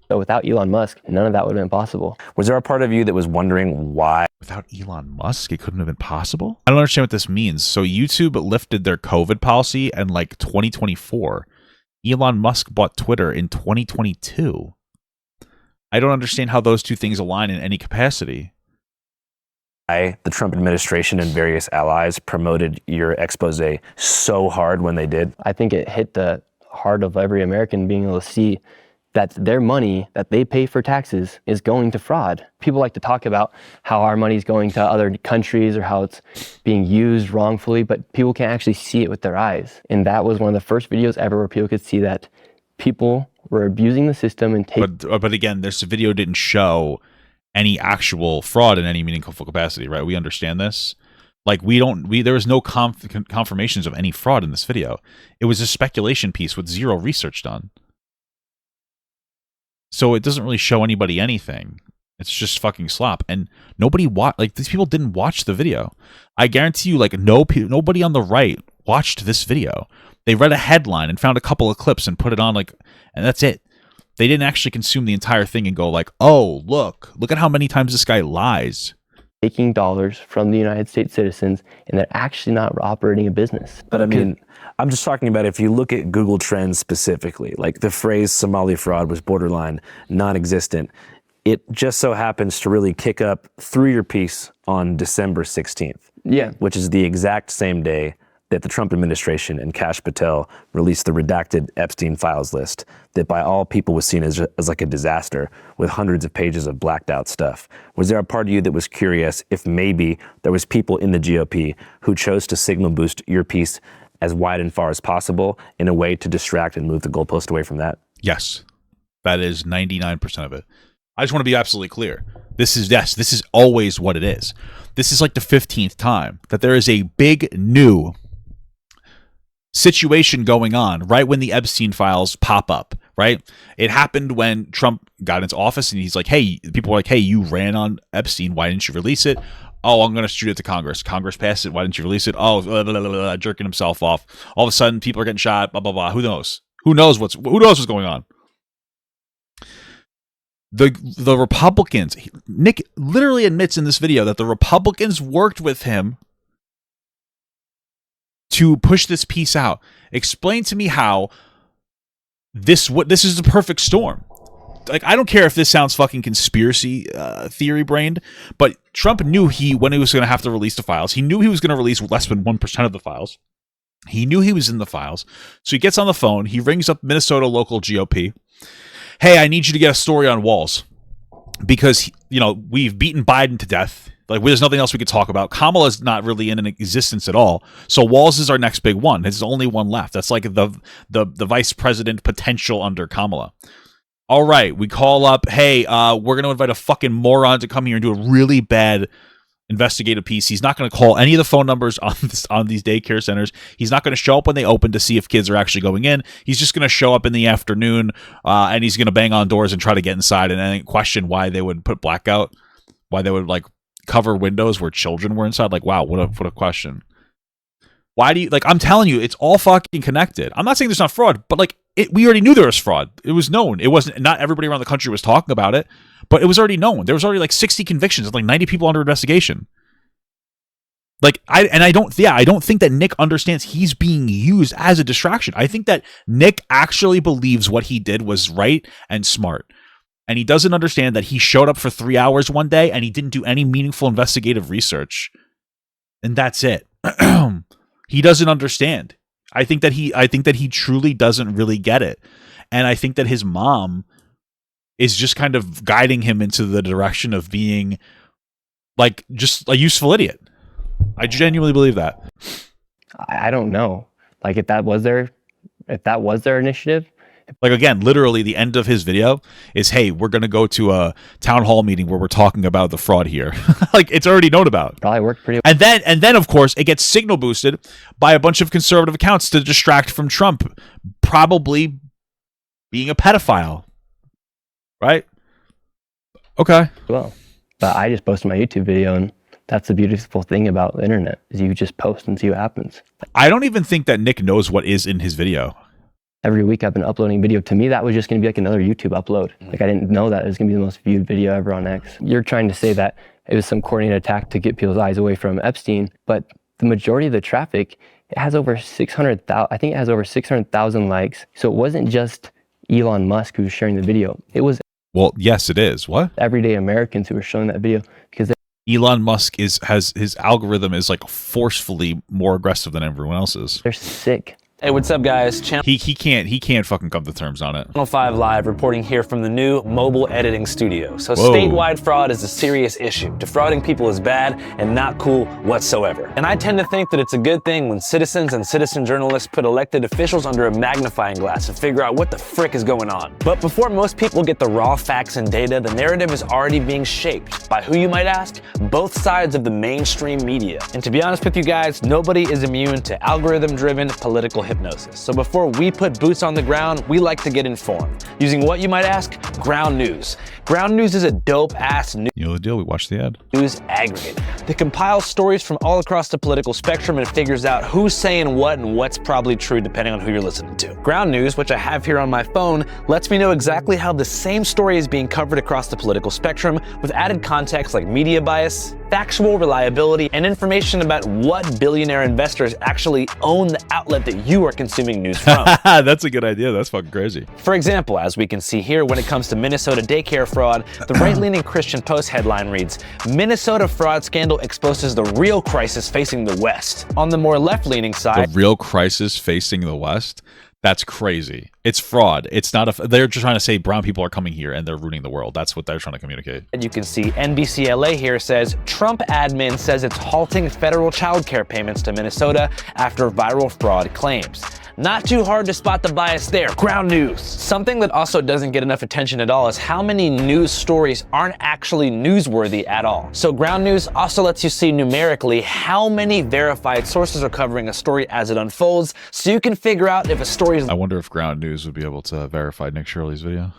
So without Elon Musk, none of that would have been possible. Was there a part of you that was wondering why? Without Elon Musk, it couldn't have been possible? I don't understand what this means. So YouTube lifted their COVID policy in like 2024. Elon Musk bought Twitter in 2022. I don't understand how those two things align in any capacity. The Trump administration and various allies promoted your expose so hard when they did. I think it hit the heart of every American being able to see that their money that they pay for taxes is going to fraud. People like to talk about how our money is going to other countries or how it's being used wrongfully, but people can't actually see it with their eyes. And that was one of the first videos ever where people could see that people were abusing the system and taking... But again, this video didn't show any actual fraud in any meaningful capacity, right? We understand this. Like there was no confirmations of any fraud in this video. It was a speculation piece with zero research done. So it doesn't really show anybody anything. It's just fucking slop. And nobody these people didn't watch the video. I guarantee you, like, nobody on the right watched this video. They read a headline and found a couple of clips and put it on, and that's it. They didn't actually consume the entire thing and go like, oh, look at how many times this guy lies. Taking dollars from the United States citizens, and they're actually not operating a business. But I mean, I'm just talking about if you look at Google Trends specifically, like the phrase Somali fraud was borderline non-existent. It just so happens to really kick up through your piece on December 16th. Yeah. Which is the exact same day that the Trump administration and Kash Patel released the redacted Epstein files list that by all people was seen as like a disaster with hundreds of pages of blacked out stuff. Was there a part of you that was curious if maybe there was people in the GOP who chose to signal boost your piece as wide and far as possible in a way to distract and move the goalpost away from that? Yes. That is 99% of it. I just want to be absolutely clear. This is always what it is. This is like the 15th time that there is a big new situation going on right when the Epstein files pop up, right? It happened when Trump got into office and he's like, hey, people were like, hey, you ran on Epstein. Why didn't you release it? Oh, I'm going to shoot it to Congress. Congress passed it. Why didn't you release it? Oh, blah, blah, blah, blah, jerking himself off. All of a sudden, people are getting shot, blah, blah, blah. Who knows? Who knows what's going on? The Republicans, Nick literally admits in this video that the Republicans worked with him to push this piece out. Explain to me how this is the perfect storm. Like, I don't care if this sounds fucking conspiracy theory brained, but Trump knew when he was going to have to release the files. He knew he was going to release less than 1% of the files. He knew he was in the files. So he gets on the phone. He rings up Minnesota local GOP. Hey, I need you to get a story on Walz. Because, you know, we've beaten Biden to death. Like, there's nothing else we could talk about. Kamala's not really in existence at all. So Walz is our next big one. There's only one left. That's like the vice president potential under Kamala. All right, we call up, hey, we're going to invite a fucking moron to come here and do a really bad investigative piece. He's not going to call any of the phone numbers on these daycare centers. He's not going to show up when they open to see if kids are actually going in. He's just going to show up in the afternoon, and he's going to bang on doors and try to get inside and then question why they would put blackout, why they would like cover windows where children were inside. Like, wow, what a question. Why do you, like, I'm telling you, it's all fucking connected. I'm not saying there's not fraud, but like, we already knew there was fraud. It was known. It wasn't, not everybody around the country was talking about it, but it was already known. There was already like 60 convictions and like 90 people under investigation. Like, I don't think that Nick understands he's being used as a distraction. I think that Nick actually believes what he did was right and smart. And he doesn't understand that he showed up for 3 hours one day and he didn't do any meaningful investigative research. And that's it. He doesn't understand. I think that he truly doesn't really get it. And I think that his mom is just kind of guiding him into the direction of being like just a useful idiot. I genuinely believe that. I don't know. Like if that was their initiative. Like, again, literally the end of his video is, hey, we're going to go to a town hall meeting where we're talking about the fraud here. Like, it's already known about. Probably worked pretty well. And then, of course, it gets signal boosted by a bunch of conservative accounts to distract from Trump probably being a pedophile. Right? Okay. Well, but I just posted my YouTube video, and that's the beautiful thing about the internet, is you just post and see what happens. I don't even think that Nick knows what is in his video. Every week I've been uploading video. To me, that was just going to be like another YouTube upload. Like, I didn't know that it was going to be the most viewed video ever on X. You're trying to say that it was some coordinated attack to get people's eyes away from Epstein, but the majority of the traffic, it has over 600,000, I think it has over 600,000 likes. So it wasn't just Elon Musk who was sharing the video. It was, well, yes, it is. What? Everyday Americans who were showing that video, because Elon Musk has his algorithm is like forcefully more aggressive than everyone else's. They're sick. Hey, what's up, guys? He can't fucking come to terms on it. Channel 5 Live reporting here from the new mobile editing studio. So Whoa. Statewide fraud is a serious issue. Defrauding people is bad and not cool whatsoever. And I tend to think that it's a good thing when citizens and citizen journalists put elected officials under a magnifying glass to figure out what the frick is going on. But before most people get the raw facts and data, the narrative is already being shaped. By who, you might ask? Both sides of the mainstream media. And to be honest with you guys, nobody is immune to algorithm-driven political hypnosis. So before we put boots on the ground, we like to get informed. Using what, you might ask? Ground news. Ground news is a dope-ass news. You know the deal, we watched the ad. News aggregate that compiles stories from all across the political spectrum and figures out who's saying what and what's probably true depending on who you're listening to. Ground news, which I have here on my phone, lets me know exactly how the same story is being covered across the political spectrum with added context like media bias, factual reliability, and information about what billionaire investors actually own the outlet that you are consuming news from. That's a good idea. That's fucking crazy. For example, as we can see here, when it comes to Minnesota daycare fraud, the right-leaning Christian Post headline reads, Minnesota fraud scandal exposes the real crisis facing the West. On the more left-leaning side, the real crisis facing the West? That's crazy. It's fraud. It's not they're just trying to say brown people are coming here and they're ruining the world. That's what they're trying to communicate. And you can see NBC LA here says, Trump admin says it's halting federal child care payments to Minnesota after viral fraud claims. Not too hard to spot the bias there. Ground news. Something that also doesn't get enough attention at all is how many news stories aren't actually newsworthy at all. So ground news also lets you see numerically how many verified sources are covering a story as it unfolds, so you can figure out if a story is... I wonder if ground news would be able to verify Nick Shirley's video.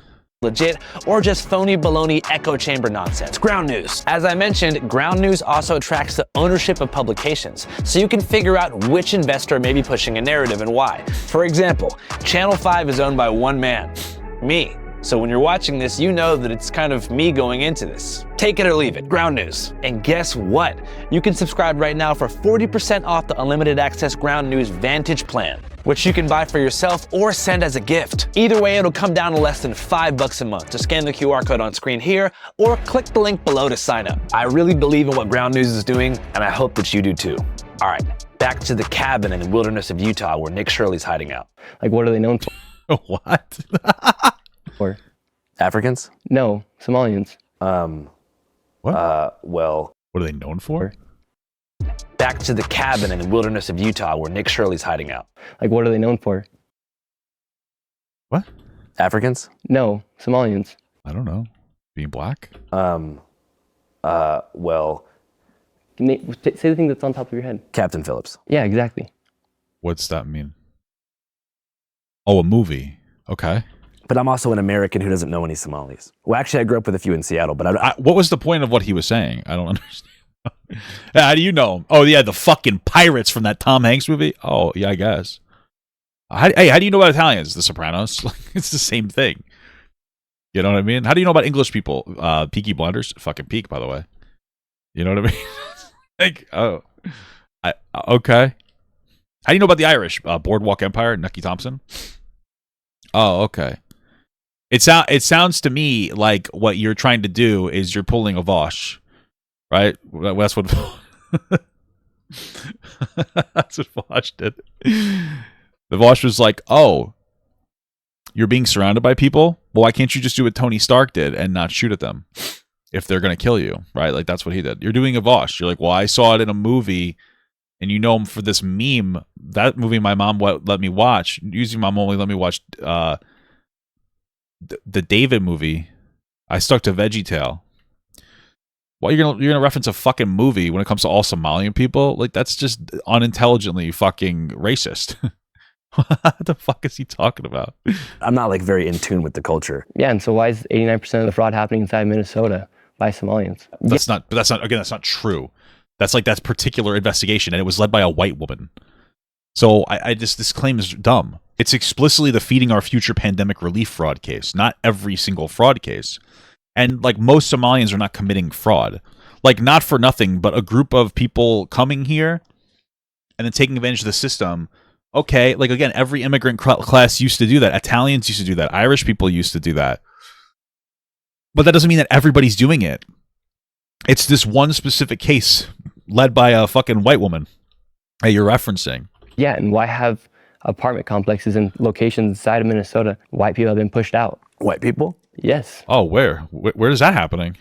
Legit, or just phony baloney echo chamber nonsense. Ground news. As I mentioned, ground news also tracks the ownership of publications, so you can figure out which investor may be pushing a narrative and why. For example, Channel 5 is owned by one man, me. So when you're watching this, you know that it's kind of me going into this. Take it or leave it, ground news. And guess what? You can subscribe right now for 40% off the unlimited access ground news Vantage plan, which you can buy for yourself or send as a gift. Either way, it'll come down to less than $5 a month. Just scan the QR code on screen here or click the link below to sign up. I really believe in what ground news is doing, and I hope that you do too. All right, Back to the cabin in the wilderness of Utah where Nick Shirley's hiding out. Like, what are they known for? What? Or Africans? no, Somalians. What? Well, what are they known for? Back to the cabin in the wilderness of Utah where Nick Shirley's hiding out. Like, what are they known for? What? Africans? No, Somalians. I don't know. Being black? Well, Say the thing that's on top of your head. Captain Phillips. Yeah, exactly. What's that mean? Oh, a movie. Okay. But I'm also an American who doesn't know any Somalis. Well, actually, I grew up with a few in Seattle, but what was the point of what he was saying? I don't understand. How do you know him? Oh, yeah, the fucking pirates from that Tom Hanks movie? Oh, yeah, I guess. How do you know about Italians? The Sopranos? It's the same thing. You know what I mean? How do you know about English people? Peaky Blinders? Fucking Peak, by the way. You know what I mean? Like, oh. Okay. How do you know about the Irish? Boardwalk Empire, Nucky Thompson? Oh, okay. It sounds to me like what you're trying to do is you're pulling a Vosh, right? That's what that's what Vosh did. The Vosh was like, "Oh, you're being surrounded by people. Well, why can't you just do what Tony Stark did and not shoot at them if they're gonna kill you?" Right? Like that's what he did. You're doing a Vosh. You're like, "Well, I saw it in a movie." And you know him for this meme. That movie my mom let me watch. Usually my mom only let me watch the David movie. I stuck to VeggieTale. Well, you're gonna reference a fucking movie when it comes to all Somalian people? Like that's just unintelligently fucking racist. What the fuck is he talking about? I'm not like very in tune with the culture. Yeah, and so why is 89% of the fraud happening inside Minnesota by Somalians? That's not true. That's particular investigation, and it was led by a white woman. So this claim is dumb. It's explicitly the Feeding Our Future pandemic relief fraud case, not every single fraud case. And like most Somalians are not committing fraud. Like not for nothing, but a group of people coming here and then taking advantage of the system. Okay, like again, every immigrant class used to do that. Italians used to do that. Irish people used to do that. But that doesn't mean that everybody's doing it. It's this one specific case led by a fucking white woman that you're referencing. Yeah, and why have apartment complexes in locations inside of Minnesota? White people have been pushed out. White people? Yes. Oh, where? Where is that happening?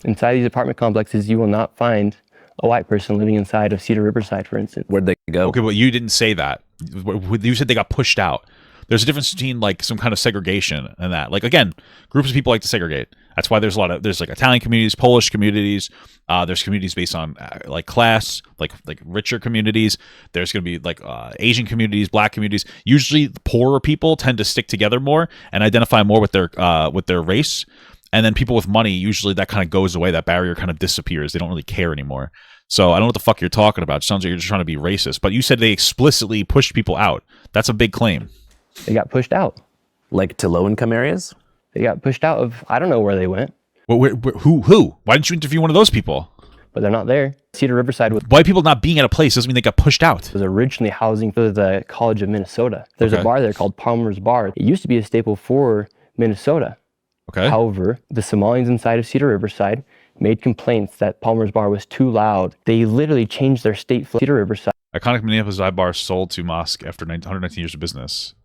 Inside these apartment complexes, you will not find a white person living inside of Cedar Riverside, for instance. Where'd they go? Okay, well, you didn't say that. You said they got pushed out. There's a difference between like some kind of segregation and that. Like again, groups of people like to segregate. That's why there's like Italian communities, Polish communities. There's communities based on like class, like richer communities. There's going to be like Asian communities, black communities. Usually, the poorer people tend to stick together more and identify more with their race. And then people with money, usually that kind of goes away. That barrier kind of disappears. They don't really care anymore. So I don't know what the fuck you're talking about. It sounds like you're just trying to be racist. But you said they explicitly pushed people out. That's a big claim. They got pushed out. Like to low-income areas? They got pushed out of, I don't know where they went. Well, who? Why didn't you interview one of those people? But they're not there. Cedar Riverside was... White people not being at a place doesn't mean they got pushed out. It was originally housing for the College of Minnesota. There's a bar there called Palmer's Bar. It used to be a staple for Minnesota. Okay. However, the Somalians inside of Cedar Riverside made complaints that Palmer's Bar was too loud. They literally changed their state flag. Cedar Riverside. Iconic Minneapolis dive bar sold to mosque after 119 years of business.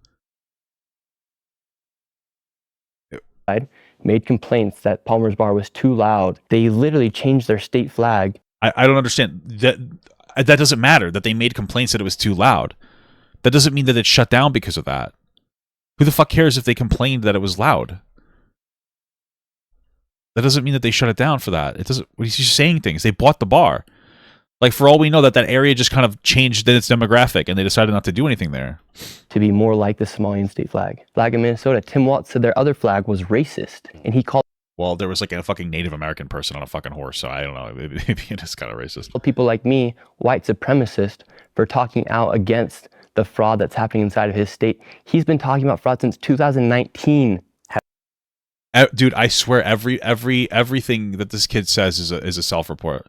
Made complaints that Palmer's Bar was too loud. They literally changed their state flag. I don't understand. That doesn't matter that they made complaints that it was too loud. That doesn't mean that it's shut down because of that. Who the fuck cares if they complained that it was loud? That doesn't mean that they shut it down for that. It doesn't. He's just saying things. They bought the bar. Like, for all we know, that area just kind of changed its demographic, and they decided not to do anything there. To be more like the Somalian state flag. Flag in Minnesota. Tim Watts said their other flag was racist, and he called... Well, there was like a fucking Native American person on a fucking horse, so I don't know. Maybe it is kind of racist. People like me, white supremacist, for talking out against the fraud that's happening inside of his state. He's been talking about fraud since 2019. Dude, I swear everything that this kid says is a self-report.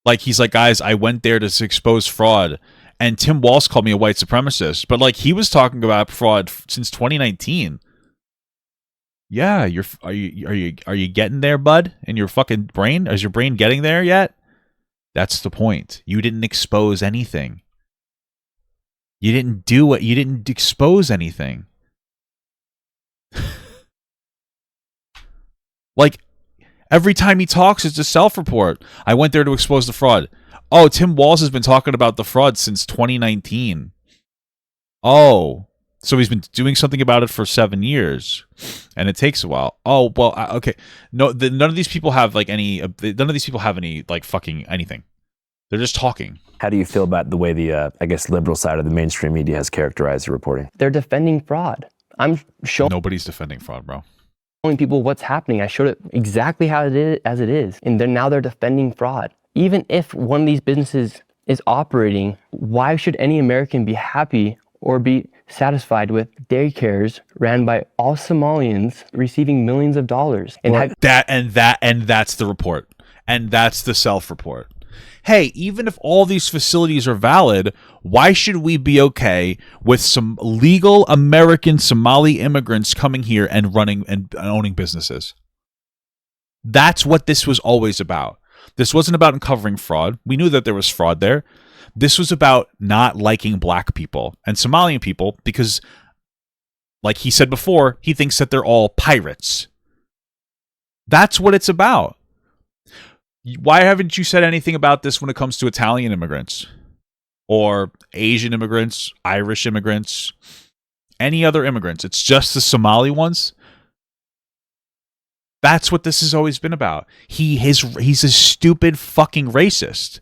Like, he's like, guys, I went there to expose fraud, and Tim Walz called me a white supremacist, but like he was talking about fraud since 2019. Yeah, are you getting there, bud? In your fucking brain? Is your brain getting there yet? That's the point. You didn't expose anything. You didn't do it. You didn't expose anything. Like, every time he talks, it's a self-report. I went there to expose the fraud. Oh, Tim Walz has been talking about the fraud since 2019. Oh, so he's been doing something about it for 7 years, and it takes a while. Oh, well, okay. No, none of these people have like any. None of these people have any like fucking anything. They're just talking. How do you feel about the way the, I guess, liberal side of the mainstream media has characterized the reporting? They're defending fraud. I'm showing. Nobody's defending fraud, bro. Showing people what's happening. I showed it exactly how it is, as it is, and now they're defending fraud. Even if one of these businesses is operating, why should any American be happy or be satisfied with daycares ran by all Somalians receiving millions of dollars? And that's the report. And that's the self-report. Hey, even if all these facilities are valid, why should we be okay with some legal American Somali immigrants coming here and running and owning businesses? That's what this was always about. This wasn't about uncovering fraud. We knew that there was fraud there. This was about not liking black people and Somalian people because, like he said before, he thinks that they're all pirates. That's what it's about. Why haven't you said anything about this when it comes to Italian immigrants or Asian immigrants, Irish immigrants, any other immigrants? It's just the Somali ones. That's what this has always been about. He's a stupid fucking racist.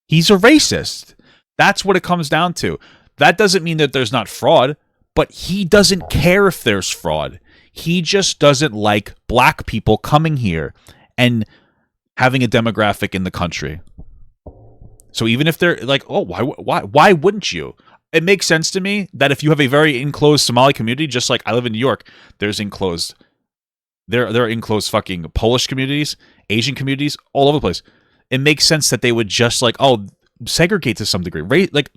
He's a racist. That's what it comes down to. That doesn't mean that there's not fraud, but he doesn't care if there's fraud. He just doesn't like black people coming here and having a demographic in the country. So even if they're like, oh, why wouldn't you? It makes sense to me that if you have a very enclosed Somali community, just like I live in New York, there's enclosed. There are enclosed fucking Polish communities, Asian communities, all over the place. It makes sense that they would just like, oh, segregate to some degree. Like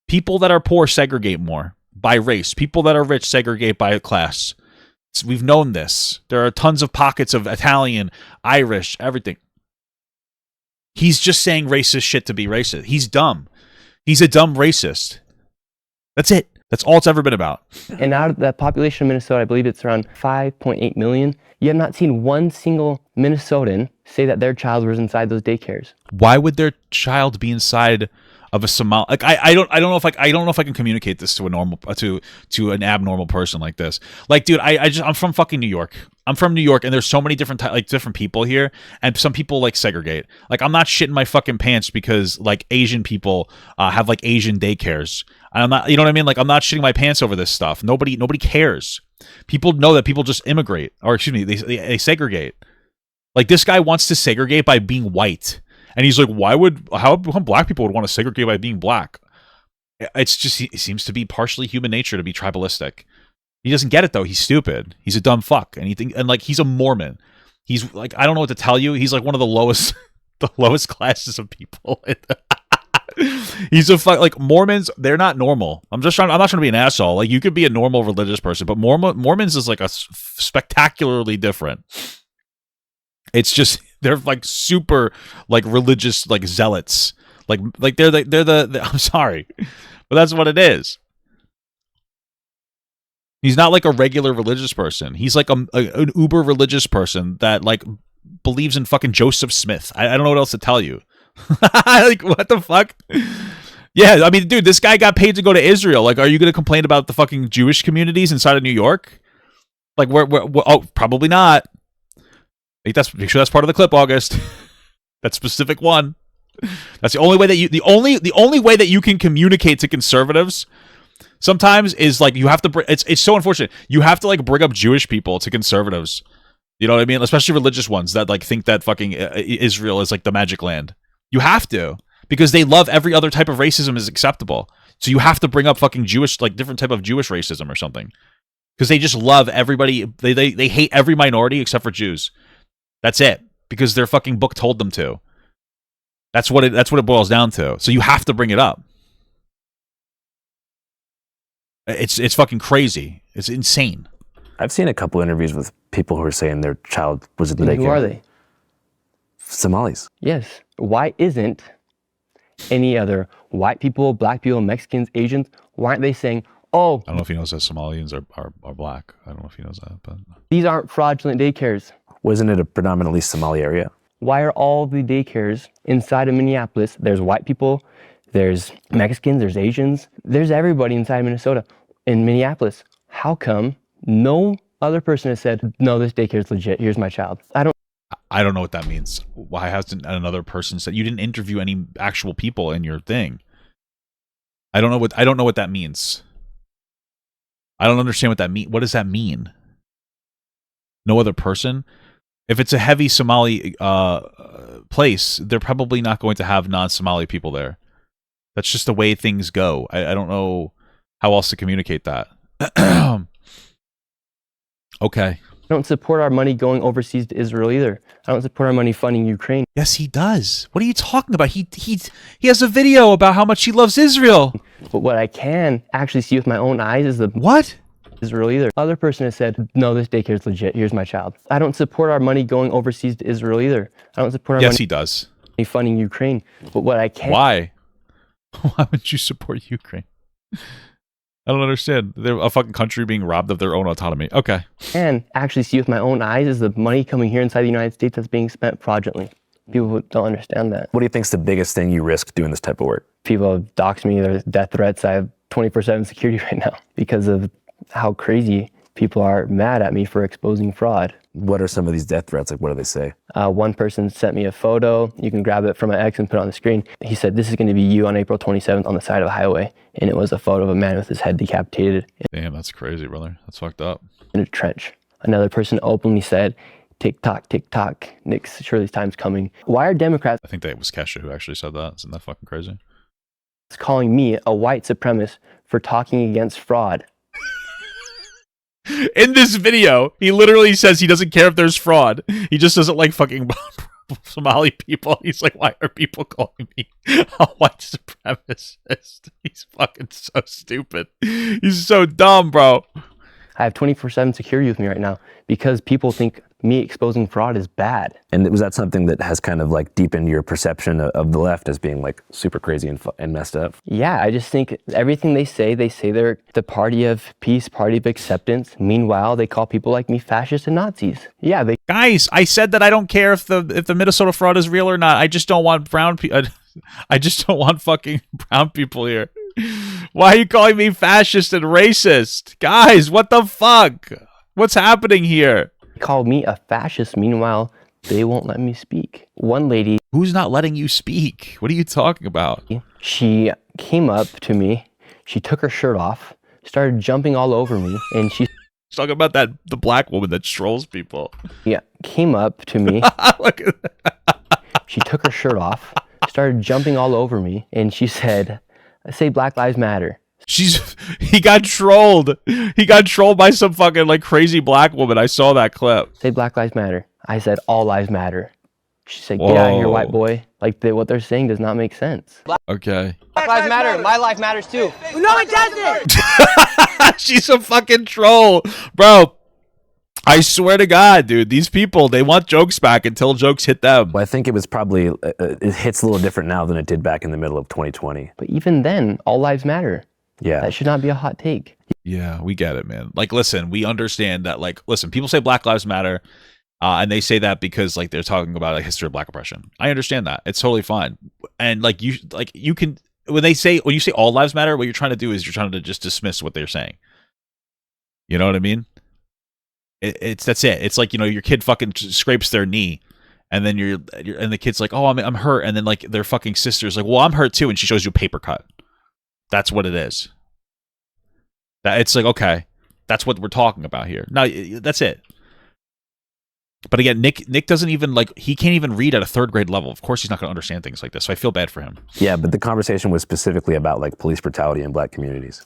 people that are poor segregate more by race. People that are rich segregate by class. We've known this. There are tons of pockets of Italian, Irish, everything. He's just saying racist shit to be racist. He's dumb. He's a dumb racist. That's it. That's all it's ever been about. And out of the population of Minnesota, I believe it's around 5.8 million. You have not seen one single Minnesotan say that their child was inside those daycares. Why would their child be inside of a Somali? Like I don't know if I can communicate this to a normal to an abnormal person like this. Like, dude, I'm from fucking New York. I'm from New York, and there's so many different different people here, and some people like segregate. Like, I'm not shitting my fucking pants because like Asian people have like Asian daycares. I'm not, you know what I mean? Like, I'm not shitting my pants over this stuff. Nobody cares. People know that people just immigrate, or excuse me, they segregate. Like, this guy wants to segregate by being white. And he's like, how black people would want to segregate by being black? It's just, it seems to be partially human nature to be tribalistic. He doesn't get it though. He's stupid. He's a dumb fuck. And like, he's a Mormon. He's like, I don't know what to tell you. He's like one of the lowest classes of people. He's a fuck. Like, Mormons, they're not normal. I'm not trying to be an asshole. Like, you could be a normal religious person, but Mormons is like a spectacularly different. It's just, they're like super like religious, like zealots. Like they're the I'm sorry, but that's what it is. He's not like a regular religious person. He's like an uber religious person that like believes in fucking Joseph Smith. I don't know what else to tell you. Like, what the fuck? Yeah, I mean, dude, this guy got paid to go to Israel. Like, are you going to complain about the fucking Jewish communities inside of New York? Like, where oh, probably not. Make sure that's part of the clip, August. That specific one. That's the only way that the only way that you can communicate to conservatives sometimes is like, you have to it's so unfortunate. You have to like bring up Jewish people to conservatives. You know what I mean? Especially religious ones that like think that fucking Israel is like the magic land. You have to, because they love every other type of racism is acceptable. So you have to bring up fucking Jewish, like different type of Jewish racism or something. Because they just love everybody. They hate every minority except for Jews. That's it, because their fucking book told them to. That's what it boils down to. So you have to bring it up. It's fucking crazy. It's insane. I've seen a couple interviews with people who are saying their child was in the daycare. Who are they? Somalis. Yes. Why isn't any other white people, black people, Mexicans, Asians, why aren't they saying, oh, I don't know if he knows that Somalians are black. I don't know if he knows that, but these aren't fraudulent daycares. Wasn't it a predominantly Somali area? Why are all the daycares inside of Minneapolis? There's white people, there's Mexicans, there's Asians, there's everybody inside of Minnesota. In Minneapolis, how come no other person has said, no, this daycare is legit, here's my child? I don't know what that means. Why hasn't another person said? You didn't interview any actual people in your thing. I don't know what that means. I don't understand what that mean. What does that mean? No other person? If it's a heavy Somali place, they're probably not going to have non-Somali people there. That's just the way things go. I don't know how else to communicate that. Okay. I don't support our money going overseas to Israel either. I don't support our money funding Ukraine. Yes, he does. What are you talking about? He has a video about how much he loves Israel. But what I can actually see with my own eyes is the what? Israel either. Other person has said, no, this daycare is legit. Here's my child. I don't support our money going overseas to Israel either. I don't support our yes, money he does. Funding Ukraine. But what I can... Why? Why would you support Ukraine? I don't understand. They're a fucking country being robbed of their own autonomy. Okay. And actually see with my own eyes is the money coming here inside the United States that's being spent fraudulently. People don't understand that. What do you think's the biggest thing you risk doing this type of work? People have doxed me. There's death threats. I have 24/7 security right now because of how crazy people are mad at me for exposing fraud. What are some of these death threats? Like, what do they say? One person sent me a photo. You can grab it from my ex and put it on the screen. He said, this is going to be you on April 27th on the side of a highway. And it was a photo of a man with his head decapitated. Damn, that's crazy, brother. That's fucked up. In a trench. Another person openly said, tick-tock, tick-tock, Nick's Shirley's time's coming. Why are Democrats... I think that was Kesha who actually said that. Isn't that fucking crazy? ...calling me a white supremacist for talking against fraud? In this video, he literally says he doesn't care if there's fraud. He just doesn't like fucking Somali people. He's like, why are people calling me a white supremacist? He's fucking so stupid. He's so dumb, bro. I have 24/7 security with me right now because people think me exposing fraud is bad. And was that something that has kind of like deepened your perception of the left as being like super crazy and messed up? Yeah, I just think everything they say they're the party of peace, party of acceptance. Meanwhile, they call people like me fascists and Nazis. Yeah, they... Guys, I said that I don't care if the Minnesota fraud is real or not. I just don't want brown people. I just don't want fucking brown people here. Why are you calling me fascist and racist? Guys, what the fuck? What's happening here? They called me a fascist. Meanwhile, they won't let me speak. One lady... Who's not letting you speak? What are you talking about? She came up to me. She took her shirt off, started jumping all over me, and she... She's talking about the black woman that trolls people. Yeah, came up to me. Look at that. She took her shirt off, started jumping all over me, and she said... say Black Lives Matter. He got trolled. He got trolled by some fucking like crazy black woman. I saw that clip. Say Black Lives Matter. I said all lives matter. She said, get out of here, white boy. Like what they're saying does not make sense. Okay. Black Lives Matter. My life matters too. No, it doesn't. She's a fucking troll, bro. I swear to God, dude, these people, they want jokes back until jokes hit them. Well, I think it was probably, it hits a little different now than it did back in the middle of 2020. But even then, all lives matter. Yeah. That should not be a hot take. Yeah, we get it, man. Like, listen, we understand that, like, listen, people say Black Lives Matter, and they say that because, like, they're talking about a history of black oppression. I understand that. It's totally fine. And, like, you can, when you say all lives matter, what you're trying to do is you're trying to just dismiss what they're saying. You know what I mean? That's it. It's like, you know, your kid fucking scrapes their knee, and then you're and the kid's like, oh, I'm hurt, and then like their fucking sister's like, well, I'm hurt too, and she shows you a paper cut. That's what it is. That it's like, okay, that's what we're talking about here. No, that's it. But again, Nick doesn't even he can't even read at a 3rd grade level. Of course, he's not going to understand things like this. So I feel bad for him. Yeah, but the conversation was specifically about like police brutality in black communities.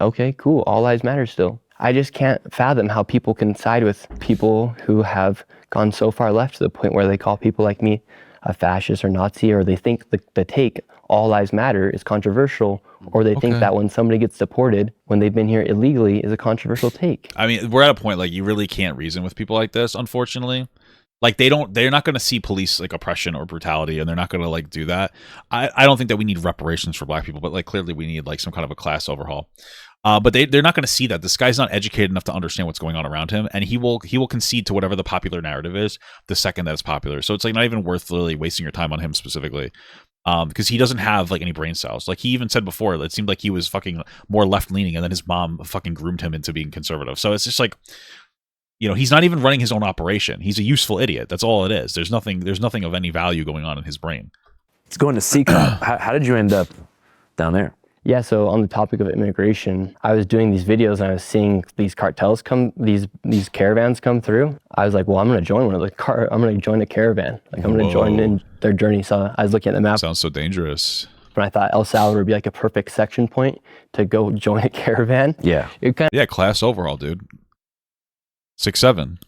Okay, cool. All lives matter still. I just can't fathom how people can side with people who have gone so far left to the point where they call people like me a fascist or Nazi, or they think the take all lives matter is controversial, or they think that when somebody gets deported when they've been here illegally is a controversial take. I mean, we're at a point like you really can't reason with people like this, unfortunately. Like they're not going to see police like oppression or brutality, and they're not going to like do that. I don't think that we need reparations for black people, but like clearly we need like some kind of a class overhaul. But they're not going to see that. This guy's not educated enough to understand what's going on around him, and he will concede to whatever the popular narrative is the second that it's popular. So it's like not even worth really wasting your time on him specifically, because he doesn't have like any brain cells. Like he even said before, it seemed like he was fucking more left leaning, and then his mom fucking groomed him into being conservative. So it's just like, you know, he's not even running his own operation. He's a useful idiot. That's all it is. There's nothing of any value going on in his brain. It's going to CCOP. How did you end up down there? Yeah, so on the topic of immigration, I was doing these videos and I was seeing these cartels these caravans come through. I was like, well, I'm going to join one of I'm going to join a caravan. Like I'm going to join in their journey. So I was looking at the map. Sounds so dangerous. And I thought El Salvador would be like a perfect section point to go join a caravan. Yeah. Yeah, class overhaul, dude. 6'7".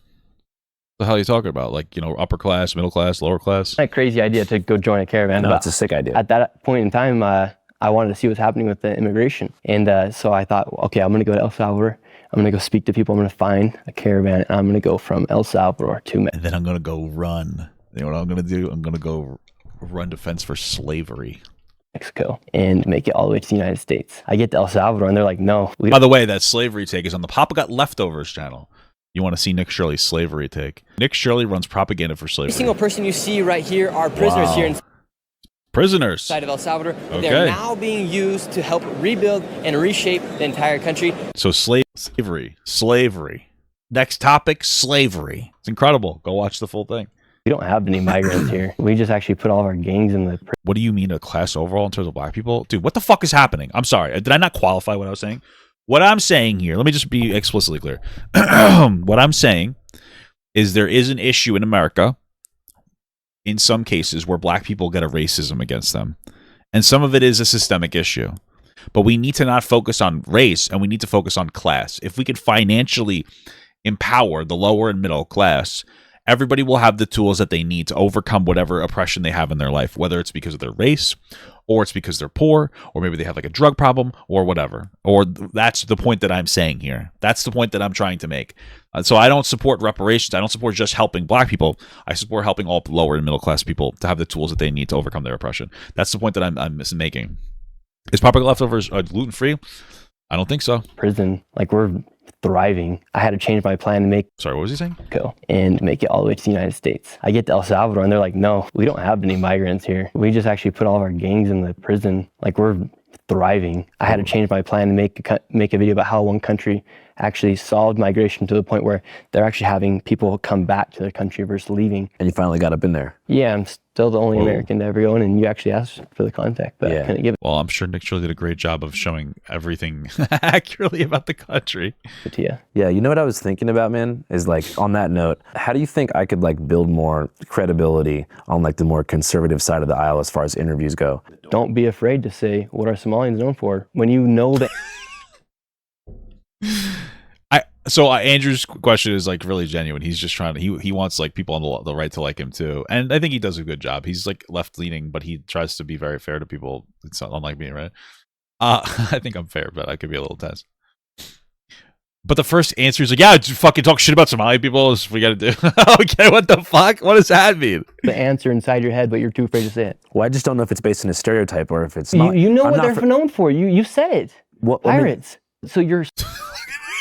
The hell are you talking about? Like, you know, upper class, middle class, lower class? A crazy idea to go join a caravan. No, that's a sick idea. At that point in time, I wanted to see what's happening with the immigration. And so I thought, okay, I'm going to go to El Salvador. I'm going to go speak to people. I'm going to find a caravan. And I'm going to go from El Salvador to Mexico. And then I'm going to go run. You know what I'm going to do? I'm going to go run defense for slavery. Mexico and make it all the way to the United States. I get to El Salvador and they're like, no. By the way, that slavery take is on the Papa Got Leftovers channel. You want to see Nick Shirley's slavery take. Nick Shirley runs propaganda for slavery. Every single person you see right here are prisoners here inside of El Salvador. Okay. They're now being used to help rebuild and reshape the entire country. So slavery. Next topic, slavery. It's incredible. Go watch the full thing. We don't have any migrants here. We just actually put all of our gangs in the prison. What do you mean a class overall in terms of black people? Dude, what the fuck is happening? I'm sorry. Did I not qualify what I was saying? What I'm saying here, let me just be explicitly clear. What I'm saying is there is an issue in America in some cases where black people get a racism against them. And some of it is a systemic issue. But we need to not focus on race, and we need to focus on class. If we could financially empower the lower and middle class, everybody will have the tools that they need to overcome whatever oppression they have in their life, whether it's because of their race, or it's because they're poor, or maybe they have like a drug problem, or whatever. Or that's the point that I'm saying here. That's the point that I'm trying to make. So I don't support reparations. I don't support just helping black people. I support helping all lower and middle class people to have the tools that they need to overcome their oppression. That's the point that I'm making. Is Papa Got Leftovers gluten-free? I don't think so. Prison, like we're thriving. I had to change my plan to make. Sorry, what was he saying? Go and make it all the way to the United States. I get to El Salvador and they're like, no, we don't have any migrants here. We just actually put all of our gangs in the prison. Like we're thriving. I had to change my plan to make a video about how one country actually solved migration to the point where they're actually having people come back to their country versus leaving. And you finally got up in there. Yeah, I'm still the only American to ever go in, and you actually asked for the contact, but I couldn't give it. Well, I'm sure Nick Shirley did a great job of showing everything accurately about the country. Yeah, you know what I was thinking about, man, is like on that note, how do you think I could like build more credibility on like the more conservative side of the aisle as far as interviews go? Don't be afraid to say what are Somalians known for when you know that. So Andrew's question is like really genuine. He's just trying to, he wants like people on the right to like him too. And I think he does a good job. He's like left leaning, but he tries to be very fair to people. It's not unlike me, right? I think I'm fair, but I could be a little tense. But the first answer is like, yeah, just fucking talk shit about Somali people is what we got to do. Okay, what the fuck? What does that mean? The answer inside your head, but you're too afraid to say it. Well, I just don't know if it's based on a stereotype or if it's not. You know what they're known for. You said it. What, Pirates. So you're...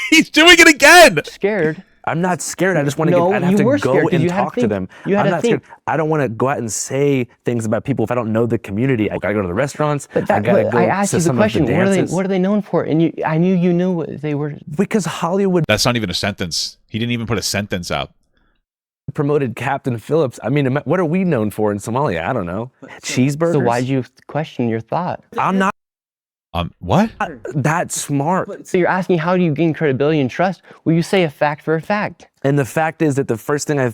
He's doing it again. Scared. I'm not scared. I just want to I'd have to go and talk to them. I'm not scared. I don't want to go out and say things about people if I don't know the community. I gotta go to the restaurants. But I asked you the question. What are they known for? And I knew you knew what they were. Because Hollywood. That's not even a sentence. He didn't even put a sentence out. Promoted Captain Phillips. I mean, what are we known for in Somalia? I don't know. Cheeseburgers. So why'd you question your thought? I'm not. What? That's smart. So you're asking how do you gain credibility and trust? Well, you say a fact for a fact. And the fact is that the first thing I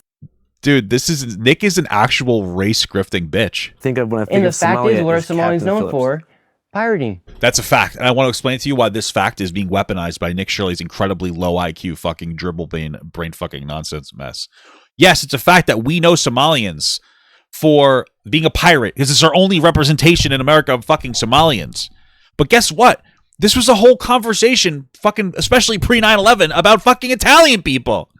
Dude, Nick is an actual race grifting bitch. Think of when I think and of Somalia. And the fact is, what are Somalians known Phillips. for? Pirating. That's a fact. And I want to explain to you why this fact is being weaponized by Nick Shirley's incredibly low IQ fucking dribble brain fucking nonsense mess. Yes, it's a fact that we know Somalians for being a pirate because it's our only representation in America of fucking Somalians. But guess what? This was a whole conversation, fucking, especially pre 9/11, about fucking Italian people.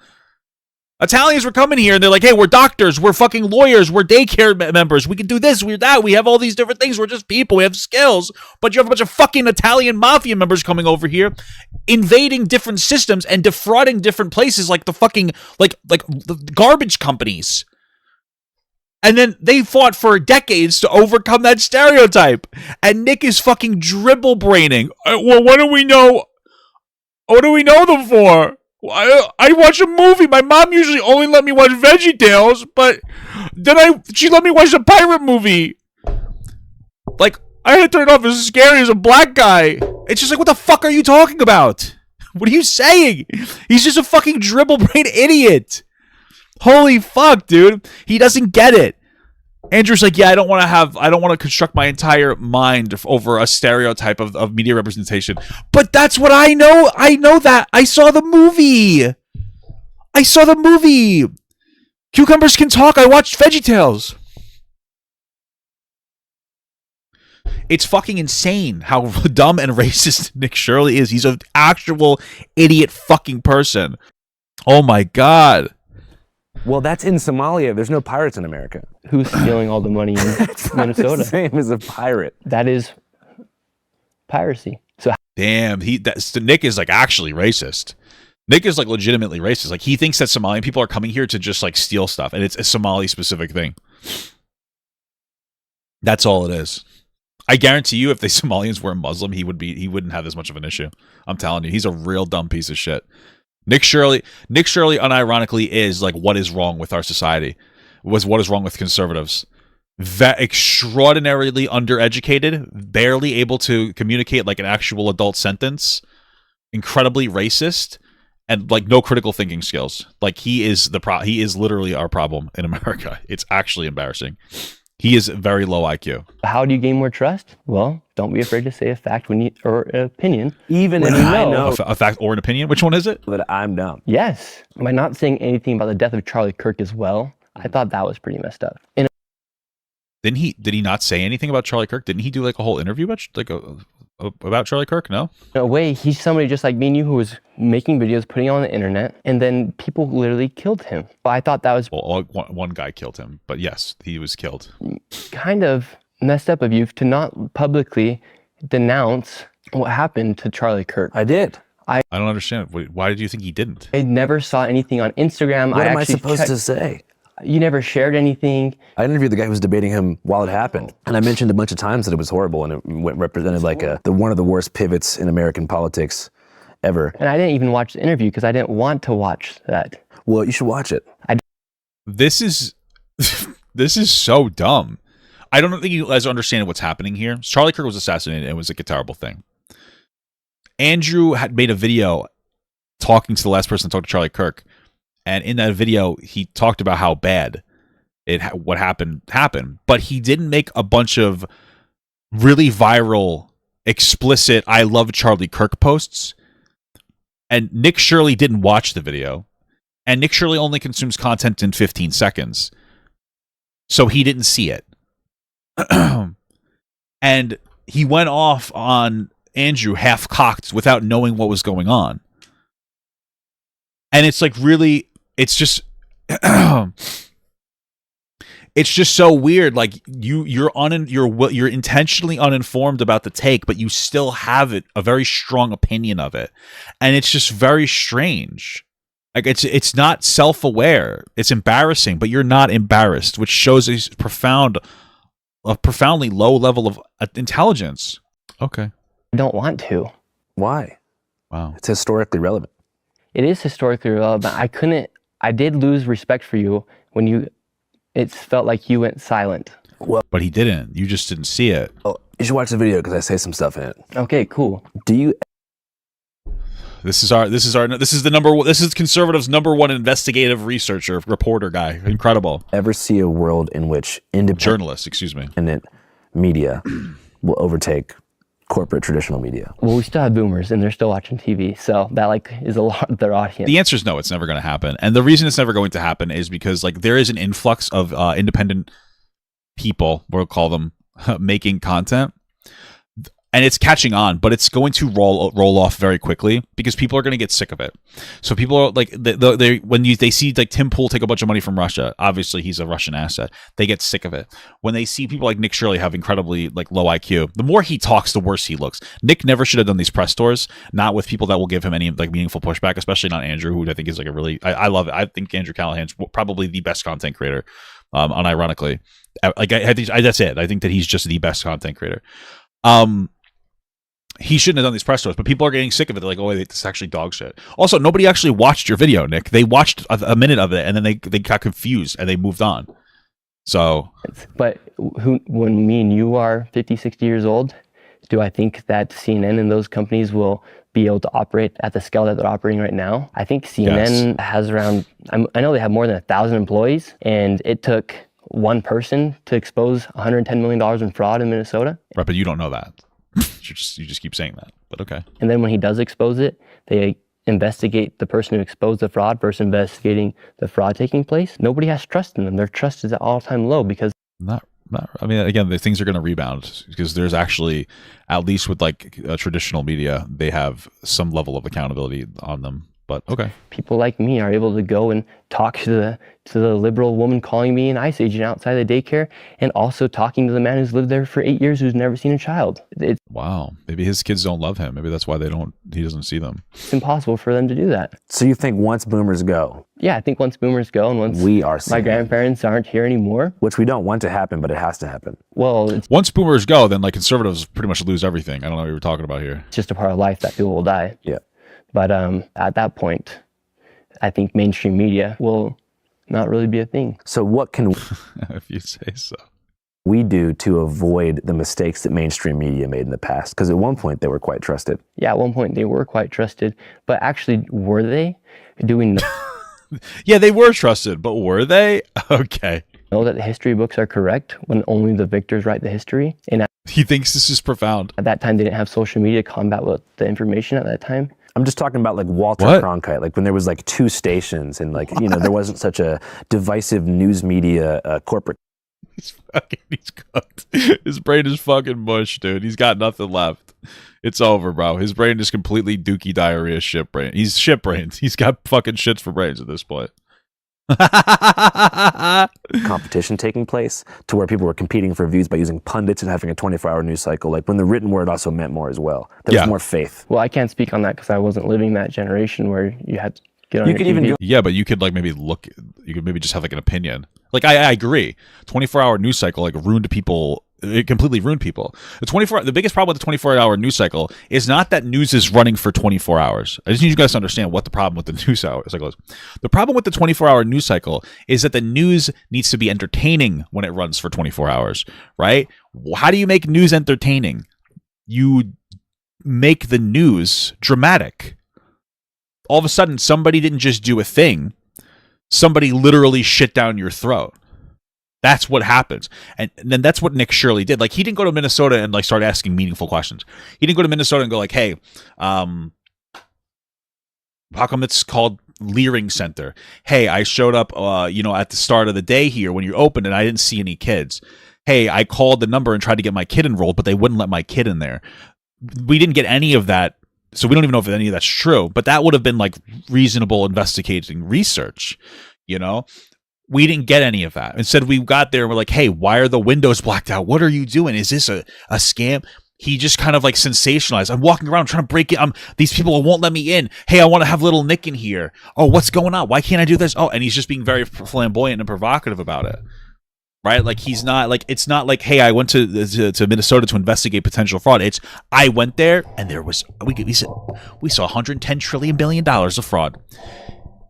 Italians were coming here and they're like, hey, we're doctors, we're fucking lawyers, we're daycare members, we can do this, we're that, we have all these different things, we're just people, we have skills. But you have a bunch of fucking Italian mafia members coming over here, invading different systems and defrauding different places like the fucking, like the garbage companies. And then they fought for decades to overcome that stereotype. And Nick is fucking dribble braining. Well, what do we know? What do we know them for? I watch a movie. My mom usually only let me watch VeggieTales, but then she let me watch a pirate movie. Like, I had to turn it off. It's scary as a black guy. It's just like, what the fuck are you talking about? What are you saying? He's just a fucking dribble brain idiot. Holy fuck, dude. He doesn't get it. Andrew's like, yeah, I don't want to construct my entire mind over a stereotype of media representation. But that's what I know. I know that. I saw the movie. Cucumbers Can Talk. I watched VeggieTales. It's fucking insane how dumb and racist Nick Shirley is. He's an actual idiot fucking person. Oh my God. Well, that's in Somalia. There's no pirates in America. Who's stealing all the money in Minnesota? The same as a pirate. That is piracy. So damn, Nick is like actually racist. Nick is like legitimately racist. Like he thinks that Somalian people are coming here to just like steal stuff, and it's a Somali specific thing. That's all it is. I guarantee you, if the Somalians were Muslim, he wouldn't have this much of an issue. I'm telling you, he's a real dumb piece of shit. Nick Shirley, unironically, is like what is wrong with our society, what is wrong with conservatives. Extraordinarily undereducated, barely able to communicate like an actual adult sentence, incredibly racist, and like no critical thinking skills. Like he is literally our problem in America. It's actually embarrassing. He is very low IQ. How do you gain more trust? Well, don't be afraid to say a fact or an opinion. Even if I know a fact or an opinion. Which one is it? That I'm dumb. Yes. By not saying anything about the death of Charlie Kirk as well, I thought that was pretty messed up. Did he not say anything about Charlie Kirk? Didn't he do like a whole interview about Charlie Kirk? No? In a way, he's somebody just like me and you who was making videos, putting it on the internet, and then people literally killed him. I thought that was... Well, one guy killed him, but yes, he was killed. Kind of messed up of you to not publicly denounce what happened to Charlie Kirk. I did. I don't understand. Why did you think he didn't? I never saw anything on Instagram. What am I supposed to say? You never shared anything. I interviewed the guy who was debating him while it happened. And I mentioned a bunch of times that it was horrible and it represented like one of the worst pivots in American politics ever. And I didn't even watch the interview because I didn't want to watch that. Well, you should watch it. This is so dumb. I don't think you guys understand what's happening here. Charlie Kirk was assassinated and it was like a terrible thing. Andrew had made a video talking to the last person to talk to Charlie Kirk. And in that video, he talked about how bad what happened, but he didn't make a bunch of really viral, explicit "I love Charlie Kirk" posts. And Nick Shirley didn't watch the video, and Nick Shirley only consumes content in 15 seconds, so he didn't see it. And he went off on Andrew half-cocked without knowing what was going on. And it's like really... It's just so weird. Like you're intentionally uninformed about the take, but you still have a very strong opinion of it, and it's just very strange. Like it's not self-aware. It's embarrassing, but you're not embarrassed, which shows a profoundly low level of intelligence. Okay, I don't want to. Why? Wow, it's historically relevant. It is historically relevant. I did lose respect for you when it felt like you went silent. Well, but he didn't. You just didn't see it. Oh, you should watch the video because I say some stuff in it. Okay, cool. Do you? This is conservatives' number one investigative researcher, reporter guy. Incredible. Ever see a world in which journalists, excuse me, independent media will overtake corporate traditional media? Well, we still have boomers and they're still watching TV, so that is a lot of their audience. The answer is no, it's never going to happen. And the reason it's never going to happen is because there is an influx of independent people, we'll call them, making content. and it's catching on, but it's going to roll off very quickly because people are going to get sick of it. So people are like, they see like Tim Pool take a bunch of money from Russia. Obviously, he's a Russian asset. They get sick of it. When they see people like Nick Shirley have incredibly like low IQ, the more he talks, the worse he looks. Nick never should have done these press tours, not with people that will give him any like meaningful pushback, especially not Andrew, who I think is like a really, I love it. I think Andrew Callahan's probably the best content creator, unironically. Like that's it. I think that he's just the best content creator. He shouldn't have done these press tours, but people are getting sick of it. They're like, oh, this is actually dog shit. Also, nobody actually watched your video, Nick. They watched a minute of it, and then they got confused, and they moved on. So, but when me and you are 50, 60 years old, do I think that CNN and those companies will be able to operate at the scale that they're operating right now? I think CNN has around, I know they have more than 1,000 employees, and it took one person to expose $110 million in fraud in Minnesota. Right, but you don't know that. You just keep saying that, but okay. And then when he does expose it, they investigate the person who exposed the fraud versus investigating the fraud taking place. Nobody has trust in them. Their trust is at all-time low because I mean, again, the things are going to rebound because there's actually, at least with like traditional media, they have some level of accountability on them. But okay, people like me are able to go and talk to the liberal woman calling me an ICE agent outside the daycare, and also talking to the man who's lived there for 8 years who's never seen a child. Wow, maybe his kids don't love him. Maybe that's why he doesn't see them. It's impossible for them to do that. So you think once boomers go? Yeah, I think once boomers go and once my grandparents aren't here anymore, which we don't want to happen, but it has to happen. Well, once boomers go, then like conservatives pretty much lose everything. I don't know what you're talking about here. It's just a part of life that people will die. Yeah. But at that point, I think mainstream media will not really be a thing. So what can if you say so, we do to avoid the mistakes that mainstream media made in the past? Because at one point they were quite trusted. Yeah, at one point they were quite trusted. But actually, were they? Do we know? Yeah, they were trusted, but were they? Okay. Know that the history books are correct when only the victors write the history. And he thinks this is profound. At that time, they didn't have social media to combat with the information at that time. I'm just talking about like Walter Cronkite, like when there was like 2 stations and like, there wasn't such a divisive news media corporate. He's cooked. His brain is fucking mush, dude. He's got nothing left. It's over, bro. His brain is completely dookie diarrhea shit brain. He's shit brains. He's got fucking shits for brains at this point. Competition taking place to where people were competing for views by using pundits and having a 24-hour news cycle, like when the written word also meant more as well. There was more faith. Well, I can't speak on that because I wasn't living that generation where you had to get on your TV. Yeah, but you could like maybe you could maybe just have like an opinion. Like I agree. 24-hour news cycle like ruined people. It completely ruined people. The biggest problem with the 24-hour news cycle is not that news is running for 24 hours. I just need you guys to understand what the problem with the news cycle is. The problem with the 24-hour news cycle is that the news needs to be entertaining when it runs for 24 hours, right? How do you make news entertaining? You make the news dramatic. All of a sudden, somebody didn't just do a thing. Somebody literally shit down your throat. That's what happens. And then that's what Nick Shirley did. Like, he didn't go to Minnesota and like start asking meaningful questions. He didn't go to Minnesota and go like, hey, how come it's called Leering Center? Hey, I showed up, at the start of the day here when you opened and I didn't see any kids. Hey, I called the number and tried to get my kid enrolled, but they wouldn't let my kid in there. We didn't get any of that. So we don't even know if any of that's true, but that would have been like reasonable investigating research, We didn't get any of that. Instead, we got there and we're like, hey, why are the windows blacked out? What are you doing? Is this a scam? He just kind of like sensationalized. I'm walking around trying to break it. These people won't let me in. Hey, I want to have little Nick in here. Oh, what's going on? Why can't I do this? Oh, and he's just being very flamboyant and provocative about it. Right? Like he's not like, it's not like, hey, I went to Minnesota to investigate potential fraud. It's, I went there and there was, we saw $110 trillion billion of fraud.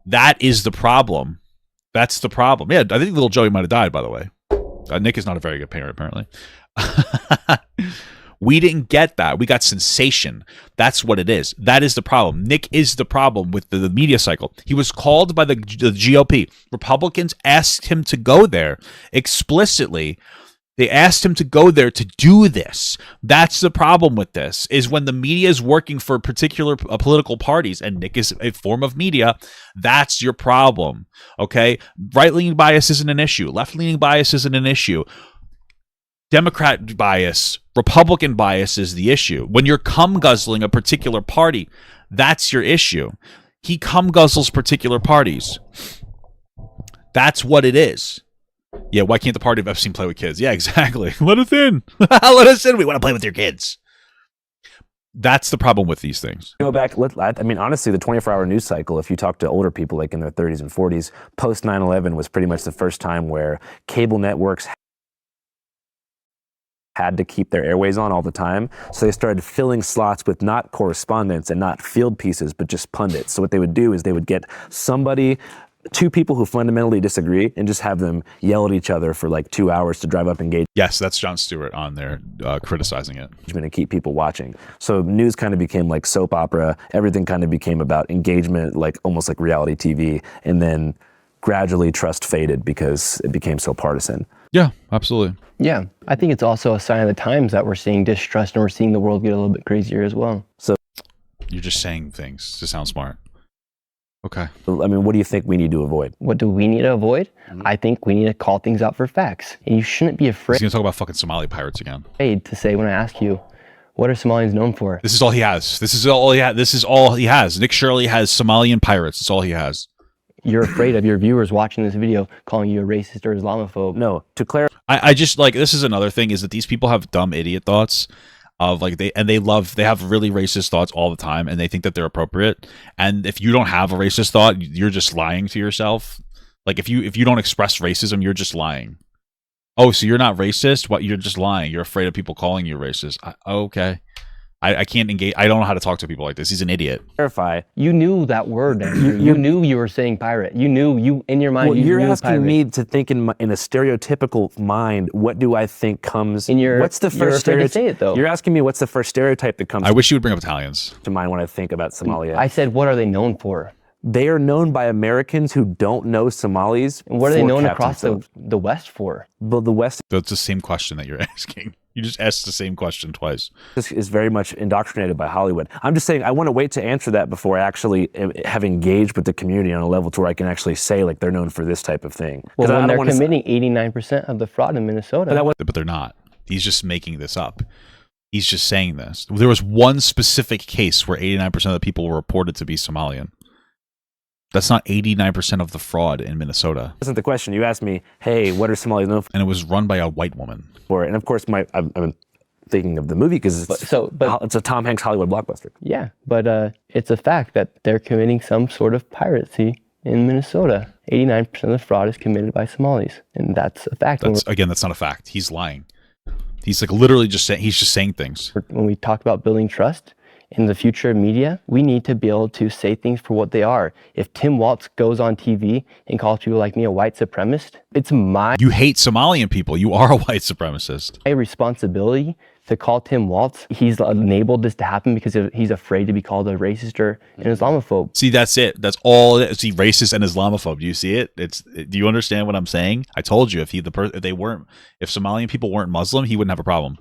That is the problem. That's the problem. Yeah, I think little Joey might have died, by the way. Nick is not a very good parent, apparently. We didn't get that. We got sensation. That's what it is. That is the problem. Nick is the problem with the media cycle. He was called by the GOP. Republicans asked him to go there explicitly. They asked him to go there to do this. That's the problem with this, is when the media is working for particular political parties, and Nick is a form of media, that's your problem, okay? Right-leaning bias isn't an issue. Left-leaning bias isn't an issue. Democrat bias, Republican bias is the issue. When you're cum guzzling a particular party, that's your issue. He cum guzzles particular parties. That's what it is. Yeah, why can't the party of Epstein play with kids? Yeah, exactly. Let us in. Let us in. We want to play with your kids. That's the problem with these things. Go back, I mean, honestly, the 24-hour news cycle, if you talk to older people like in their 30s and 40s, post 9/11 was pretty much the first time where cable networks had to keep their airways on all the time. So they started filling slots with not correspondents and not field pieces, but just pundits. So what they would do is they would get two people who fundamentally disagree and just have them yell at each other for like 2 hours to drive up engagement. Yes, that's Jon Stewart on there criticizing it. And keep people watching. So news kind of became like soap opera. Everything kind of became about engagement, like almost like reality TV. And then gradually trust faded because it became so partisan. Yeah, absolutely. Yeah, I think it's also a sign of the times that we're seeing distrust and we're seeing the world get a little bit crazier as well. So you're just saying things to sound smart. Okay. I mean, what do you think we need to avoid? What do we need to avoid? I think we need to call things out for facts. And you shouldn't be afraid. He's going to talk about fucking Somali pirates again. To say when I ask you, what are Somalians known for? This is all he has. This is all he has. Nick Shirley has Somalian pirates. That's all he has. You're afraid of your viewers watching this video calling you a racist or Islamophobe. No, to clarify. I just like, this is another thing, is that these people have dumb idiot thoughts of like they have really racist thoughts all the time and they think that they're appropriate. And if you don't have a racist thought, you're just lying to yourself. Like if you don't express racism, you're just lying. Oh, so you're not racist? What? You're just lying. You're afraid of people calling you racist. Okay. I can't engage. I don't know how to talk to people like this. He's an idiot. Clarify. You knew that word. You knew you were saying pirate. You knew in your mind. Well, you're asking pirate. me to think in a stereotypical mind. What do I think comes? What's the first stereotype? Say it though. You're asking me what's the first stereotype that comes. I wish you would bring up Italians to mind when I think about Somalia. I said, what are they known for? They are known by Americans who don't know Somalis. And what are they known across the West for? Well, the West. That's the same question that you're asking. You just asked the same question twice. This is very much indoctrinated by Hollywood. I'm just saying I want to wait to answer that before I actually have engaged with the community on a level to where I can actually say like they're known for this type of thing. Well, when they're committing 89% of the fraud in Minnesota. But they're not. He's just making this up. He's just saying this. There was one specific case where 89% of the people were reported to be Somalian. That's not 89% of the fraud in Minnesota. That's not the question. You asked me, hey, what are Somalis known for? And it was run by a white woman. And of course, I'm thinking of the movie because it's a Tom Hanks Hollywood blockbuster. Yeah, but it's a fact that they're committing some sort of piracy in Minnesota. 89% of the fraud is committed by Somalis, and that's a fact. That's not a fact. He's lying. He's like literally just saying things. When we talk about building trust, in the future of media, we need to be able to say things for what they are. If Tim Walz goes on TV and calls people like me a white supremacist, it's You hate Somalian people. You are a white supremacist. My responsibility to call Tim Walz. He's enabled this to happen because he's afraid to be called a racist or an Islamophobe. See, that's it. That's all. See, racist and Islamophobe. Do you see it? Do you understand what I'm saying? I told you if Somalian people weren't Muslim, he wouldn't have a problem.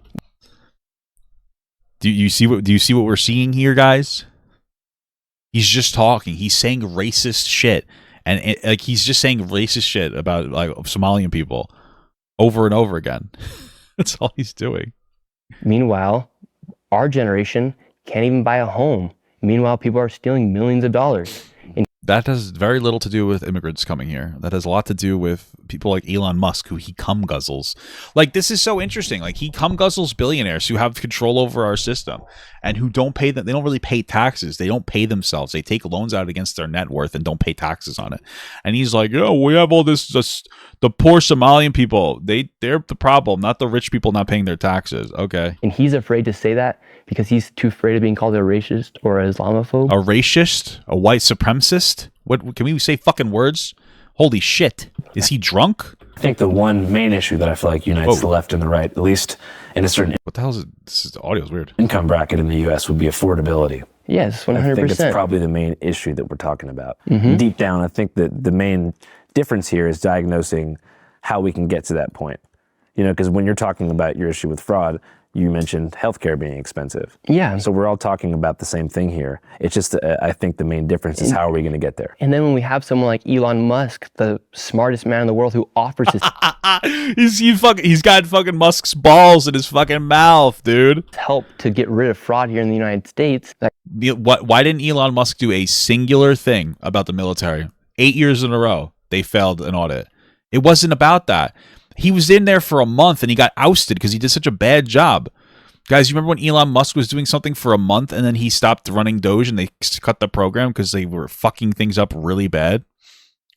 Do you see what we're seeing here, guys? He's just talking. He's saying racist shit, and he's just saying racist shit about like Somalian people over and over again. That's all he's doing. Meanwhile, our generation can't even buy a home. Meanwhile, people are stealing millions of dollars. That has very little to do with immigrants coming here. That has a lot to do with people like Elon Musk, who he cum guzzles. Like, this is so interesting. Like, he cum guzzles billionaires who have control over our system and who don't pay them. They don't really pay taxes. They don't pay themselves. They take loans out against their net worth and don't pay taxes on it. And he's like, we have all this, the poor Somalian people. They're the problem, not the rich people not paying their taxes. Okay. And he's afraid to say that because he's too afraid of being called a racist or an Islamophobe. A racist? A white supremacist? What can we say fucking words? Holy shit. Is he drunk? I think the one main issue that I feel like unites the left and the right, at least in a certain what the hell is it? The audio is weird. Income bracket in the U.S. would be affordability. Yes, 100%. I think it's probably the main issue that we're talking about. Mm-hmm. Deep down, I think that the main difference here is diagnosing how we can get to that point. Because when you're talking about your issue with fraud, you mentioned healthcare being expensive. Yeah. So we're all talking about the same thing here. It's just, I think the main difference is how are we going to get there? And then when we have someone like Elon Musk, the smartest man in the world, who offers his he's got fucking Musk's balls in his fucking mouth, dude. Help to get rid of fraud here in the United States. Why didn't Elon Musk do a singular thing about the military? 8 years in a row, they failed an audit. It wasn't about that. He was in there for a month and he got ousted because he did such a bad job. Guys, you remember when Elon Musk was doing something for a month and then he stopped running Doge and they cut the program because they were fucking things up really bad?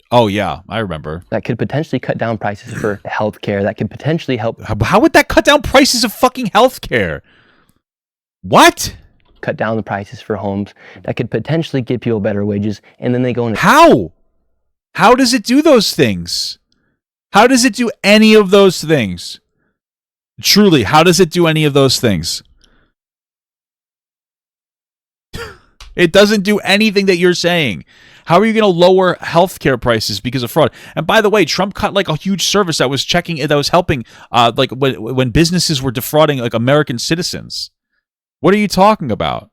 Oh, yeah, I remember. That could potentially cut down prices for healthcare. That could potentially help. How would that cut down prices of fucking healthcare? What? Cut down the prices for homes. That could potentially give people better wages. And then they go into... How? How does it do those things? How does it do any of those things? Truly, how does it do any of those things? It doesn't do anything that you're saying. How are you going to lower healthcare prices because of fraud? And by the way, Trump cut like a huge service that was helping, like when businesses were defrauding like American citizens. What are you talking about?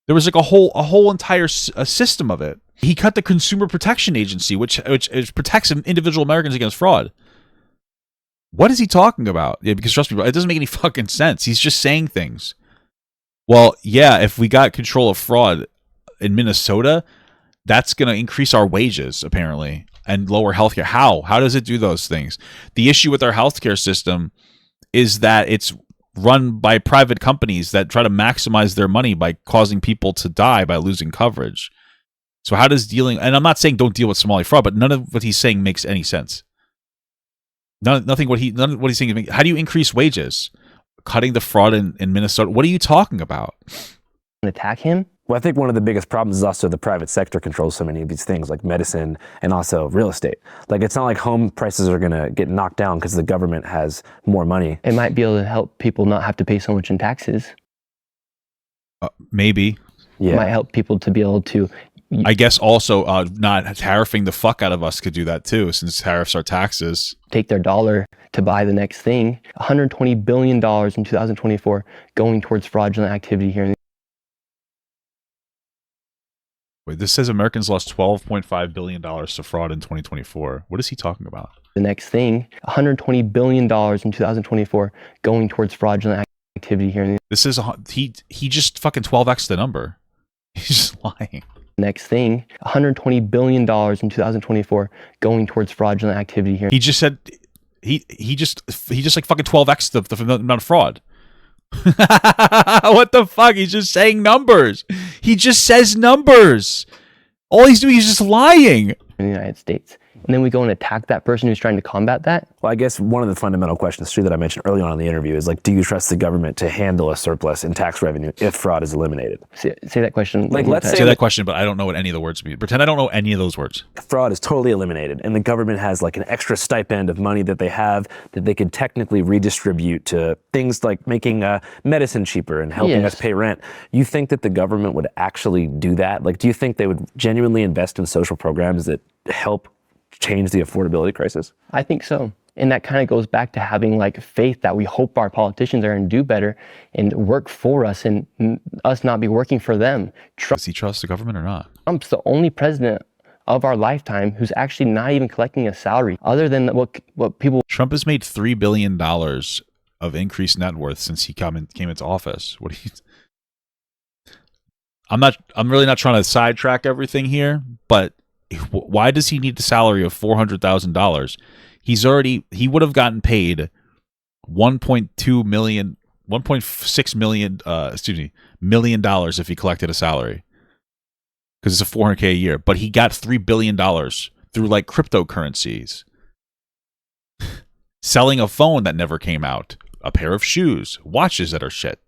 There was like a whole entire system of it. He cut the Consumer Protection Agency, which protects individual Americans against fraud. What is he talking about? Yeah, because trust me, bro, it doesn't make any fucking sense. He's just saying things. Well, yeah, if we got control of fraud in Minnesota, that's going to increase our wages, apparently, and lower healthcare. How? How does it do those things? The issue with our healthcare system is that it's run by private companies that try to maximize their money by causing people to die by losing coverage. So how does dealing, and I'm not saying don't deal with Somali fraud, but none of what he's saying makes any sense. None of what he's saying. How do you increase wages? Cutting the fraud in Minnesota? What are you talking about? Attack him? Well, I think one of the biggest problems is also the private sector controls so many of these things, like medicine and also real estate. Like, it's not like home prices are going to get knocked down because the government has more money. It might be able to help people not have to pay so much in taxes. Maybe. Yeah. It might help people to be able to... I guess also not tariffing the fuck out of us could do that too, since tariffs are taxes. Take their dollar to buy the next thing. $120 billion in 2024 going towards fraudulent activity here. Wait, this says Americans lost $12.5 billion to fraud in 2024. What is he talking about? The next thing, $120 billion in 2024 going towards fraudulent activity here. This is, he just fucking 12x the number. He's just lying. Next thing, $120 billion in 2024 going towards fraudulent activity here. He just said, he just like fucking 12x the amount of fraud. What the fuck? He's just saying numbers. He just says numbers. All he's doing is just lying. In the United States. And then we go and attack that person who's trying to combat that? Well, I guess one of the fundamental questions, too, that I mentioned early on in the interview is, like, do you trust the government to handle a surplus in tax revenue if fraud is eliminated? Say that question. Like, let's say that question, but I don't know what any of the words mean. Pretend I don't know any of those words. Fraud is totally eliminated, and the government has, like, an extra stipend of money that they have that they could technically redistribute to things like making medicine cheaper and helping us pay rent. You think that the government would actually do that? Like, do you think they would genuinely invest in social programs that help change the affordability crisis? I think so. And that kind of goes back to having like faith that we hope our politicians are going to do better and work for us and us not be working for them. Does he trust the government or not? Trump's the only president of our lifetime who's actually not even collecting a salary other than what people... Trump has made $3 billion of increased net worth since he came into office. What do you... I'm really not trying to sidetrack everything here, but why does he need the salary of $400,000? He would have gotten paid $1.6 million if he collected a salary, because it's a $400K a year. But he got $3 billion through like cryptocurrencies, selling a phone that never came out, a pair of shoes, watches that are shit.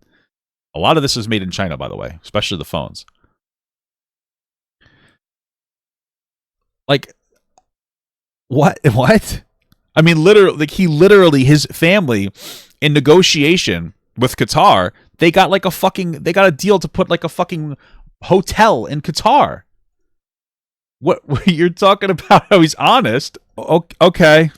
A lot of this is made in China, by the way, especially the phones. Like, what? I mean, literally, his family, in negotiation with Qatar, they got a deal to put like a fucking hotel in Qatar. What you're talking about? How he's honest? Okay.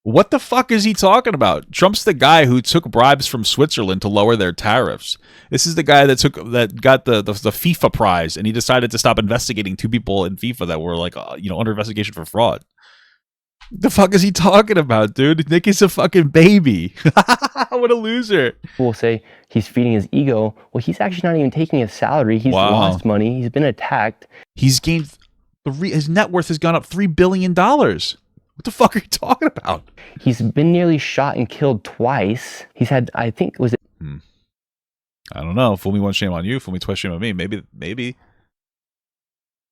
What the fuck is he talking about? Trump's the guy who took bribes from Switzerland to lower their tariffs. This is the guy that got the FIFA prize, and he decided to stop investigating 2 people in FIFA that were like under investigation for fraud. The fuck is he talking about, dude? Nick is a fucking baby. What a loser. People say he's feeding his ego. Well, he's actually not even taking his salary. He's lost money. He's been attacked. He's gained his net worth has gone up $3 billion. What the fuck are you talking about? He's been nearly shot and killed twice. He's had, I think, was it? I don't know. Fool me once, shame on you. Fool me twice, shame on me. Maybe.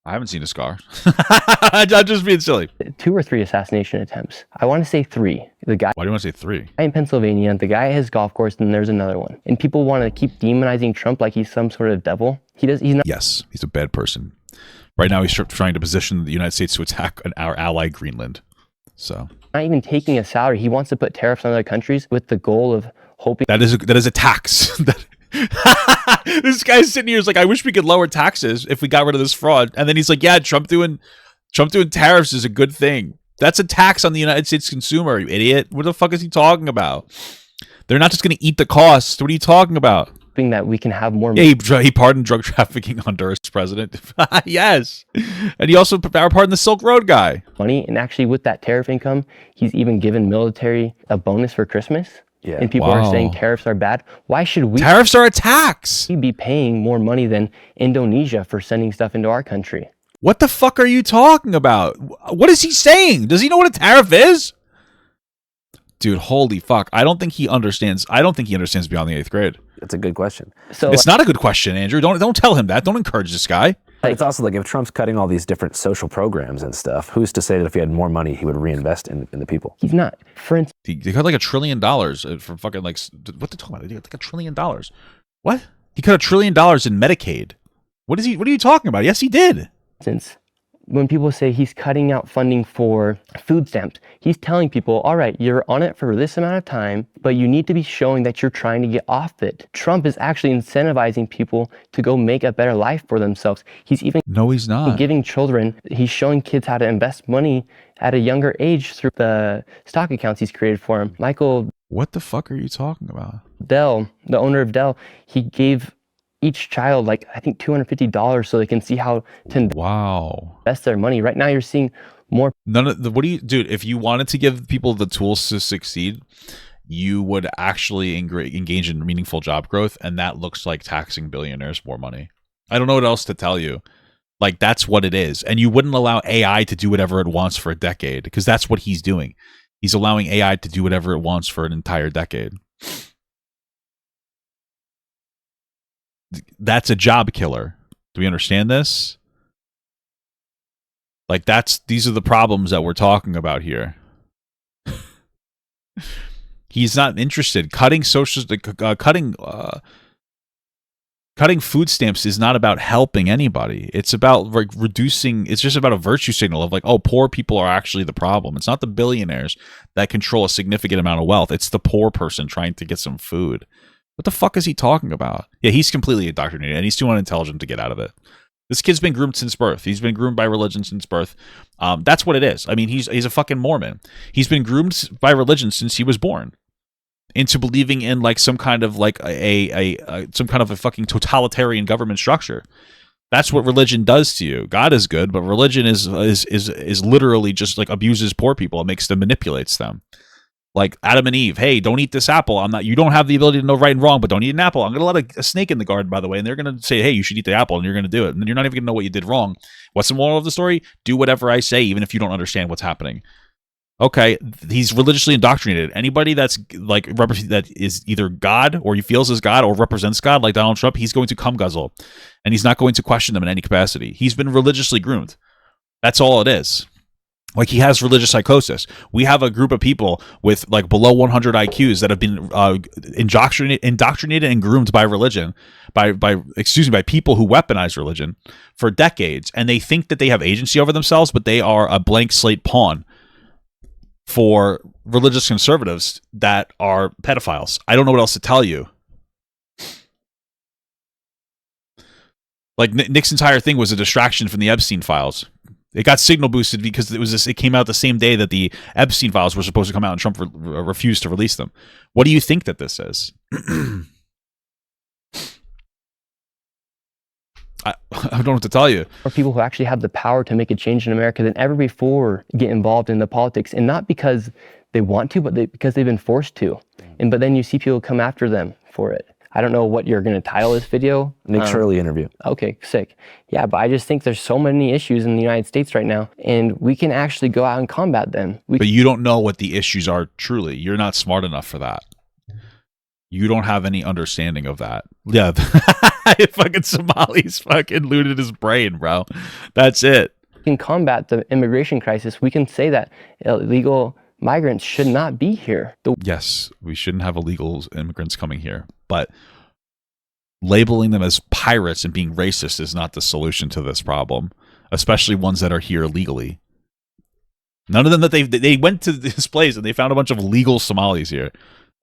I haven't seen a scar. I'm just being silly. 2 or 3 assassination attempts. I want to say 3. The guy. Why do you want to say 3? In Pennsylvania, the guy at his golf course, and there's another one. And people want to keep demonizing Trump like he's some sort of devil. He's not. Yes, he's a bad person. Right now, he's trying to position the United States to attack our ally Greenland. So. Not even taking a salary. He wants to put tariffs on other countries with the goal of hoping. That is a tax. This guy's sitting here is like, I wish we could lower taxes if we got rid of this fraud. And then he's like, yeah, Trump doing tariffs is a good thing. That's a tax on the United States consumer, you idiot. What the fuck is he talking about? They're not just going to eat the cost. What are you talking about? That we can have more. Yeah, he pardoned drug trafficking Honduras president. Yes. And he also pardoned the Silk Road guy. Money. And actually with that tariff income, he's even given military a bonus for Christmas. Yeah. And people are saying tariffs are bad. Why should we? Tariffs are a tax. We'd be paying more money than Indonesia for sending stuff into our country. What the fuck are you talking about? What is he saying? Does he know what a tariff is? Dude, holy fuck. I don't think he understands beyond the 8th grade. That's a good question. So it's not a good question, Andrew. Don't tell him that. Don't encourage this guy. It's also like if Trump's cutting all these different social programs and stuff, who's to say that if he had more money, he would reinvest in the people? He's not. For instance, he cut like $1 trillion from fucking like what they talking about? He got like $1 trillion. What? He cut $1 trillion in Medicaid. What are you talking about? Yes, he did. Since when people say he's cutting out funding for food stamps, he's telling people, all right, you're on it for this amount of time, but you need to be showing that you're trying to get off it. Trump is actually incentivizing people to go make a better life for themselves. He's not. Giving children, he's showing kids how to invest money at a younger age through the stock accounts he's created for them. Michael. What the fuck are you talking about? Dell, the owner of Dell, he gave each child like I think $250 so they can see how to invest their money. Right now you're seeing more. Dude, if you wanted to give people the tools to succeed, you would actually engage in meaningful job growth, and that looks like taxing billionaires more money. I don't know what else to tell you. Like, that's what it is. And you wouldn't allow AI to do whatever it wants for a decade, because that's what he's doing. He's allowing AI to do whatever it wants for an entire decade. That's a job killer. Do we understand this? Like, these are the problems that we're talking about here. He's not interested. Cutting food stamps is not about helping anybody. It's about like reducing. It's just about a virtue signal of like, oh, poor people are actually the problem. It's not the billionaires that control a significant amount of wealth. It's the poor person trying to get some food. What the fuck is he talking about? Yeah, he's completely indoctrinated, and he's too unintelligent to get out of it. This kid's been groomed since birth. He's been groomed by religion since birth. That's what it is. I mean, he's a fucking Mormon. He's been groomed by religion since he was born into believing in like some kind of like some kind of a fucking totalitarian government structure. That's what religion does to you. God is good, but religion is literally just like abuses poor people. It manipulates them. Like Adam and Eve, hey, don't eat this apple. You don't have the ability to know right and wrong, but don't eat an apple. I'm going to let a snake in the garden, by the way, and they're going to say, hey, you should eat the apple, and you're going to do it. And then you're not even going to know what you did wrong. What's the moral of the story? Do whatever I say, even if you don't understand what's happening. Okay, he's religiously indoctrinated. Anybody that's like that is either God or he feels as God or represents God, like Donald Trump, he's going to cum guzzle, and he's not going to question them in any capacity. He's been religiously groomed. That's all it is. Like, he has religious psychosis. We have a group of people with like below 100 IQs that have been indoctrinated and groomed by religion, by people who weaponize religion for decades, and they think that they have agency over themselves, but they are a blank slate pawn for religious conservatives that are pedophiles. I don't know what else to tell you. Like, Nick's entire thing was a distraction from the Epstein files. It got signal boosted because it came out the same day that the Epstein files were supposed to come out, and Trump refused to release them. What do you think that this is? I don't know what to tell you. Or people who actually have the power to make a change in America than ever before get involved in the politics, and not because they want to, but because they've been forced to. But then you see people come after them for it. I don't know what you're going to title this video. Nick Shirley interview. Okay, sick. Yeah, but I just think there's so many issues in the United States right now, and we can actually go out and combat them. But you don't know what the issues are truly. You're not smart enough for that. You don't have any understanding of that. Yeah, fucking Somalis fucking looted his brain, bro. That's it. We can combat the immigration crisis. We can say that illegal migrants should not be here. Yes, we shouldn't have illegal immigrants coming here, but labeling them as pirates and being racist is not the solution to this problem, especially ones that are here legally. None of them that they went to this place and they found a bunch of legal Somalis here.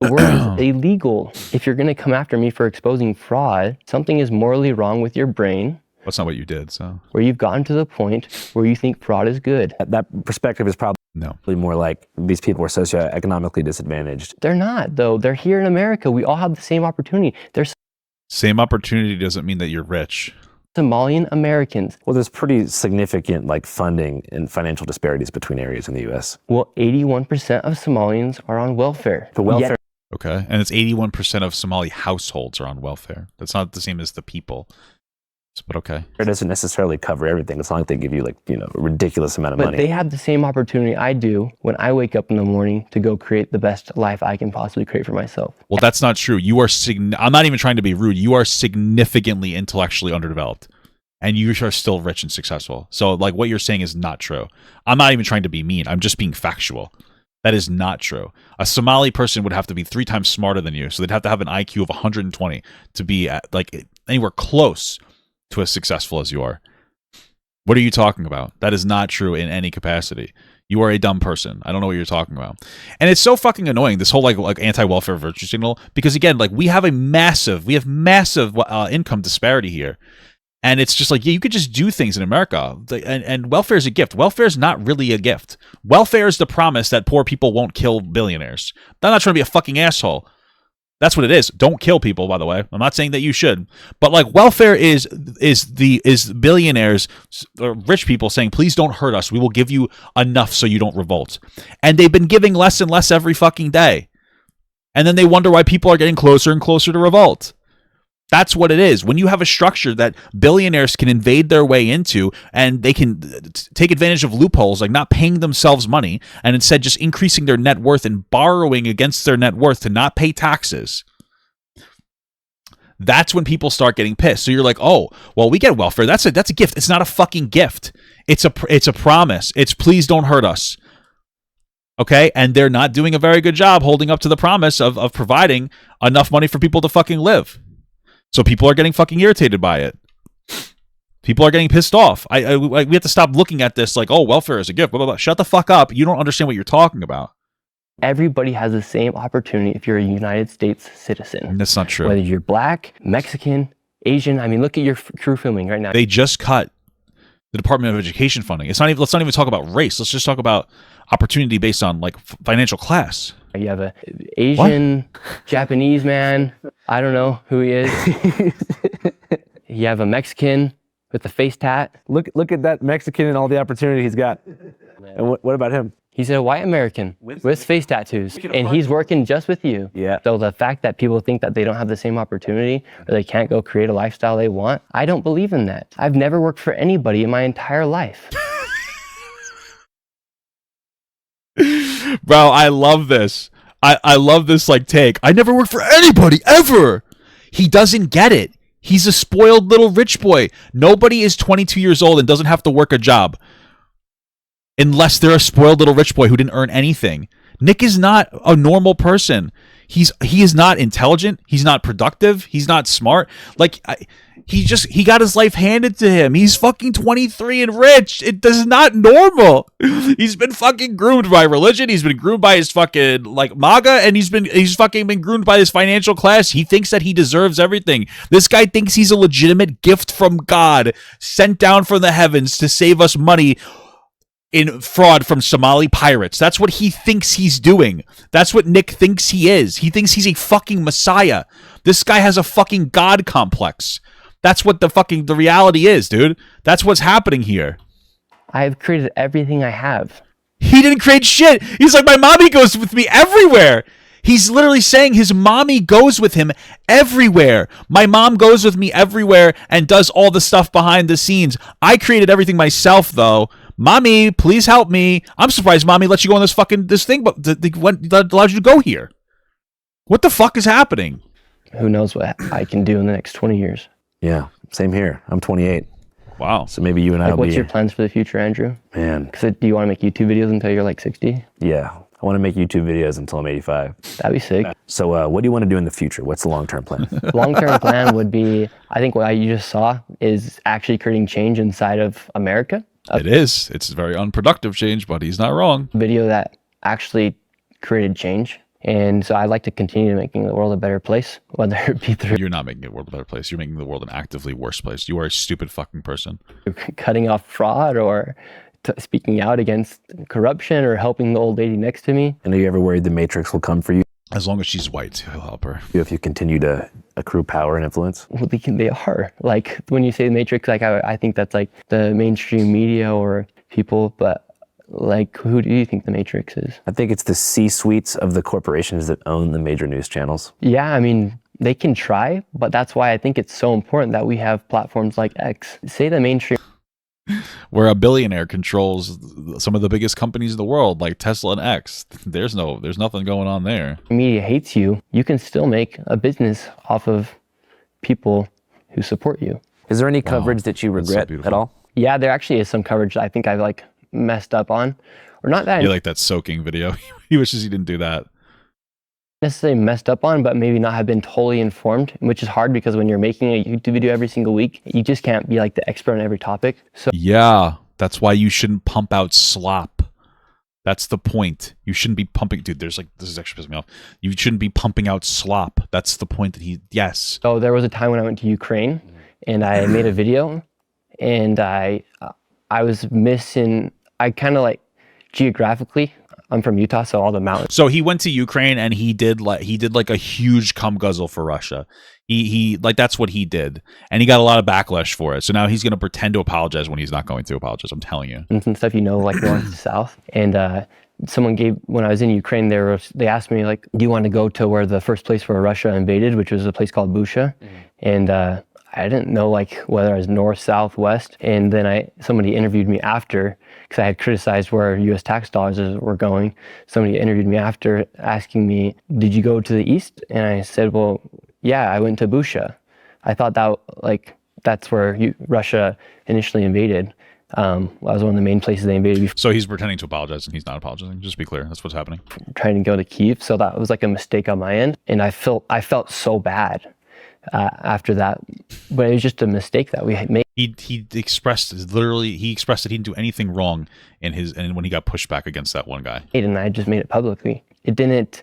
The word is illegal. If you're going to come after me for exposing fraud, something is morally wrong with your brain. That's not what you did, so. Where you've gotten to the point where you think fraud is good. That perspective is probably more like these people are socioeconomically disadvantaged. They're not, though. They're here in America. We all have the same opportunity. Same opportunity doesn't mean that you're rich. Somalian Americans. Well, there's pretty significant funding and financial disparities between areas in the U.S. Well, 81% of Somalians are on welfare. The welfare. Okay, and it's 81% of Somali households are on welfare. That's not the same as the people. But okay. It doesn't necessarily cover everything. It's not like they give you a ridiculous amount of money. But they have the same opportunity I do when I wake up in the morning to go create the best life I can possibly create for myself. Well, that's not true. You are I'm not even trying to be rude. You are significantly intellectually underdeveloped. And you are still rich and successful. So what you're saying is not true. I'm not even trying to be mean. I'm just being factual. That is not true. A Somali person would have to be 3 times smarter than you. So they'd have to have an IQ of 120 to be anywhere close to as successful as you are. What are you talking about? That is not true in any capacity. You are a dumb person. I don't know what you're talking about. And it's so fucking annoying, this whole anti-welfare virtue signal, because again, we have massive income disparity here. And it's just you could just do things in America. And welfare is a gift. Welfare is not really a gift. Welfare is the promise that poor people won't kill billionaires. I'm not trying to be a fucking asshole. That's what it is. Don't kill people, by the way. I'm not saying that you should. But welfare is billionaires or rich people saying, please don't hurt us. We will give you enough so you don't revolt. And they've been giving less and less every fucking day. And then they wonder why people are getting closer and closer to revolt. That's what it is. When you have a structure that billionaires can invade their way into and they can take advantage of loopholes like not paying themselves money and instead just increasing their net worth and borrowing against their net worth to not pay taxes, that's when people start getting pissed. So you're like, oh, well, we get welfare. That's a gift. It's not a fucking gift. It's a promise. It's please don't hurt us. Okay? And they're not doing a very good job holding up to the promise of providing enough money for people to fucking live. So people are getting fucking irritated by it. People are getting pissed off. We have to stop looking at this oh, welfare is a gift. Blah, blah, blah. Shut the fuck up. You don't understand what you're talking about. Everybody has the same opportunity if you're a United States citizen. That's not true. Whether you're black, Mexican, Asian. I mean, look at your crew filming right now. They just cut the Department of Education funding. Let's not even talk about race. Let's just talk about opportunity based on financial class. You have a Asian, Japanese man. I don't know who he is. You have a Mexican with a face tat. Look at that Mexican and all the opportunity he's got. And what about him? He's a white American with face tattoos, and he's working just with you. Yeah. So the fact that people think that they don't have the same opportunity or they can't go create a lifestyle they want, I don't believe in that. I've never worked for anybody in my entire life. Bro, I love this. I love this take. I never worked for anybody ever. He doesn't get it. He's a spoiled little rich boy. Nobody is 22 years old and doesn't have to work a job unless they're a spoiled little rich boy who didn't earn anything. Nick is not a normal person. He is not intelligent. He's not productive. He's not smart. He got his life handed to him. He's fucking 23 and rich. It is not normal. He's been fucking groomed by religion. He's been groomed by his fucking MAGA, and he's fucking been groomed by his financial class. He thinks that he deserves everything. This guy thinks he's a legitimate gift from God sent down from the heavens to save us money in fraud from Somali pirates. That's what he thinks he's doing. That's what Nick thinks he is. He thinks he's a fucking messiah. This guy has a fucking God complex. That's what the reality is, dude. That's what's happening here. I have created everything I have. He didn't create shit. He's like, my mommy goes with me everywhere. He's literally saying his mommy goes with him everywhere. My mom goes with me everywhere and does all the stuff behind the scenes. I created everything myself, though. Mommy, please help me. I'm surprised mommy let you go on this thing, but that allows you to go here. What the fuck is happening? Who knows what I can do in the next 20 years. Yeah, same here. I'm 28. Wow. So maybe you and I will be... What's your plans for the future, Andrew? Man. Do you want to make YouTube videos until you're like 60? Yeah. I want to make YouTube videos until I'm 85. That'd be sick. So what do you want to do in the future? What's the long-term plan? Long-term plan would be, I think what you just saw is actually creating change inside of America. It is. It's a very unproductive change, but he's not wrong. Video that actually created change. And so I'd like to continue making the world a better place, whether it be through... You're not making the world a better place. You're making the world an actively worse place. You are a stupid fucking person. Cutting off fraud or speaking out against corruption or helping the old lady next to me. And are you ever worried the Matrix will come for you? As long as she's white, he'll help her. If you continue to accrue power and influence? Well, they are. Like, when you say the Matrix, like I think that's like the mainstream media or people, but like, who do you think the Matrix is? I think it's the C-suites of the corporations that own the major news channels. Yeah, I mean, they can try, but that's why I think it's so important that we have platforms like X. Say the mainstream... Where a billionaire controls some of the biggest companies in the world, like Tesla and X. There's nothing going on there. Media hates you. You can still make a business off of people who support you. Is there any coverage that you regret at all? Yeah, there actually is some coverage that I think I've like messed up on, or not that. You like that soaking video? He wishes he didn't do that. Necessarily messed up on, but maybe not have been totally informed, which is hard because when you're making a YouTube video every single week, you just can't be like the expert on every topic. So yeah, that's why you shouldn't pump out slop. That's the point. You shouldn't be pumping, dude. This is actually pissing me off. You shouldn't be pumping out slop. That's the point that yes. So there was a time when I went to Ukraine and I made a video, and I was missing. I kind of like geographically. I'm from Utah, so all the mountains. So he went to Ukraine and he did like a huge cum guzzle for Russia. He like, that's what he did, and he got a lot of backlash for it. So now he's going to pretend to apologize when he's not going to apologize. I'm telling you. And some stuff, like north to south. And someone when I was in Ukraine, they asked me like, do you want to go to where the first place where Russia invaded, which was a place called Busha, and I didn't know like whether I was north, south, west. And then somebody interviewed me after, because I had criticized where U.S. tax dollars were going. Somebody interviewed me after asking me, did you go to the east? And I said, well, yeah, I went to Busha. I thought that's where Russia initially invaded. That was one of the main places they invaded before. So he's pretending to apologize and he's not apologizing. Just to be clear, that's what's happening. Trying to go to Kyiv. So that was like a mistake on my end. And I felt so bad after that, but it was just a mistake that we had made. He expressed that he didn't do anything wrong and when he got pushed back against that one guy. And I just made it publicly. It didn't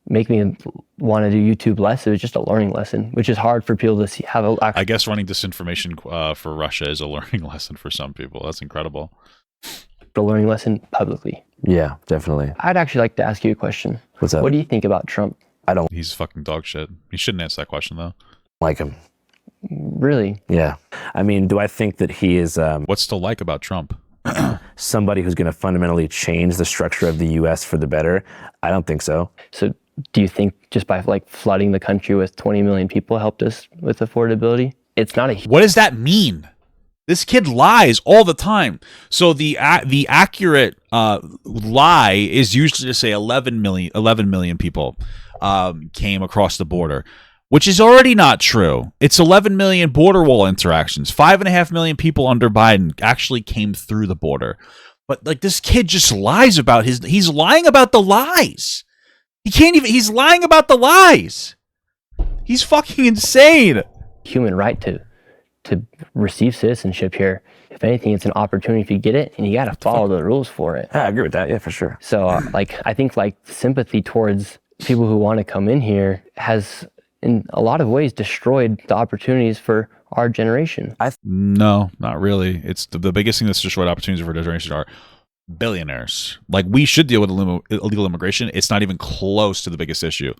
make me want to do YouTube less. It was just a learning lesson, which is hard for people to have. I guess running disinformation for Russia is a learning lesson for some people. That's incredible. The learning lesson publicly. Yeah, definitely. I'd actually like to ask you a question. What's up? What do you think about Trump? He's fucking dog shit. He shouldn't answer that question though. Like him. Really? Yeah. I mean, do I think that he is... What's to like about Trump? Somebody who's going to fundamentally change the structure of the U.S. for the better? I don't think so. So do you think just by like flooding the country with 20 million people helped us with affordability? It's not a... What does that mean? This kid lies all the time. So the accurate lie is usually to say 11 million people came across the border, which is already not true. It's 11 million border wall interactions. 5.5 million people under Biden actually came through the border. But like, this kid just lies about he's lying about the lies. He's lying about the lies. He's fucking insane. Human right to receive citizenship here. If anything, it's an opportunity if you get it, and you got to follow the rules for it. I agree with that. Yeah, for sure. So I think like sympathy towards people who want to come in here has in a lot of ways destroyed the opportunities for our generation. No, not really. It's the biggest thing that's destroyed opportunities for our generation are billionaires. Like, we should deal with illegal immigration. It's not even close to the biggest issue.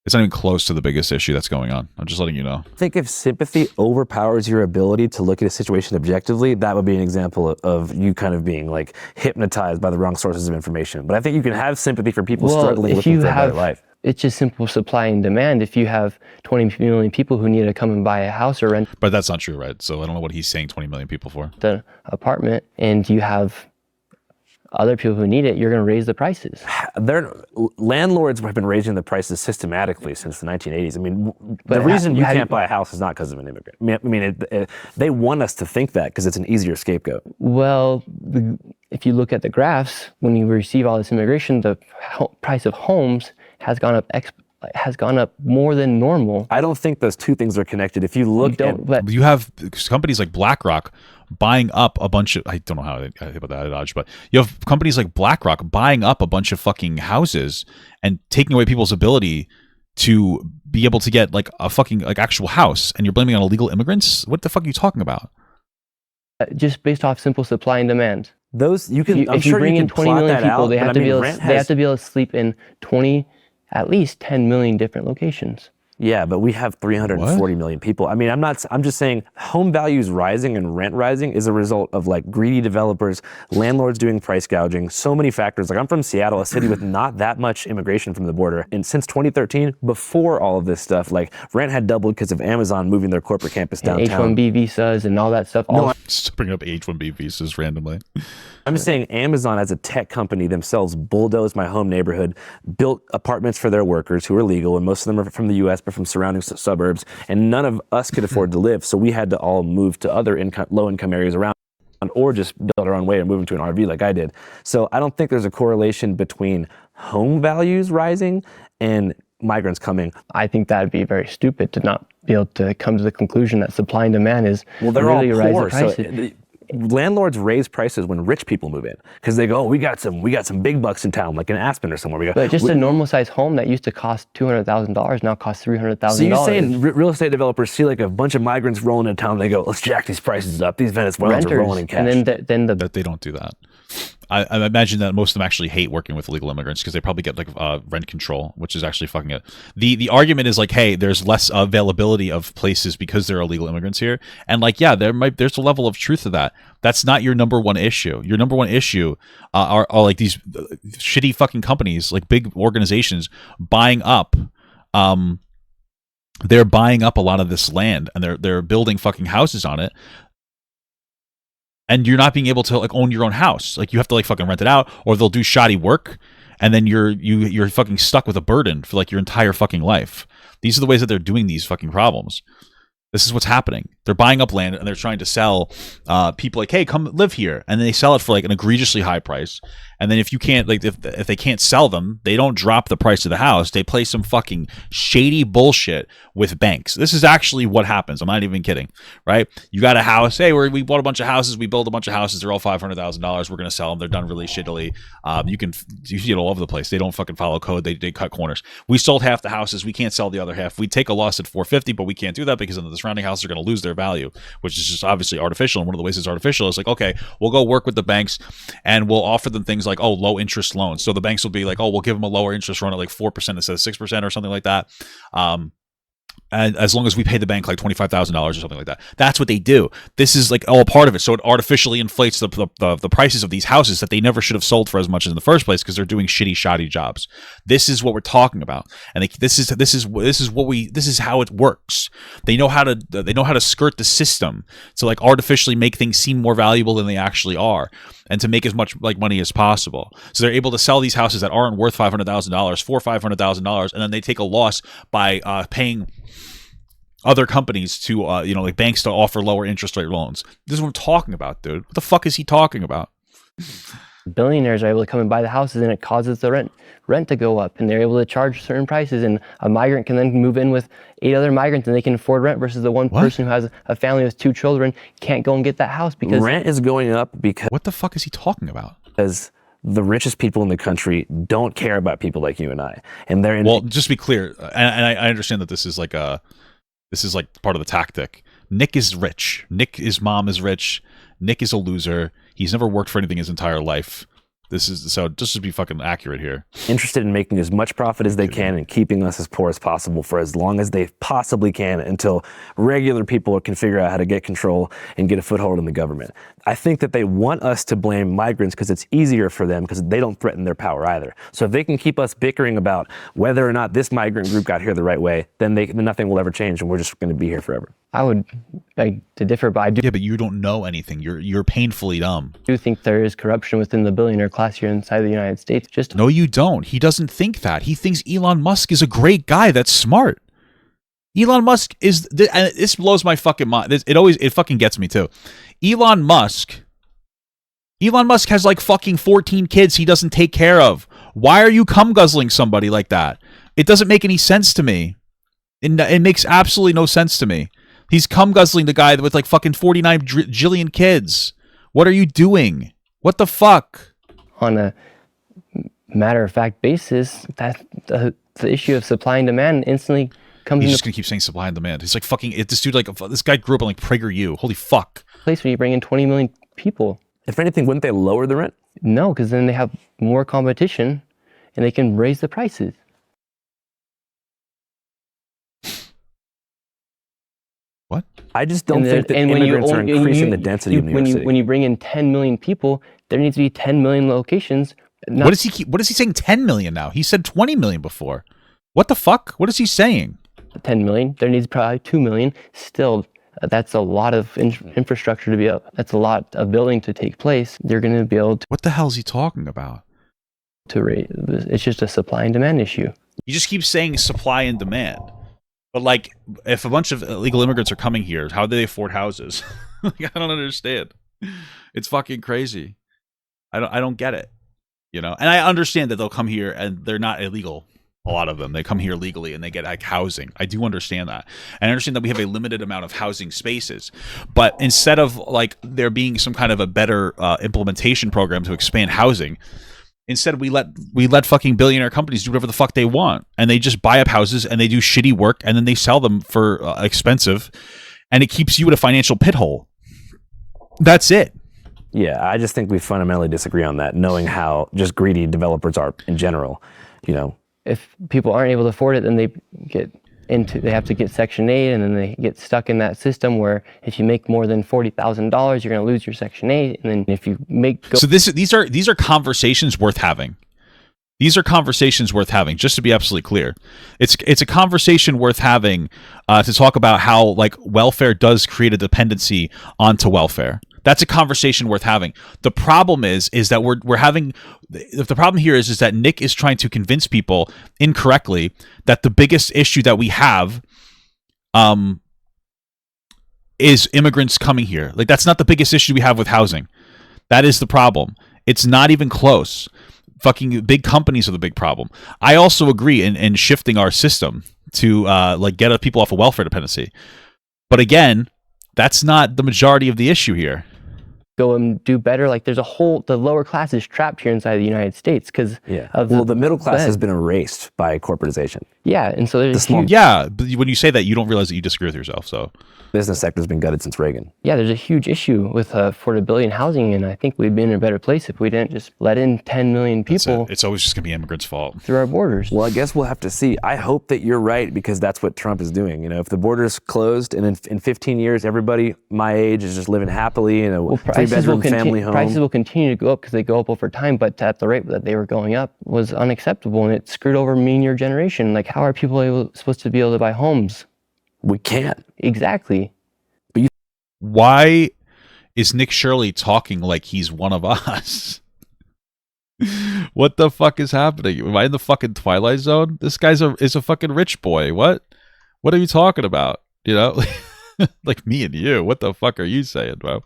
It's not even close to the biggest issue that's going on. I'm just letting you know. I think if sympathy overpowers your ability to look at a situation objectively, that would be an example of you kind of being like hypnotized by the wrong sources of information. But I think you can have sympathy for people struggling looking for a better life. It's just simple supply and demand. If you have 20 million people who need to come and buy a house or rent, but that's not true, right? So I don't know what he's saying 20 million people for. The apartment, and you have other people who need it, you're going to raise the prices. Landlords have been raising the prices systematically since the 1980s. I mean, the reason you can't buy a house is not because of an immigrant. I mean, they want us to think that because it's an easier scapegoat. Well, if you look at the graphs, when you receive all this immigration, the price of homes has gone up more than normal. I don't think those two things are connected. If you look you have companies like BlackRock buying up a bunch of, I don't know how I think about that adage, but you have companies like BlackRock buying up a bunch of fucking houses and taking away people's ability to be able to get like a fucking like actual house, and you're blaming on illegal immigrants? What the fuck are you talking about? Just based off simple supply and demand. Those you can. If you bring in 20 million people, they have to be able to sleep in at least 10 million different locations. Yeah, but we have 340 million people. I mean, I'm just saying home values rising and rent rising is a result of like greedy developers, landlords doing price gouging, so many factors. Like, I'm from Seattle, a city with not that much immigration from the border. And since 2013, before all of this stuff, like rent had doubled because of Amazon moving their corporate campus downtown. H-1B visas and all that stuff. Just bring up H-1B visas randomly. I'm just saying Amazon as a tech company themselves bulldozed my home neighborhood, built apartments for their workers who are legal, and most of them are from the U.S., but from surrounding suburbs, and none of us could afford to live, so we had to all move to other low-income areas around, or just build our own way and move into an RV like I did. So I don't think there's a correlation between home values rising and migrants coming. I think that'd be very stupid to not be able to come to the conclusion that supply and demand is really all poor, rising prices. So landlords raise prices when rich people move in because they go, oh, we got some big bucks in town, like in Aspen or somewhere. We go, but just a normal sized home that used to cost $200,000 now costs $300,000. So you're saying real estate developers see like a bunch of migrants rolling into town, they go, let's jack these prices up. These Venezuelans are rolling in cash. And then But they don't do that. I imagine that most of them actually hate working with illegal immigrants because they probably get like rent control, which is actually fucking it. The argument is like, hey, there's less availability of places because there are illegal immigrants here, and like, yeah, there's a level of truth to that. That's not your number one issue. Your number one issue are like these shitty fucking companies, like big organizations buying up. They're buying up a lot of this land and they're building fucking houses on it. And you're not being able to like own your own house. Like, you have to like fucking rent it out, or they'll do shoddy work, and then you're fucking stuck with a burden for like your entire fucking life. These are the ways that they're doing these fucking problems. This is what's happening. They're buying up land and they're trying to sell people like, hey, come live here, and then they sell it for like an egregiously high price. And then if you can't, like, if they can't sell them, they don't drop the price of the house. They play some fucking shady bullshit with banks. This is actually what happens. I'm not even kidding, right? You got a house. Hey, we bought a bunch of houses. We built a bunch of houses. They're all $500,000. We're gonna sell them. They're done really shittily. You see it all over the place. They don't fucking follow code. They cut corners. We sold half the houses. We can't sell the other half. We take a loss at $450, but we can't do that because then the surrounding houses are gonna lose their value, which is just obviously artificial. And one of the ways it's artificial is like, okay, we'll go work with the banks and we'll offer them things like, oh, low interest loans. So the banks will be like, oh, we'll give them a lower interest loan at like 4% instead of 6% or something like that. And as long as we pay the bank like $25,000 or something like that. That's what they do. This is like all part of it. So it artificially inflates the prices of these houses that they never should have sold for as much in the first place because they're doing shitty, shoddy jobs. This is what we're talking about. And this is how it works. They know how to skirt the system to like artificially make things seem more valuable than they actually are, and to make as much like money as possible. So they're able to sell these houses that aren't worth $500,000 for $500,000, and then they take a loss by paying other companies to like banks to offer lower interest rate loans. This is what I'm talking about, dude. What the fuck is he talking about? Billionaires are able to come and buy the houses, and it causes the rent to go up, and they're able to charge certain prices, and a migrant can then move in with 8 other migrants and they can afford rent, versus the one person who has a family with 2 children can't go and get that house because rent is going up because what the fuck is he talking about? Because the richest people in the country don't care about people like you and I, and they're well, just to be clear, and I understand that this is like part of the tactic, Nick is rich. His mom is rich. Nick is a loser. He's never worked for anything his entire life. Just to be fucking accurate here. Interested in making as much profit as they can and keeping us as poor as possible for as long as they possibly can until regular people can figure out how to get control and get a foothold in the government. I think that they want us to blame migrants because it's easier for them because they don't threaten their power either. So if they can keep us bickering about whether or not this migrant group got here the right way, then nothing will ever change and we're just going to be here forever. I would beg to differ, but I do. Yeah, but you don't know anything. You're painfully dumb. I do think there is corruption within the billionaire class here inside the United States. No, you don't. He doesn't think that. He thinks Elon Musk is a great guy that's smart. Elon Musk is, and this blows my fucking mind. It fucking gets me too. Elon Musk has like fucking 14 kids he doesn't take care of. Why are you cum guzzling somebody like that? It doesn't make any sense to me. It makes absolutely no sense to me. He's cum guzzling the guy with like fucking 49 jillion kids. What are you doing? What the fuck? On a matter of fact basis, that the issue of supply and demand instantly comes. He's just gonna keep saying supply and demand. He's like fucking. This dude, like this guy grew up on like PragerU. Holy fuck. Place when you bring in 20 million people. If anything, wouldn't they lower the rent? No, because then they have more competition, and they can raise the prices. What? I just don't think that immigrants are increasing the density of New York City. When you bring in 10 million people, there needs to be 10 million locations. What is he saying 10 million now? He said 20 million before. What the fuck? What is he saying? 10 million. There needs probably 2 million. Still, that's a lot of infrastructure to be up. That's a lot of building to take place. You're going to be able to. What the hell is he talking about? To rate. It's just a supply and demand issue. You just keep saying supply and demand. But like, if a bunch of illegal immigrants are coming here, how do they afford houses? Like, I don't understand. It's fucking crazy. I don't get it. You know, and I understand that they'll come here and they're not illegal. A lot of them, they come here legally and they get like housing. I do understand that. And I understand that we have a limited amount of housing spaces. But instead of like there being some kind of a better implementation program to expand housing, instead we let fucking billionaire companies do whatever the fuck they want, and they just buy up houses and they do shitty work and then they sell them for expensive, and it keeps you in a financial pit hole. That's it. Yeah, I just think we fundamentally disagree on that, knowing how just greedy developers are in general. You know, if people aren't able to afford it, then they have to get Section 8, and then they get stuck in that system where if you make more than $40,000, you're going to lose your Section 8, and then if you make so these are conversations worth having. These are conversations worth having. Just to be absolutely clear, it's a conversation worth having to talk about how like welfare does create a dependency onto welfare. That's a conversation worth having. The problem is that we're having. The problem here is that Nick is trying to convince people incorrectly that the biggest issue that we have, is immigrants coming here. Like that's not the biggest issue we have with housing. That is the problem. It's not even close. Fucking big companies are the big problem. I also agree in shifting our system to like get people off of welfare dependency. But again, that's not the majority of the issue here. Go and do better. Like there's the lower class is trapped here inside the United States because the middle class has been erased by corporatization. Yeah, and so there's yeah, but when you say that, you don't realize that you disagree with yourself. So business sector's been gutted since Reagan. Yeah, there's a huge issue with affordability and housing, and I think we'd be in a better place if we didn't just let in 10 million people. It's always just gonna be immigrants' fault through our borders. Well, I guess we'll have to see. I hope that you're right because that's what Trump is doing. You know, if the border's closed and in 15 years everybody my age is just living happily in a 3-bedroom family home. Prices will continue to go up because they go up over time, but at the rate that they were going up was unacceptable, and it screwed over me and your generation. Like, how are people supposed to be able to buy homes? We can't. Exactly. Why is Nick Shirley talking like he's one of us? What the fuck is happening? Am I in the fucking Twilight Zone? This guy's is a fucking rich boy. What are you talking about? You know, like me and you. What the fuck are you saying, bro?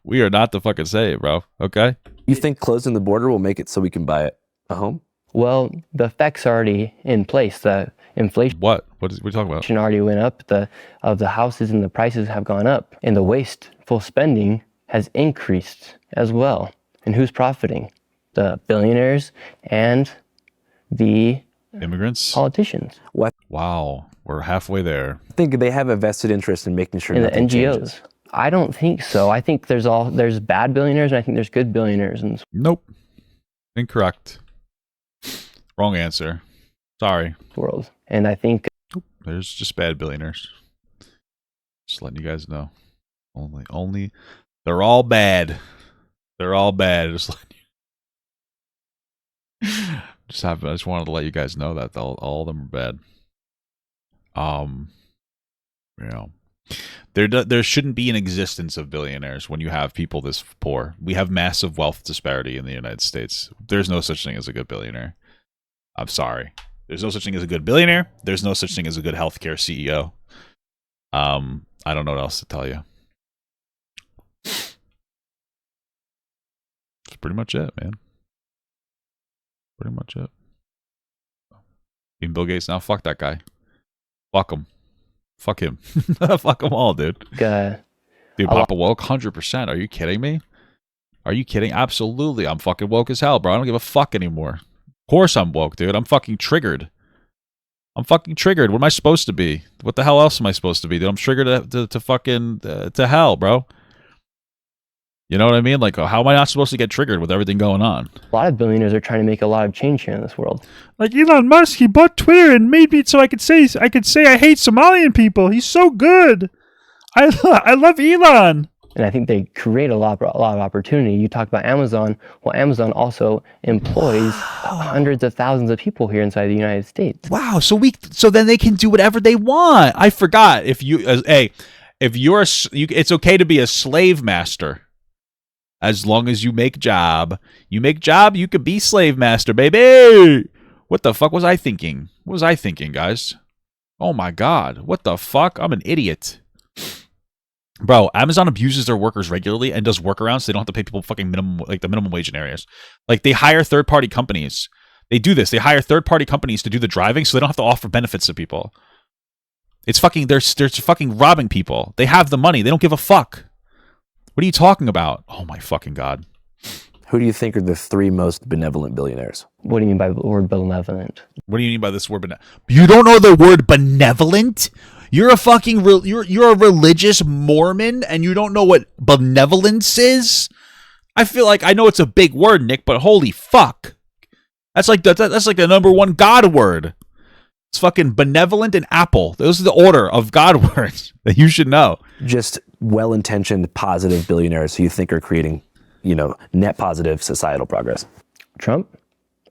We are not the fucking same, bro. Okay. You think closing the border will make it so we can buy a home? Well, the effects are already in place. The inflation. What are you talking about? Already went up. The houses and the prices have gone up, and the wasteful spending has increased as well. And who's profiting? The billionaires and the immigrants, politicians. What? Wow, we're halfway there. I think they have a vested interest in making sure In the nothing NGOs. changes. I don't think so. I think there's bad billionaires, and I think there's good billionaires. And Nope. Incorrect. Wrong answer. Sorry. World. And I think there's just bad billionaires. Just letting you guys know. Only they're all bad. They're all bad. Just letting you. I just wanted to let you guys know that all of them are bad. You know, there shouldn't be an existence of billionaires when you have people this poor. We have massive wealth disparity in the United States. There's no such thing as a good billionaire. I'm sorry. There's no such thing as a good billionaire. There's no such thing as a good healthcare CEO. I don't know what else to tell you. That's pretty much it, man. Pretty much it. Even Bill Gates now, fuck that guy. Fuck him. Fuck him. Fuck them all, dude. Dude, Papa woke 100%. Are you kidding me? Are you kidding? Absolutely. I'm fucking woke as hell, bro. I don't give a fuck anymore. Of course I'm woke, dude. I'm fucking triggered. I'm fucking triggered. What am I supposed to be? What the hell else am I supposed to be, dude? I'm triggered to fucking to hell, bro. You know what I mean? Like, how am I not supposed to get triggered with everything going on? a lot of billionaires are trying to make a lot of change here in this world. Like Elon Musk, he bought Twitter and made me so I could say I hate Somalian people. He's so good. I love Elon. And I think they create a lot of opportunity. You talk about Amazon. Well, Amazon also employs hundreds of thousands of people here inside the United States. Wow. So then they can do whatever they want. I forgot. If you're it's okay to be a slave master. As long as you make job, you could be slave master, baby. What the fuck was I thinking? What was I thinking, guys? Oh my God. What the fuck? I'm an idiot. Bro, Amazon abuses their workers regularly and does workarounds so they don't have to pay people fucking the minimum wage in areas. Like, they hire third-party companies. They do this. They hire third-party companies to do the driving so they don't have to offer benefits to people. It's fucking, they're fucking robbing people. They have the money. They don't give a fuck. What are you talking about? Oh my fucking God. Who do you think are the 3 most benevolent billionaires? What do you mean by the word benevolent? What do you mean by this word benevolent? You don't know the word benevolent? You're a fucking you're a religious Mormon and you don't know what benevolence is? I feel like I know it's a big word, Nick, but holy fuck. That's like the #1 God word. It's fucking benevolent and apple. Those are the order of God words that you should know. Just well-intentioned, positive billionaires who you think are creating, net positive societal progress. Trump,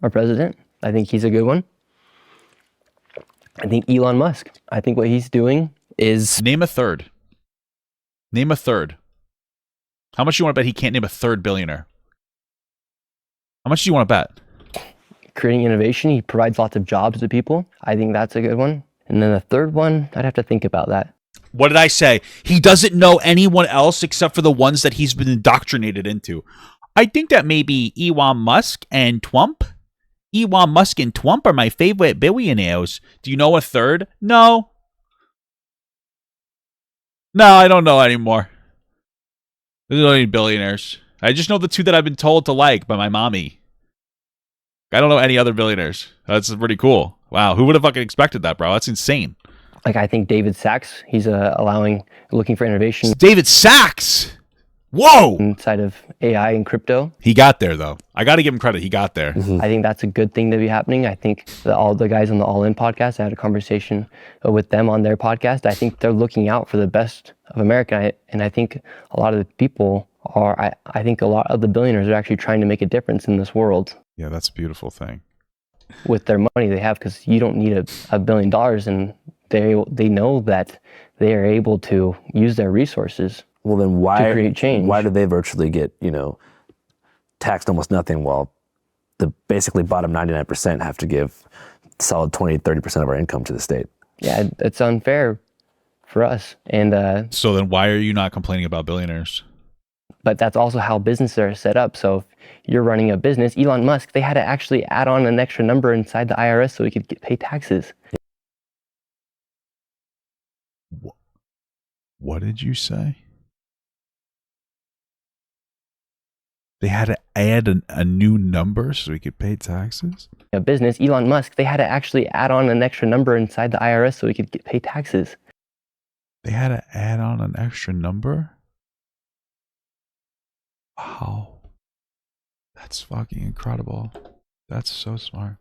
our president. I think he's a good one. I think Elon Musk. I think what he's doing is... Name a third. Name a third. How much do you want to bet he can't name a third billionaire? How much do you want to bet? Creating innovation. He provides lots of jobs to people. I think that's a good one. And then the third one, I'd have to think about that. What did I say? He doesn't know anyone else except for the ones that he's been indoctrinated into. I think that maybe Elon Musk and Trump. Elon Musk and Trump are my favorite billionaires. Do you know a third? No. No, I don't know anymore. There's no any billionaires. I just know the 2 that I've been told to like by my mommy. I don't know any other billionaires. That's pretty cool. Wow, who would have fucking expected that, bro? That's insane. Like, I think David Sachs, he's looking for innovation. David Sachs! Whoa! Inside of AI and crypto. He got there, though. I got to give him credit. He got there. Mm-hmm. I think that's a good thing to be happening. I think that all the guys on the All In podcast, I had a conversation with them on their podcast. I think they're looking out for the best of America. And I think a lot of the people are, I think a lot of the billionaires are actually trying to make a difference in this world. Yeah, that's a beautiful thing. With their money they have, because you don't need $1 billion, and they know that they are able to use their resources. Well, then to create change. Why do they virtually get, taxed almost nothing while the basically bottom 99% have to give solid 20-30% of our income to the state? Yeah, it's unfair for us. And so then why are you not complaining about billionaires? But that's also how businesses are set up. So if you're running a business, Elon Musk, they had to actually add on an extra number inside the IRS so he could pay taxes. What did you say? They had to add a new number so we could pay taxes? A business, Elon Musk, they had to actually add on an extra number inside the IRS so we could pay taxes. They had to add on an extra number? Wow. That's fucking incredible. That's so smart.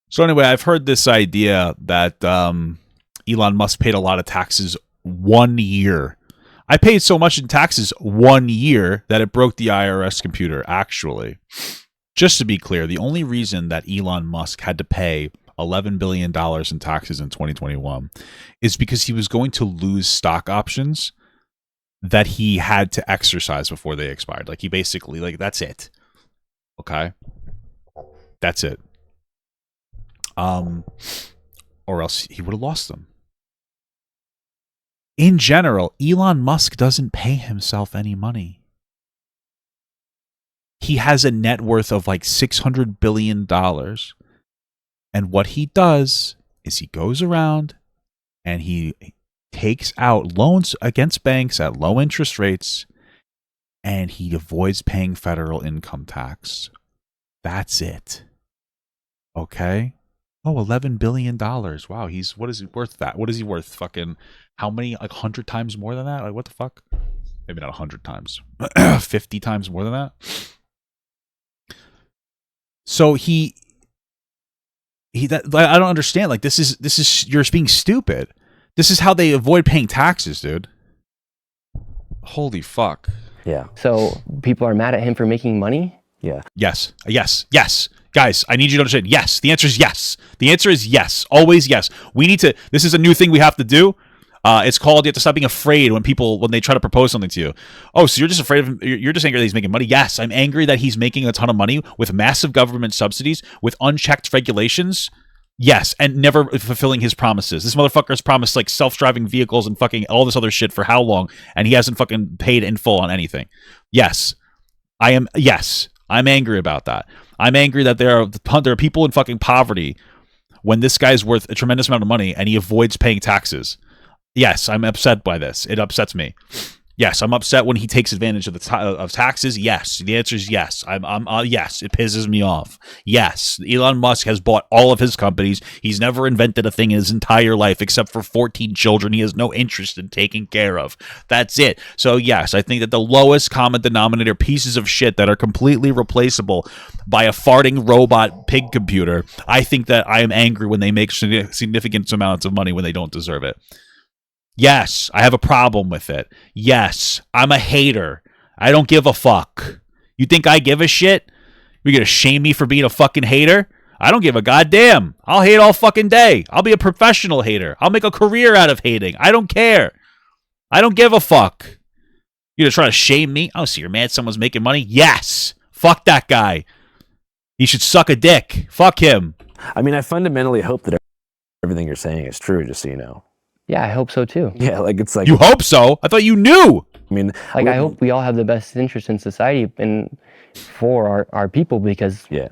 So anyway, I've heard this idea that Elon Musk paid a lot of taxes 1 year. I paid so much in taxes 1 year that it broke the IRS computer, actually. Just to be clear, the only reason that Elon Musk had to pay $11 billion in taxes in 2021 is because he was going to lose stock options that he had to exercise before they expired. Like, he basically, like, that's it. Okay? That's it. Or else he would have lost them. In general, Elon Musk doesn't pay himself any money. He has a net worth of like $600 billion. And what he does is he goes around and he takes out loans against banks at low interest rates, and he avoids paying federal income tax. That's it. Okay? Oh, $11 billion. Wow, what is he worth that? What is he worth? Fucking, how many, like 100 times more than that? Like, what the fuck? Maybe not 100 times. 50 times more than that? So I don't understand. Like, this is, you're being stupid. This is how they avoid paying taxes, dude. Holy fuck. Yeah. So people are mad at him for making money? Yeah. Yes. Guys, I need you to understand. Yes. The answer is yes. The answer is yes. Always yes. We need to, this is a new thing we have to do. It's called, you have to stop being afraid when they try to propose something to you. Oh, so you're just afraid of him, you're just angry that he's making money. Yes, I'm angry that he's making a ton of money with massive government subsidies, with unchecked regulations. Yes, and never fulfilling his promises. This motherfucker's promised like self-driving vehicles and fucking all this other shit for how long, and he hasn't fucking paid in full on anything. Yes, I'm angry about that. I'm angry that there are people in fucking poverty when this guy's worth a tremendous amount of money and he avoids paying taxes. Yes, I'm upset by this. It upsets me. Yes, I'm upset when he takes advantage of of taxes. Yes, the answer is yes. Yes, it pisses me off. Yes, Elon Musk has bought all of his companies. He's never invented a thing in his entire life except for 14 children he has no interest in taking care of. That's it. So yes, I think that the lowest common denominator pieces of shit that are completely replaceable by a farting robot pig computer, I think that I am angry when they make significant amounts of money when they don't deserve it. Yes, I have a problem with it. Yes, I'm a hater. I don't give a fuck. You think I give a shit? You're gonna shame me for being a fucking hater? I don't give a goddamn. I'll hate all fucking day. I'll be a professional hater. I'll make a career out of hating. I don't care. I don't give a fuck. You're gonna try to shame me? Oh, so you're mad someone's making money? Yes. Fuck that guy. He should suck a dick. Fuck him. I mean, I fundamentally hope that everything you're saying is true, just so you know. Yeah, I hope so too. Yeah, like it's like you hope so. I thought you knew. I mean, like I hope we all have the best interest in society and for our people, because the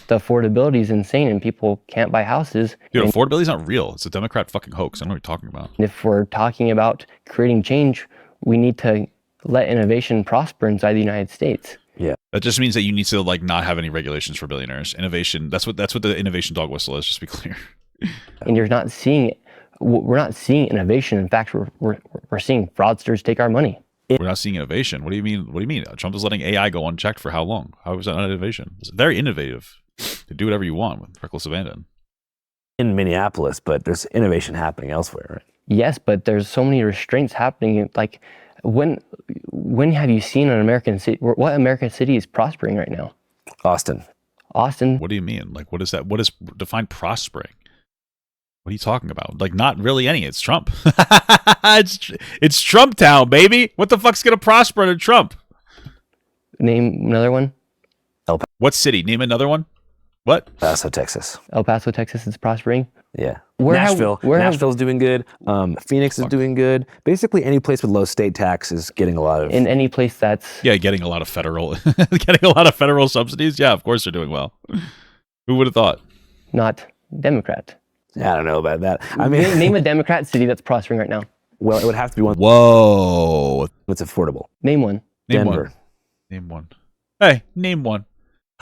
affordability is insane and people can't buy houses. Dude, affordability is not real. It's a Democrat fucking hoax. I don't know what you're talking about. If we're talking about creating change, we need to let innovation prosper inside the United States. Yeah, that just means that you need to like not have any regulations for billionaires. Innovation. That's what the innovation dog whistle is. Just to be clear. And you're not seeing it. We're not seeing innovation. In fact, we're seeing fraudsters take our money. We're not seeing innovation. What do you mean? What do you mean? Trump is letting AI go unchecked for how long? How is that not innovation? It's very innovative. To do whatever you want with reckless abandon. In Minneapolis, but there's innovation happening elsewhere, right? Yes, but there's so many restraints happening. Like, when have you seen an American city? What American city is prospering right now? Austin. What do you mean? Like, what is that? What is define prospering? What are you talking about? Like, not really any. It's Trump. it's Trump town, baby. What the fuck's gonna prosper under Trump? Name another one. What city? Name another one. What? El Paso, Texas. El Paso, Texas is prospering. Yeah. Nashville's doing good. Phoenix is doing good. Basically, any place with low state tax is getting a lot of. In any place that's getting a lot of federal, subsidies. Yeah, of course they're doing well. Who would have thought? Not Democrat. I don't know about that. I mean, name a Democrat city that's prospering right now. Well, it would have to be one. Whoa. It's affordable. Name one. Denver. Name one. Hey, name one.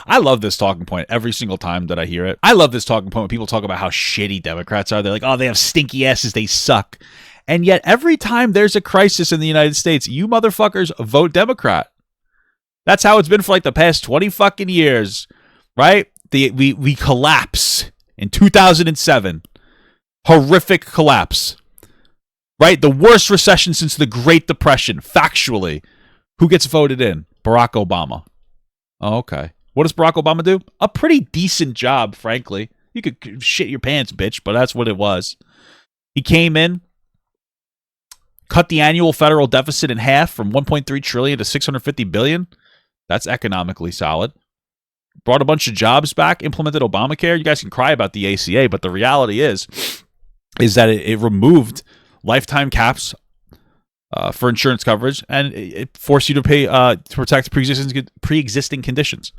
I love this talking point every single time that I hear it. I love this talking point when people talk about how shitty Democrats are. They're like, oh, they have stinky asses. They suck. And yet every time there's a crisis in the United States, you motherfuckers vote Democrat. That's how it's been for like the past 20 fucking years, right? We collapse in 2007. Horrific collapse, right? The worst recession since the Great Depression, factually. Who gets voted in? Barack Obama. Oh, okay. What does Barack Obama do? A pretty decent job, frankly. You could shit your pants, bitch, but that's what it was. He came in, cut the annual federal deficit in half from 1.3 trillion to 650 billion. That's economically solid. Brought a bunch of jobs back, implemented Obamacare. You guys can cry about the ACA, but the reality is that it removed lifetime caps for insurance coverage, and it forced you to pay to protect pre-existing conditions.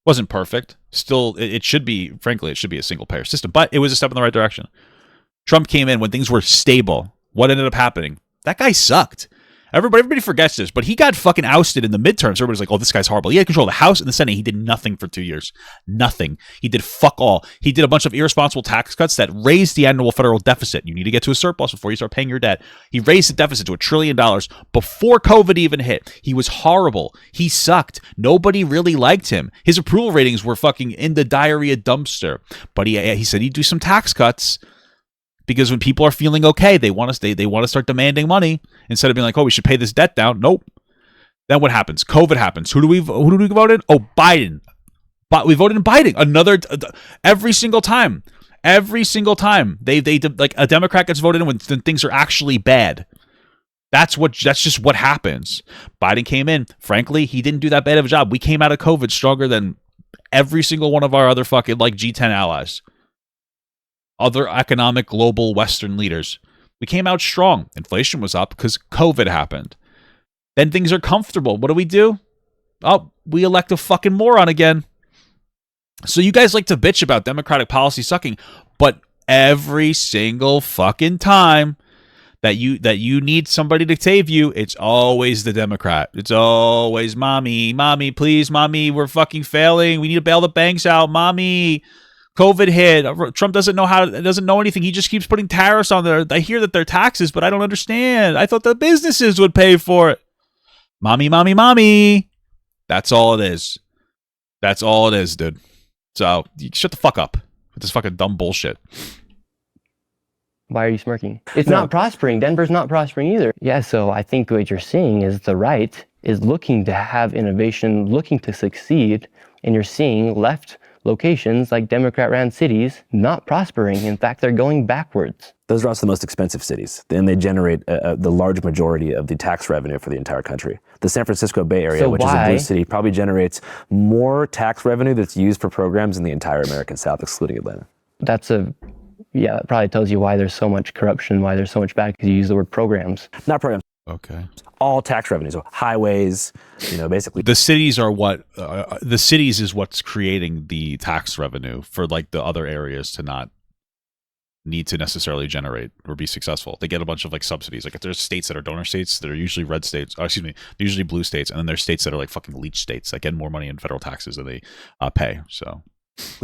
Wasn't perfect. Still, it should be, frankly, it should be a single-payer system, but it was a step in the right direction. Trump came in when things were stable. What ended up happening? That guy sucked. Everybody forgets this, but he got fucking ousted in the midterms. Everybody's like, oh, this guy's horrible. He had control of the House and the Senate. He did nothing for 2 years. Nothing. He did fuck all. He did a bunch of irresponsible tax cuts that raised the annual federal deficit. You need to get to a surplus before you start paying your debt. He raised the deficit to $1 trillion before COVID even hit. He was horrible. He sucked. Nobody really liked him. His approval ratings were fucking in the diarrhea dumpster. But he said he'd do some tax cuts. Because when people are feeling okay, they want to start demanding money instead of being like, oh, we should pay this debt down. Nope. Then what happens? COVID happens. Who do we vote in? Oh, Biden. But we voted in Biden. Every single time. Every single time they like a Democrat gets voted in when things are actually bad. That's just what happens. Biden came in. Frankly, he didn't do that bad of a job. We came out of COVID stronger than every single one of our other fucking like G10 allies. Other economic global Western leaders. We came out strong. Inflation was up because COVID happened. Then things are comfortable. What do? Oh, we elect a fucking moron again. So you guys like to bitch about Democratic policy sucking, but every single fucking time that you need somebody to save you, it's always the Democrat. It's always mommy, please, mommy, we're fucking failing. We need to bail the banks out, mommy. COVID hit. Trump doesn't know anything. He just keeps putting tariffs on there. I hear that they're taxes, but I don't understand. I thought the businesses would pay for it. Mommy. That's all it is. That's all it is, dude. So shut the fuck up with this fucking dumb bullshit. Why are you smirking? It's not prospering. Denver's not prospering either. Yeah, so I think what you're seeing is the right is looking to have innovation, looking to succeed, and you're seeing left locations like Democrat-ran cities not prospering. In fact, they're going backwards. Those are also the most expensive cities, and they generate the large majority of the tax revenue for the entire country. The San Francisco Bay Area, which is a blue city, probably generates more tax revenue that's used for programs in the entire American South, excluding Atlanta. That probably tells you why there's so much corruption, why there's so much bad, because you use the word programs. Not programs. Okay. All tax revenues, so highways, basically. The cities are the cities is what's creating the tax revenue for like the other areas to not need to necessarily generate or be successful. They get a bunch of like subsidies. Like if there's states that are donor states, that are usually red states, they're usually blue states, and then there's states that are like fucking leech states that get more money in federal taxes than they pay. So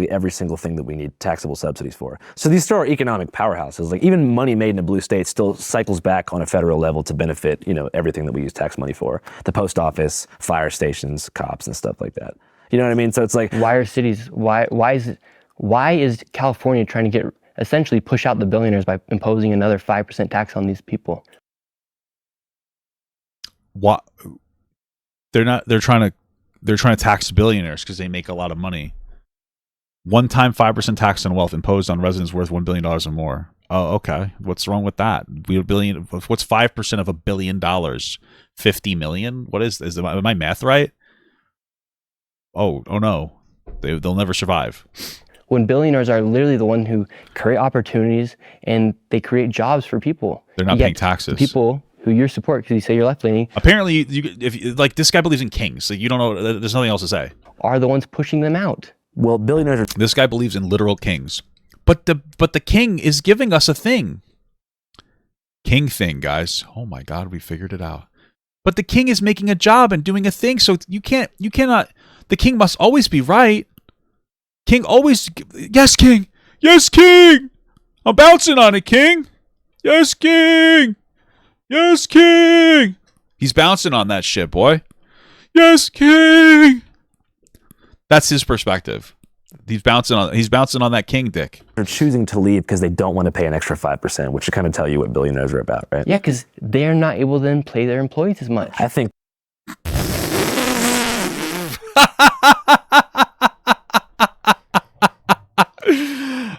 every single thing that we need taxable subsidies for. So these still are economic powerhouses. Like even money made in a blue state still cycles back on a federal level to benefit, everything that we use tax money for. The post office, fire stations, cops, and stuff like that. You know what I mean? So it's like, why are cities? Why is California trying to essentially push out the billionaires by imposing another 5% tax on these people? What? They're trying to tax billionaires because they make a lot of money. One-time 5% tax on wealth imposed on residents worth $1 billion or more. Oh, okay. What's wrong with that? What's 5% of $1 billion? 50 million? What is my math right? Oh no. They'll never survive. When billionaires are literally the one who create opportunities and they create jobs for people. They're not paying taxes. People who you support because you say you're left-leaning. Apparently, if like this guy believes in kings, like you don't know. There's nothing else to say. Are the ones pushing them out. Well, billionaires are... This guy believes in literal kings. But the king is giving us a thing. King thing, guys. Oh my God, we figured it out. But the king is making a job and doing a thing, so you cannot... The king must always be right. King always, yes, king. Yes, king. I'm bouncing on it, king. Yes, king. Yes, king. He's bouncing on that shit, boy. Yes, king. That's his perspective. He's bouncing on that king dick. They're choosing to leave because they don't want to pay an extra 5%, which should kind of tell you what billionaires are about, right? Yeah, because they're not able to then pay their employees as much. I think.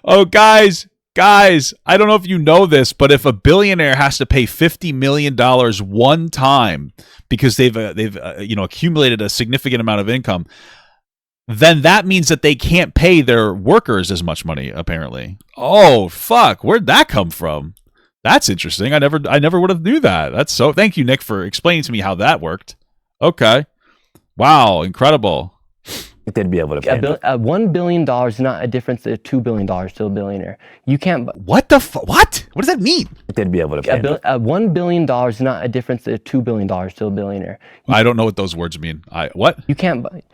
Oh, guys, I don't know if you know this, but if a billionaire has to pay $50 million one time because they've accumulated a significant amount of income, then that means that they can't pay their workers as much money, apparently. Oh, fuck. Where'd that come from? That's interesting. I never would have knew that. Thank you, Nick, for explaining to me how that worked. Okay. Wow, incredible. They'd be able to pay. $1 billion is not a difference to $2 billion to a billionaire. You can't. What the fuck? What? What does that mean? They'd be able to pay. $1 billion is not a difference to $2 billion to a billionaire. I don't know what those words mean. What? You can't buy.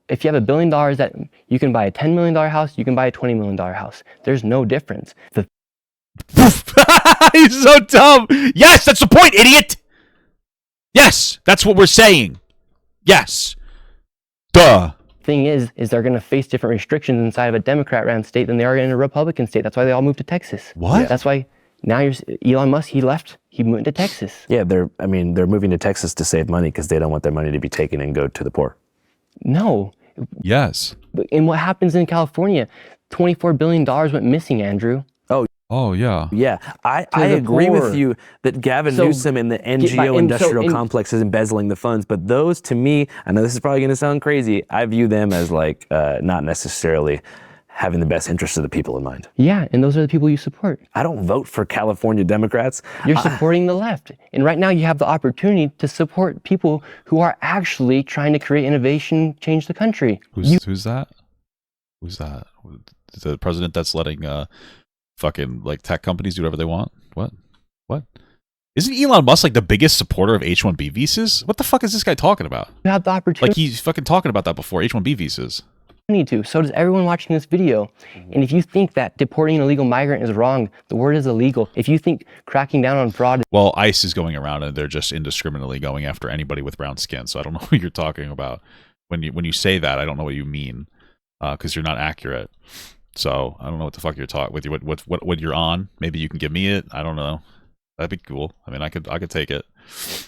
If you have $1 billion, that you can buy a $10 million house, you can buy a $20 million house. There's no difference. He's so dumb. Yes, that's the point, idiot. Yes, that's what we're saying. Yes. Duh. Thing is they're going to face different restrictions inside of a Democrat-ran state than they are in a Republican state. That's why they all moved to Texas. What? That's why now Elon Musk, he moved to Texas. Yeah, they're moving to Texas to save money because they don't want their money to be taken and go to the poor. No. Yes. And what happens in California? $24 billion went missing, Andrew. Oh, yeah. Yeah, I agree with you that Gavin Newsom and the NGO industrial complex is embezzling the funds, but those, to me, I know this is probably going to sound crazy, I view them as like not necessarily having the best interests of the people in mind. Yeah, and those are the people you support. I don't vote for California Democrats. You're supporting the left. And right now you have the opportunity to support people who are actually trying to create innovation, change the country. Who's that? Who's that? The president that's letting fucking like tech companies do whatever they want? What? Isn't Elon Musk like the biggest supporter of H-1B visas? What the fuck is this guy talking about? You have the opportunity. Like he's fucking talking about that before, H-1B visas. Need to. So does everyone watching this video. And if you think that deporting an illegal migrant is wrong, the word is illegal. If you think cracking down on fraud... Well, ICE is going around and they're just indiscriminately going after anybody with brown skin. So I don't know what you're talking about. When you say that, I don't know what you mean because you're not accurate. So I don't know what the fuck you're talking with. What you're on. Maybe you can give me it. I don't know. That'd be cool. I mean, I could take it.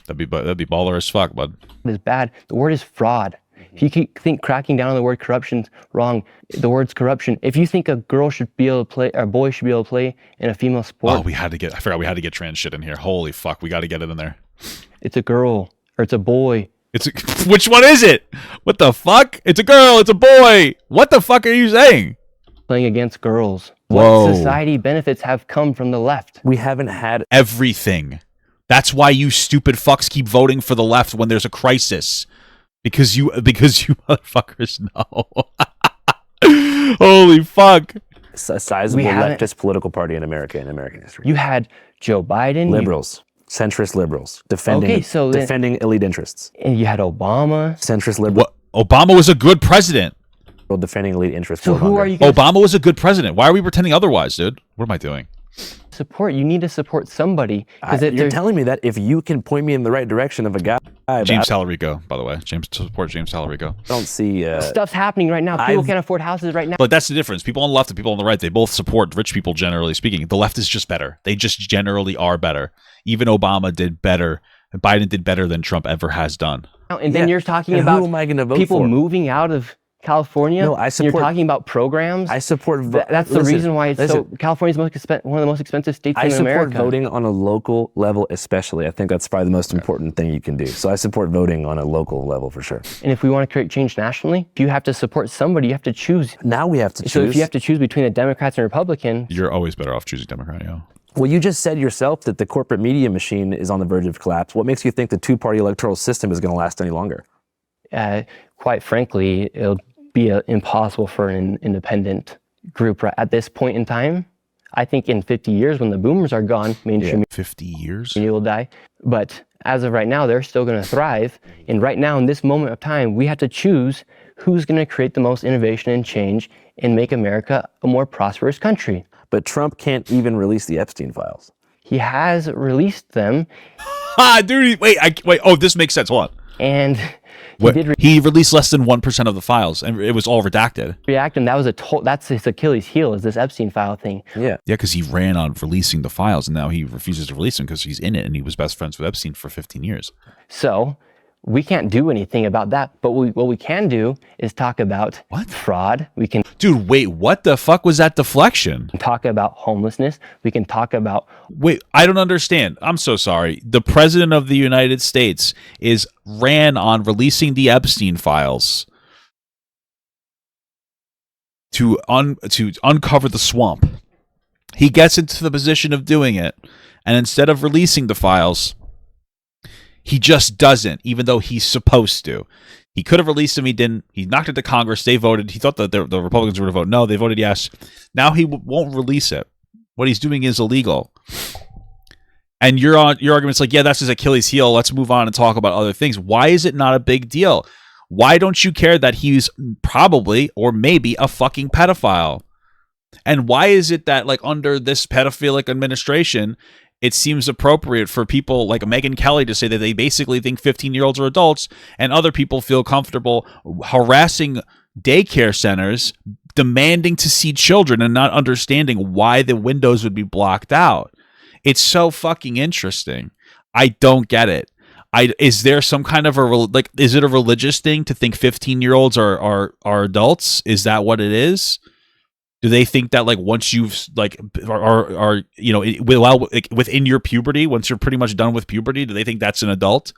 That'd be baller as fuck, bud. It's bad. The word is fraud. If you think cracking down on the word corruption's wrong, the word's corruption. If you think a girl should be able to play, or a boy should be able to play in a female sport. Oh, I forgot we had to get trans shit in here. Holy fuck, we got to get it in there. It's a girl or it's a boy. Which one is it? What the fuck? It's a girl, it's a boy. What the fuck are you saying? Playing against girls. Whoa. What society benefits have come from the left? We haven't had everything. That's why you stupid fucks keep voting for the left when there's a crisis. Because you motherfuckers know. Holy fuck. It's a sizable leftist political party in American history. You had Joe Biden. Liberals. Centrist liberals. Defending elite interests. And you had Obama. Centrist liberal. Obama was a good president. Defending elite interests. So who are you? Obama was a good president. Why are we pretending otherwise, dude? What am I doing? Support. You need to support somebody. You're telling me that if you can point me in the right direction of a guy. James Talarico, by the way. Support James Talarico. I don't see. Stuff's happening right now. People can't afford houses right now. But that's the difference. People on the left and people on the right, they both support rich people, generally speaking. The left is just better. They just generally are better. Even Obama did better. Biden did better than Trump ever has done. And then you're talking about who am I gonna vote people for? Moving out of California. No, I support. You're talking about programs. I support. That's the reason why it's so. California's one of the most expensive states in America. I support voting on a local level, especially. I think that's probably the most important thing you can do. So I support voting on a local level for sure. And if we want to create change nationally, if you have to support somebody, you have to choose. Now we have to choose. So if you have to choose between the Democrats and Republicans, you're always better off choosing Democrat. Yeah. Well, you just said yourself that the corporate media machine is on the verge of collapse. What makes you think the two-party electoral system is going to last any longer? Quite frankly, it'll be impossible for an independent group at this point in time. I think in 50 years, when the boomers are gone, mainstream 50 years media will die. But as of right now, they're still going to thrive. And right now, in this moment of time, we have to choose who's going to create the most innovation and change and make America a more prosperous country. But Trump can't even release the Epstein files. He has released them. Dude, wait. Oh, this makes sense. Hold on. And he released less than 1% of the files, and it was all redacted. And that was that's his Achilles heel, is this Epstein file thing. Yeah, because he ran on releasing the files, and now he refuses to release them because he's in it, and he was best friends with Epstein for 15 years. So we can't do anything about that, but what we can do is talk about fraud. We can wait, what the fuck was that deflection? Talk about homelessness. We can talk about wait, I don't understand. I'm so sorry. The president of the United States ran on releasing the Epstein files to uncover the swamp. He gets into the position of doing it, and instead of releasing the files, he just doesn't, even though he's supposed to. He could have released them. He didn't. He knocked it to Congress. They voted. He thought that the Republicans were going to vote no. They voted yes. Now he won't release it. What he's doing is illegal. And your argument's like, yeah, that's his Achilles heel. Let's move on and talk about other things. Why is it not a big deal? Why don't you care that he's probably or maybe a fucking pedophile? And why is it that, like, under this pedophilic administration, it seems appropriate for people like Megyn Kelly to say that they basically think 15-year-olds are adults, and other people feel comfortable harassing daycare centers, demanding to see children and not understanding why the windows would be blocked out? It's so fucking interesting. I don't get it. Is there some kind of is it a religious thing to think 15-year-olds are adults? Is that what it is? Do they think that, like, once you've are within your puberty, once you're pretty much done with puberty, do they think that's an adult?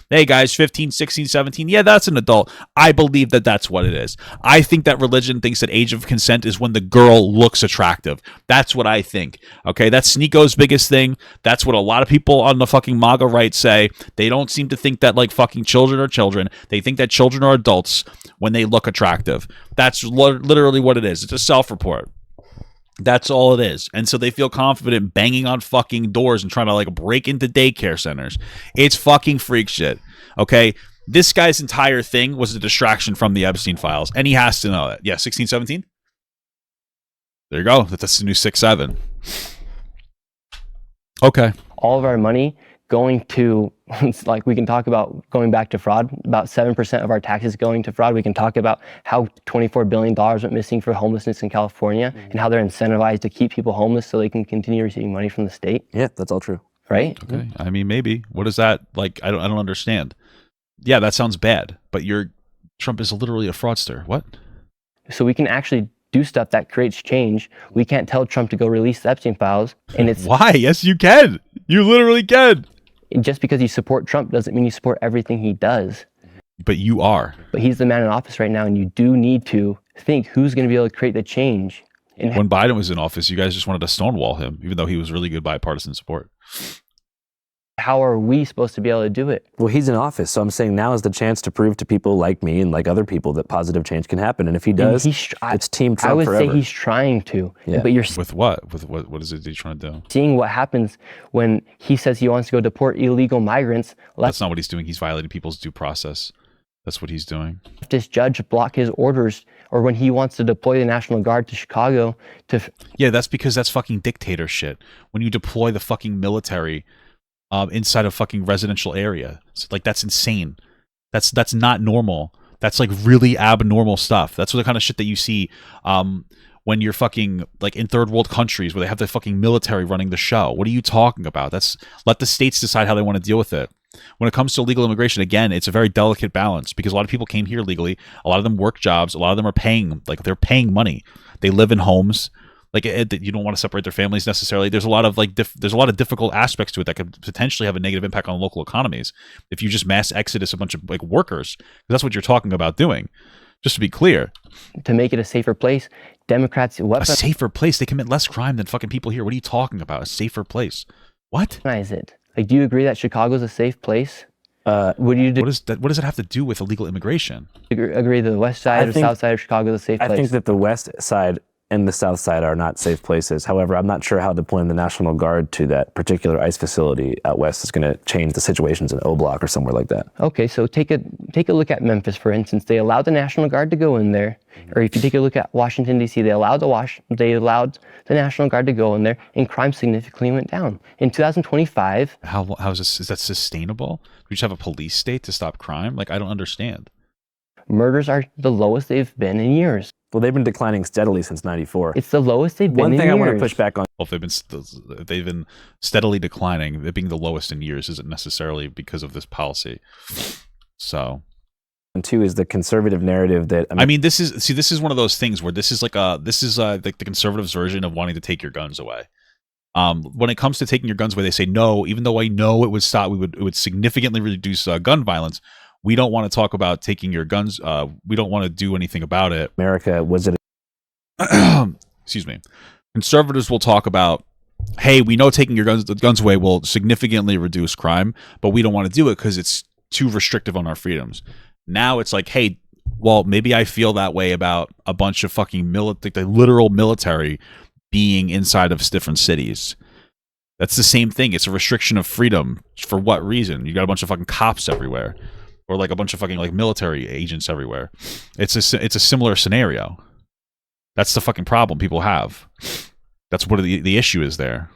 Hey guys, 15, 16, 17, yeah, that's an adult. I believe that that's what it is. I think that religion thinks that age of consent is when the girl looks attractive. That's what I think. Okay, that's Sneako's biggest thing. That's what a lot of people on the fucking MAGA right say. They don't seem to think that, like, fucking children are children. They think that children are adults when they look attractive. That's literally what it is. It's a self-report. That's all it is. And so they feel confident banging on fucking doors and trying to, like, break into daycare centers. It's fucking freak shit. Okay? This guy's entire thing was a distraction from the Epstein files, and he has to know that. Yeah, 16, 17? There you go. That's the new 6-7. Okay. All of our money going to, like, we can talk about going back to fraud, about 7% of our taxes going to fraud. We can talk about how $24 billion went missing for homelessness in California and how they're incentivized to keep people homeless so they can continue receiving money from the state. Yeah, that's all true. Right? Okay. I mean, maybe. What is that? Like, I don't understand. Yeah, that sounds bad, but Trump is literally a fraudster. What? So we can actually do stuff that creates change. We can't tell Trump to go release the Epstein files. And it's why? Yes, you can. You literally can. Just because you support Trump doesn't mean you support everything he does. But you are. But he's the man in office right now, and you do need to think who's going to be able to create the change. When Biden was in office, you guys just wanted to stonewall him, even though he was really good bipartisan support. How are we supposed to be able to do it? Well, he's in office, so I'm saying now is the chance to prove to people like me and like other people that positive change can happen. And if he does, it's Team Trump I would forever. say he's trying to. Yeah. But you're with what? With what is it he's trying to do? Seeing what happens when he says he wants to go deport illegal migrants. That's not what he's doing. He's violating people's due process. That's what he's doing. This judge block his orders, or when he wants to deploy the National Guard to Chicago to. Yeah, that's because that's fucking dictator shit. When you deploy the fucking military inside a fucking residential area, so, like, that's insane. That's not normal. That's, like, really abnormal stuff. That's the kind of shit that you see when you're fucking, like, in third world countries where they have the fucking military running the show. What are you talking about? Let the states decide how they want to deal with it. When it comes to illegal immigration, again, it's a very delicate balance because a lot of people came here legally. A lot of them work jobs. A lot of them are paying, like, they're paying money. They live in homes. Like, you don't want to separate their families necessarily. There's a lot of there's a lot of difficult aspects to it that could potentially have a negative impact on local economies if you just mass exodus a bunch of, like, workers. That's what you're talking about doing. Just to be clear, to make it a safer place, Democrats a safer place. They commit less crime than fucking people here. What are you talking about? A safer place? What? Is it? Like, do you agree that Chicago's a safe place? Would you do? What does it have to do with illegal immigration? Agree the west side or south side of Chicago is a safe place? I think that the west side and the South Side are not safe places. However, I'm not sure how deploying the National Guard to that particular ICE facility out west is going to change the situations in O Block or somewhere like that. Okay, so take a look at Memphis, for instance. They allowed the National Guard to go in there. Or if you take a look at Washington, D.C., they allowed the National Guard to go in there, and crime significantly went down. In 2025... How is that sustainable? We just have a police state to stop crime? Like, I don't understand. Murders are the lowest they've been in years. Well, they've been declining steadily since '94. It's the lowest they've been in years. One thing I want to push back on. Well, if they've been steadily declining, it being the lowest in years isn't necessarily because of this policy. So... And two is the conservative narrative that I mean, this is one of those things where this is like the conservatives' version of wanting to take your guns away. When it comes to taking your guns away, they say no. Even though I know it would stop, it would significantly reduce gun violence. We don't want to talk about taking your guns. We don't want to do anything about it. America was it? Excuse me. Conservatives will talk about, hey, we know taking your guns away will significantly reduce crime, but we don't want to do it because it's too restrictive on our freedoms. Now it's like, hey, well, maybe I feel that way about a bunch of fucking the literal military being inside of different cities. That's the same thing. It's a restriction of freedom. For what reason? You got a bunch of fucking cops everywhere, or like a bunch of fucking like military agents everywhere. It's a similar scenario. That's the fucking problem people have. That's what the issue is there.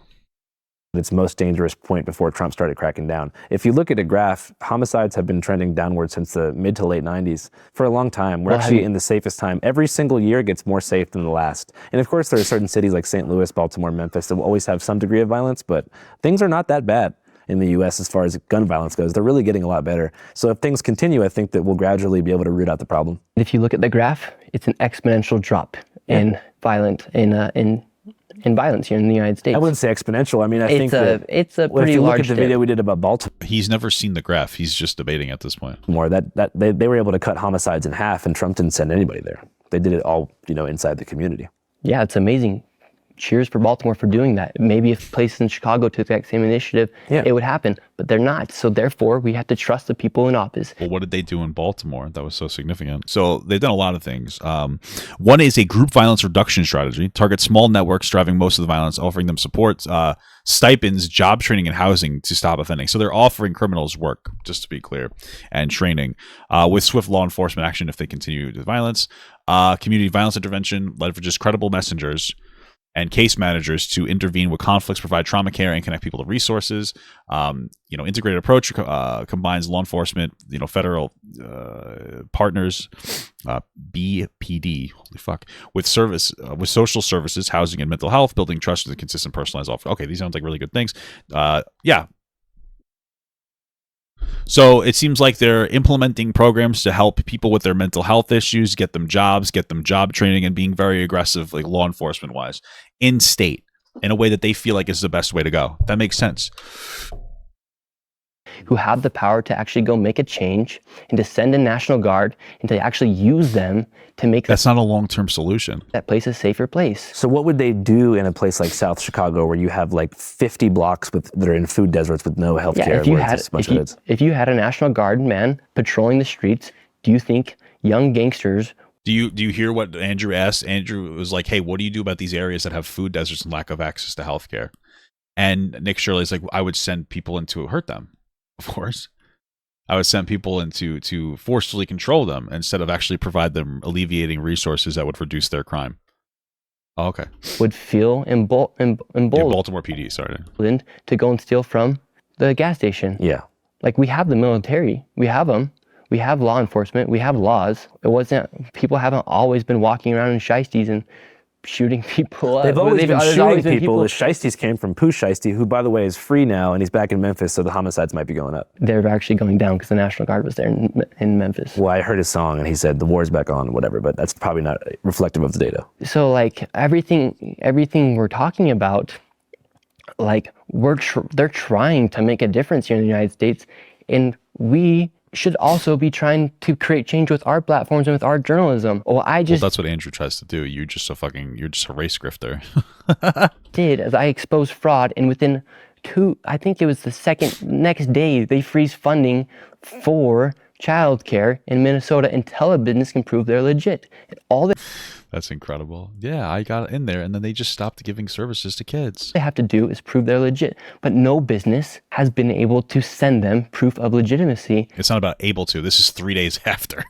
Its most dangerous point before Trump started cracking down. If you look at a graph, homicides have been trending downward since the mid to late 90s for a long time. We're actually in the safest time. Every single year gets more safe than the last. And of course, there are certain cities like St. Louis, Baltimore, Memphis that will always have some degree of violence, but things are not that bad in the U.S. as far as gun violence goes. They're really getting a lot better. So if things continue, I think that we'll gradually be able to root out the problem. If you look at the graph, it's an exponential drop in violence here in the United States. I wouldn't say exponential. I mean, I think that it's a pretty large. If you look at the video we did about Baltimore, he's never seen the graph. He's just debating at this point. They were able to cut homicides in half, and Trump didn't send anybody there. They did it all, inside the community. Yeah, it's amazing. Cheers for Baltimore for doing that. Maybe if places in Chicago took that same initiative, it would happen, but they're not. So therefore, we have to trust the people in office. Well, what did they do in Baltimore that was so significant? So they've done a lot of things. One is a group violence reduction strategy, target small networks driving most of the violence, offering them support, stipends, job training, and housing to stop offending. So they're offering criminals work, just to be clear, and training with swift law enforcement action if they continue the violence. Community violence intervention, leverages credible messengers and case managers to intervene with conflicts, provide trauma care, and connect people to resources. Integrated approach combines law enforcement, federal partners, BPD, holy fuck, with social services, housing, and mental health, building trust with a consistent, personalized offer. Okay, these sound like really good things. Yeah. So it seems like they're implementing programs to help people with their mental health issues, get them jobs, get them job training, and being very aggressive, like law enforcement wise, in state, in a way that they feel like is the best way to go. That makes sense. Who have the power to actually go make a change and to send a National Guard and to actually use them to make that's not a long-term solution. That place a safer place. So what would they do in a place like South Chicago where you have like 50 blocks that are in food deserts with no health care? If you had a National Guard man patrolling the streets, do you think young gangsters? Do you hear what Andrew asked? Andrew was like, hey, what do you do about these areas that have food deserts and lack of access to health care? And Nick Shirley's like, I would send people in to hurt them. Of course, I would send people in to forcefully control them instead of actually provide them alleviating resources that would reduce their crime. Oh, okay. Would feel emboldened. Baltimore PD, sorry. To go and steal from the gas station. Yeah. Like we have the military, we have them, we have law enforcement, we have laws. People haven't always been walking around in shiesties and shooting people up. They've always been shooting people. The shiesties came from Pooh Shiesty, who, by the way, is free now, and he's back in Memphis, so the homicides might be going up. They're actually going down because the National Guard was there in Memphis. Well, I heard his song, and he said the war's back on, whatever, but that's probably not reflective of the data. So, like, everything we're talking about, like, they're trying to make a difference here in the United States, and we should also be trying to create change with our platforms and with our journalism. Well, that's what Andrew tries to do. You're just a race grifter. As I exposed fraud, and within I think it was the next day, they freeze funding for childcare in Minnesota until a business can prove they're legit. That's incredible. Yeah, I got in there, and then they just stopped giving services to kids. They have to do is prove they're legit, but no business has been able to send them proof of legitimacy. It's not about able to. This is 3 days after.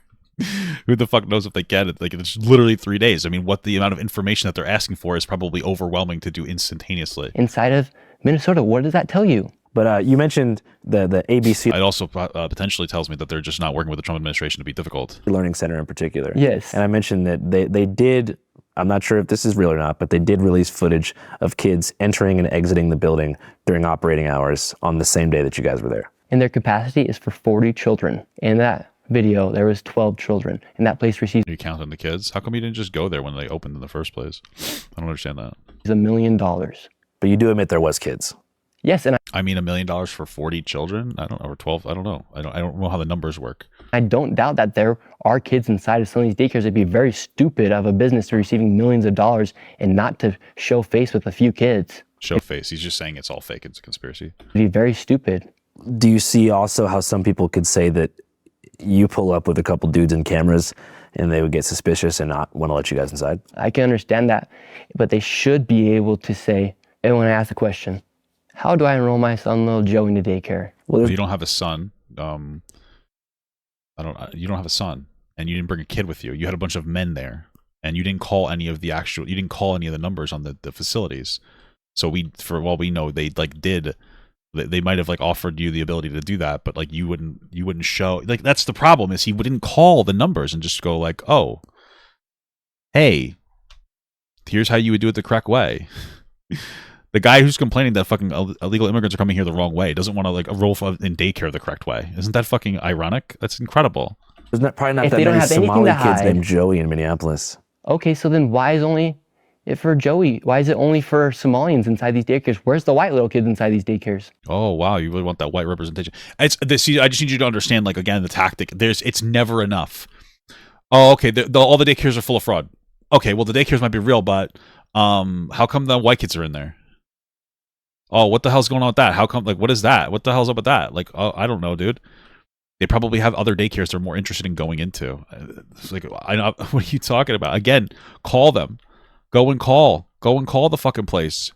Who the fuck knows if they get it? Like, it's literally 3 days. I mean, what the amount of information that they're asking for is probably overwhelming to do instantaneously. Inside of Minnesota, what does that tell you? But you mentioned the ABC. It also potentially tells me that they're just not working with the Trump administration to be difficult. Learning Center in particular. Yes. And I mentioned that they did, I'm not sure if this is real or not, but they did release footage of kids entering and exiting the building during operating hours on the same day that you guys were there. And their capacity is for 40 children. In that video, there was 12 children. And that place received... You counting the kids? How come you didn't just go there when they opened in the first place? I don't understand that. $1 million. But you do admit there was kids. Yes, and I mean, $1 million for 40 children? I don't know, or 12. I don't know. I don't know how the numbers work. I don't doubt that there are kids inside of some of these daycares. It'd be very stupid of a business to receiving millions of dollars and not to show face with a few kids. Show face. He's just saying it's all fake. It's a conspiracy. It'd be very stupid. Do you see also how some people could say that you pull up with a couple dudes in cameras and they would get suspicious and not want to let you guys inside? I can understand that, but they should be able to say, and when I ask the question, how do I enroll my son, little Joe, into daycare? Well, you don't have a son. You don't have a son, and you didn't bring a kid with you. You had a bunch of men there, and you didn't call any of the numbers on the facilities. So for all we know, they might have offered you the ability to do that, but you wouldn't show. That's the problem, is he wouldn't call the numbers and just go oh, hey, here's how you would do it the correct way. The guy who's complaining that fucking illegal immigrants are coming here the wrong way doesn't want to enroll in daycare the correct way. Isn't that fucking ironic? That's incredible. There's probably not that many Somali kids named Joey in Minneapolis. Okay, so then why is it for Joey? Why is it only for Somalians inside these daycares? Where's the white little kids inside these daycares? Oh wow, you really want that white representation? I just need you to understand, again, the tactic. It's never enough. Oh, okay, all the daycares are full of fraud. Okay, well the daycares might be real, but how come the white kids are in there? Oh, what the hell's going on with that? How come, what is that? What the hell's up with that? Oh, I don't know, dude. They probably have other daycares they're more interested in going into. It's what are you talking about? Again, call them. Go and call the fucking place.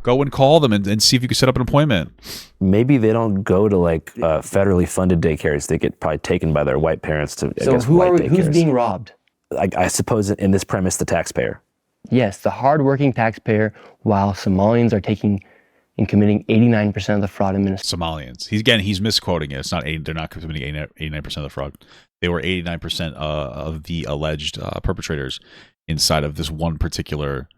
Go and call them and see if you can set up an appointment. Maybe they don't go to federally funded daycares. They get probably taken by their white parents to. So who's being robbed? I suppose in this premise, the taxpayer. Yes, the hardworking taxpayer, while Somalians are taking and committing 89% of the fraud in Minnesota. Somalians. He's misquoting it. It's not they're not committing 89% of the fraud. They were 89% of the alleged perpetrators inside of this one particular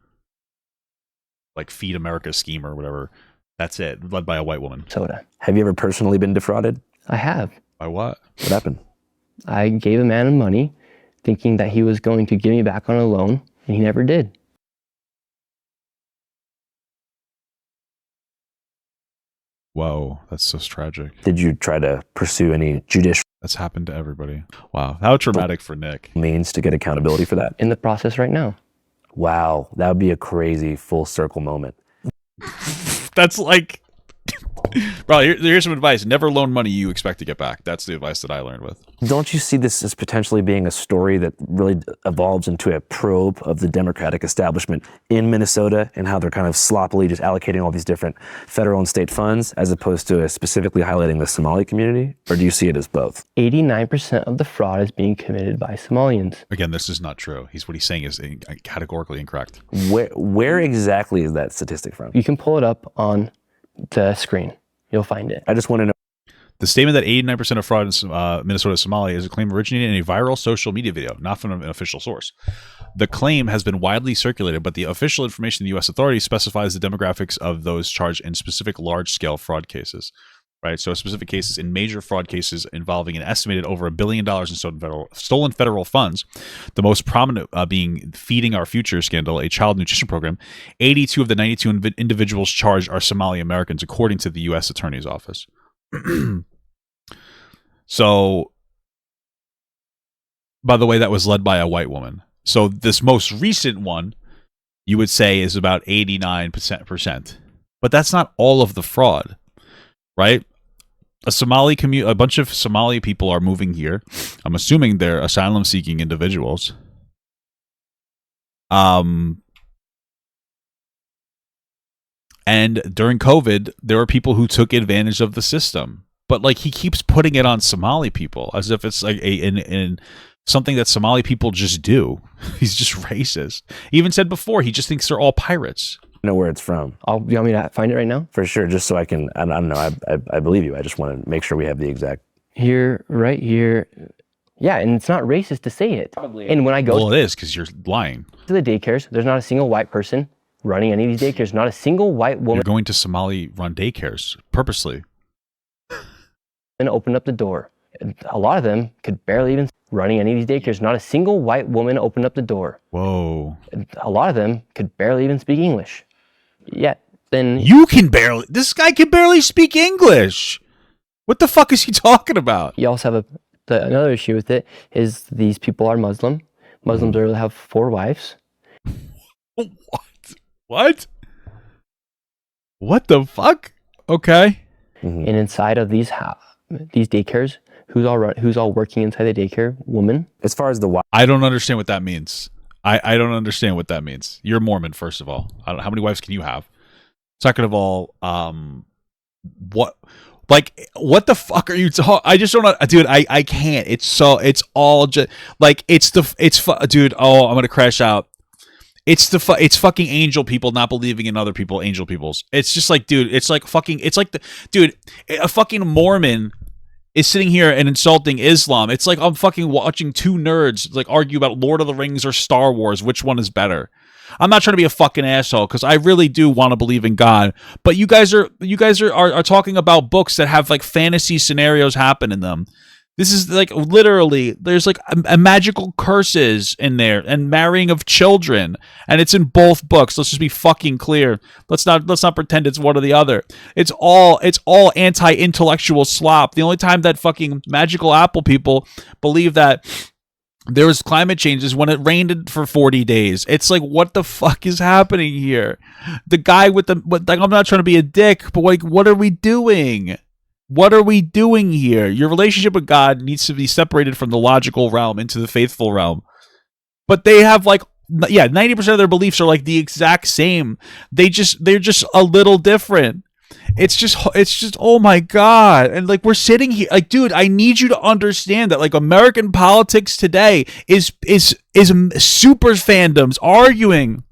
Feed America scheme or whatever. That's it, led by a white woman. Soda. Have you ever personally been defrauded? I have. By what? What happened? I gave a man money thinking that he was going to give me back on a loan, and he never did. Whoa, that's so tragic. Did you try to pursue any judicial? That's happened to everybody. Wow, how traumatic for Nick. Means to get accountability for that? In the process right now. Wow, that would be a crazy full circle moment. That's bro, here's some advice. Never loan money you expect to get back. That's the advice that I learned with. Don't you see this as potentially being a story that really evolves into a probe of the Democratic establishment in Minnesota and how they're kind of sloppily just allocating all these different federal and state funds as opposed to specifically highlighting the Somali community? Or do you see it as both? 89% of the fraud is being committed by Somalians. Again, this is not true. What he's saying is categorically incorrect. Where exactly is that statistic from? You can pull it up on the screen. You'll find it. I just want to know. The statement that 89% of fraud in Minnesota is Somali is a claim originated in a viral social media video, not from an official source. The claim has been widely circulated, but the official information of the U.S. authorities specifies the demographics of those charged in specific large-scale fraud cases. Right, so specific cases in major fraud cases involving an estimated over $1 billion in stolen federal funds, the most prominent being Feeding Our Future scandal, a child nutrition program. 82 of the 92 individuals charged are Somali Americans, according to the U.S. Attorney's Office. So, by the way, that was led by a white woman. So this most recent one, you would say, is about 89%. But that's not all of the fraud. Right? A bunch of Somali people are moving here. I'm assuming they're asylum-seeking individuals. And during COVID, there were people who took advantage of the system. But like he keeps putting it on Somali people as if it's like in something that Somali people just do. He's just racist. He even said before he just thinks they're all pirates. Know where it's from. You want me to find it right now? For sure, just so I can. I don't know. I believe you. I just want to make sure we have the exact. Here, right here. Yeah, and it's not racist to say it. Probably. And when I go, well, it is because you're lying. To the daycares, there's not a single white person running any of these daycares. Not a single white woman. You're going to Somali-run daycares purposely. And open up the door. A lot of them could barely even running any of these daycares. Not a single white woman opened up the door. Whoa. A lot of them could barely even speak English. Yet then you can barely. This guy can barely speak English. What the fuck is he talking about? You also have another issue with it is these people are Muslim. Muslims rarely have 4 wives. What? What the fuck? Okay. And inside of these daycares, who's all working inside the daycare? Woman. As far as the I don't understand what that means. I don't understand what that means. You're Mormon, first of all. How many wives can you have? Second of all, what the fuck are you talking? I just don't know, dude. I can't. It's all just like dude. Oh, I'm gonna crash out. It's fucking angel people not believing in other people, angel peoples. It's just like, dude. It's like a fucking Mormon is sitting here and insulting Islam. It's like I'm fucking watching 2 nerds like argue about Lord of the Rings or Star Wars, which one is better. I'm not trying to be a fucking asshole because I really do want to believe in God, but you guys are talking about books that have like fantasy scenarios happen in them. This is like literally there's like a magical curses in there and marrying of children, and it's in both books. Let's just be fucking clear. Let's not pretend it's one or the other. It's all anti-intellectual slop. The only time that fucking magical apple people believe that there was climate change is when it rained for 40 days. It's like, what the fuck is happening here? The guy with like, I'm not trying to be a dick, but like, what are we doing? What are we doing here? Your relationship with God needs to be separated from the logical realm into the faithful realm. But they have like, 90% of their beliefs are like the exact same. They're just a little different. It's just oh my god. And like we're sitting here like, dude, I need you to understand that like American politics today is super fandoms arguing.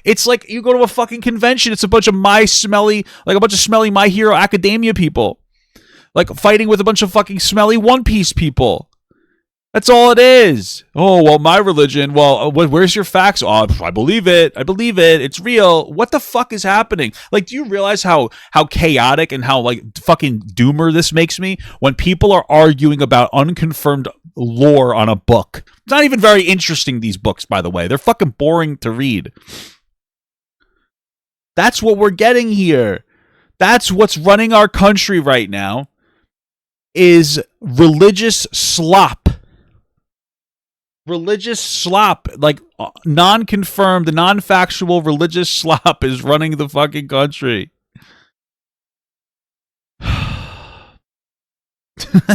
It's like you go to a fucking convention, it's a bunch of smelly My Hero Academia people. Like fighting with a bunch of fucking smelly One Piece people. That's all it is. Oh, well, my religion. Well, where's your facts? Oh, I believe it. It's real. What the fuck is happening? Like, do you realize how chaotic and how like fucking doomer this makes me when people are arguing about unconfirmed lore on a book? It's not even very interesting, these books, by the way. They're fucking boring to read. That's what we're getting here. That's what's running our country right now. Is religious slop. Religious slop, like non-confirmed, non-factual religious slop is running the fucking country.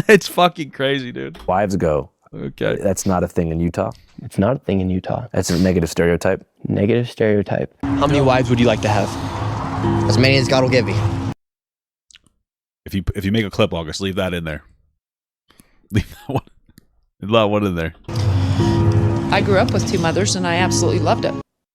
It's fucking crazy, dude. Wives go. Okay. That's not a thing in Utah. It's not a thing in Utah. That's a negative stereotype. Negative stereotype. How many wives would you like to have? As many as God will give you. If you make a clip, August, leave that in there. Leave that one in there. I grew up with 2 mothers and I absolutely loved it.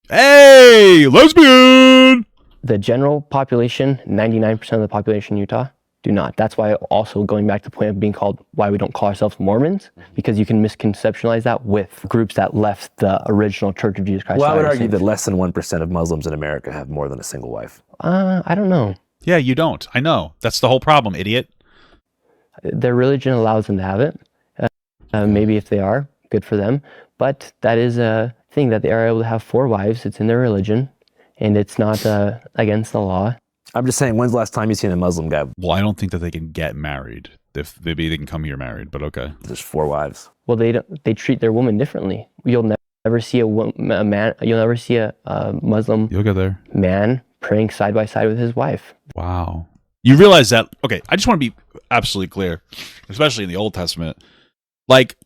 Hey, lesbian! The general population, 99% of the population in Utah, do not. That's why also going back to the point of being called, why we don't call ourselves Mormons, because you can misconceptualize that with groups that left the original Church of Jesus Christ. Well, I would argue that less than 1% of Muslims in America have more than a single wife. I don't know. Yeah, you don't. I know. That's the whole problem, idiot. Their religion allows them to have it. Maybe if they are, good for them. But that is a thing that they are able to have 4 wives. It's in their religion, and it's not against the law. I'm just saying, when's the last time you've seen a Muslim guy? Well, I don't think that they can get married. If maybe they can come here married, but okay. There's 4 wives. Well, they treat their woman differently. You'll never see a man. You'll never see a Muslim. You'll get there. Man praying side by side with his wife. Wow. You realize that? Okay, I just want to be absolutely clear, especially in the Old Testament. Like,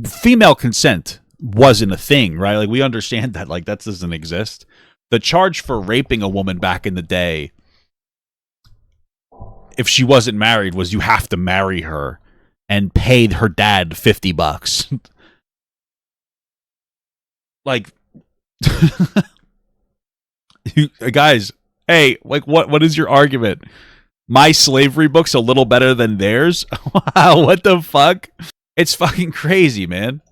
female consent wasn't a thing, right? Like we understand that like that doesn't exist. The charge for raping a woman back in the day, if she wasn't married, was you have to marry her and pay her dad $50. Like, you guys, hey, like what is your argument? My slavery book's a little better than theirs? Wow, what the fuck? It's fucking crazy, man.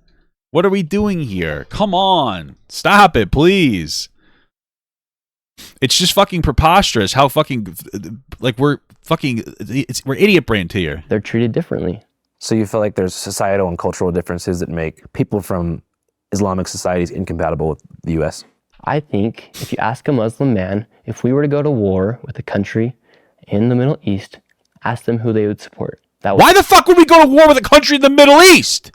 What are we doing here? Come on. Stop it, please. It's just fucking preposterous how fucking, like, we're idiot brained here. They're treated differently. So you feel like there's societal and cultural differences that make people from Islamic societies incompatible with the U.S.? I think if you ask a Muslim man, if we were to go to war with a country in the Middle East, ask them who they would support. Why the fuck would we go to war with a country in the Middle East?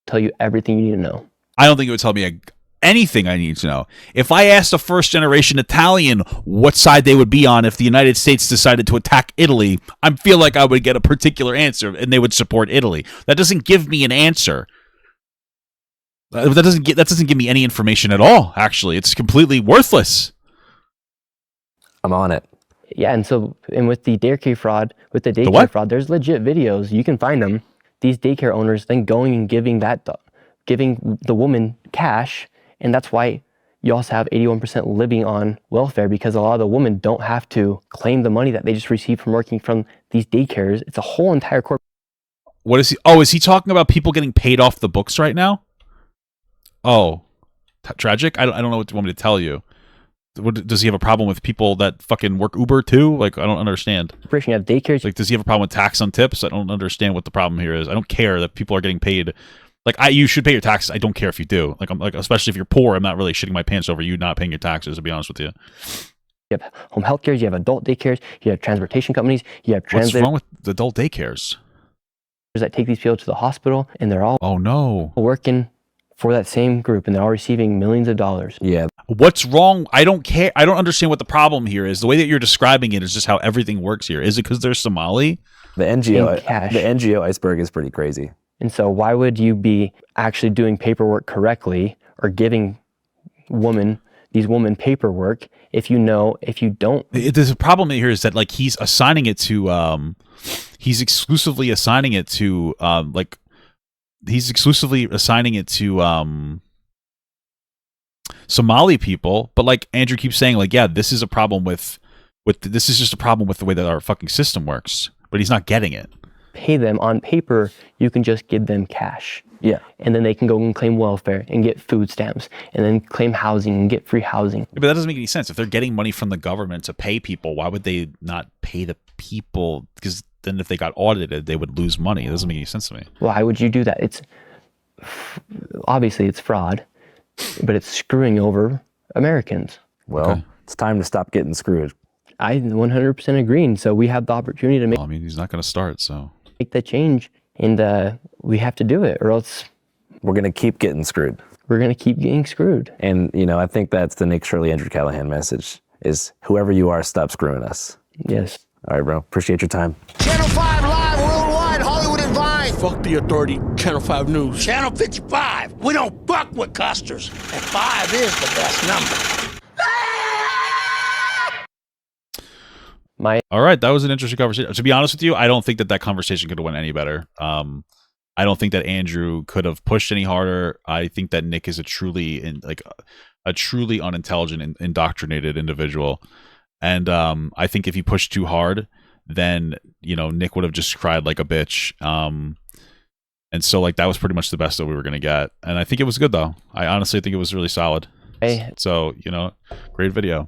Tell you everything you need to know. I don't think it would tell me anything I need to know. If I asked a first-generation Italian what side they would be on if the United States decided to attack Italy, I feel like I would get a particular answer, and they would support Italy. That doesn't give me an answer. That doesn't give me any information at all. Actually, it's completely worthless. I'm on it. Yeah, and with the daycare fraud, fraud, there's legit videos. You can find them. These daycare owners then going and giving the woman cash, and that's why you also have 81% living on welfare, because a lot of the women don't have to claim the money that they just received from working from these daycares. It's a whole entire corporate. What is he? Oh, is he talking about people getting paid off the books right now? Oh, tragic. I don't know what you want me to tell you. Does he have a problem with people that fucking work Uber too? Like, I don't understand. You have daycares. Like, does he have a problem with tax on tips? I don't understand what the problem here is. I don't care that people are getting paid. Like, you should pay your taxes. I don't care if you do. Like, especially if you're poor, I'm not really shitting my pants over you not paying your taxes, to be honest with you. You have home health cares, you have adult daycares, you have transportation companies, you have What's wrong with the adult daycares? That take these people to the hospital, and they're all working for that same group, and they're all receiving millions of dollars. Yeah. What's wrong? I don't care. I don't understand what the problem here is. The way that you're describing it is just how everything works here. Is it because they're Somali? The NGO iceberg is pretty crazy. And so why would you be actually doing paperwork correctly or giving these women paperwork if you don't? There's a problem here is that like he's assigning it to he's exclusively assigning it to Somali people, but like Andrew keeps saying, like, yeah, this is a problem with this is just a problem with the way that our fucking system works, but he's not getting it. Pay them on paper, you can just give them cash. Yeah. And then they can go and claim welfare and get food stamps and then claim housing and get free housing. Yeah, but that doesn't make any sense. If they're getting money from the government to pay people, why would they not pay the people? Because then if they got audited, they would lose money. It doesn't make any sense to me. Why would you do that? Obviously it's fraud, but it's screwing over Americans. Well, It's time to stop getting screwed. I 100% agree. And so we have the opportunity to make. Well, I mean, he's not going to start, so make that change, and we have to do it, or else we're going to keep getting screwed. We're going to keep getting screwed. And I think that's the Nick Shirley, Andrew Callaghan message: is whoever you are, stop screwing us. Yes. All right, bro. Appreciate your time. Channel 5 live worldwide, Hollywood and Vine. Fuck the authority. Channel 5 News. Channel 55. We don't fuck with custers, and 5 is the best number. All right, that was an interesting conversation. To be honest with you, I don't think that conversation could have went any better. I don't think that Andrew could have pushed any harder. I think that Nick is a truly unintelligent and indoctrinated individual. And I think if he pushed too hard, then Nick would have just cried like a bitch. And so that was pretty much the best that we were gonna get. And I think it was good though. I honestly think it was really solid. Hey. So great video.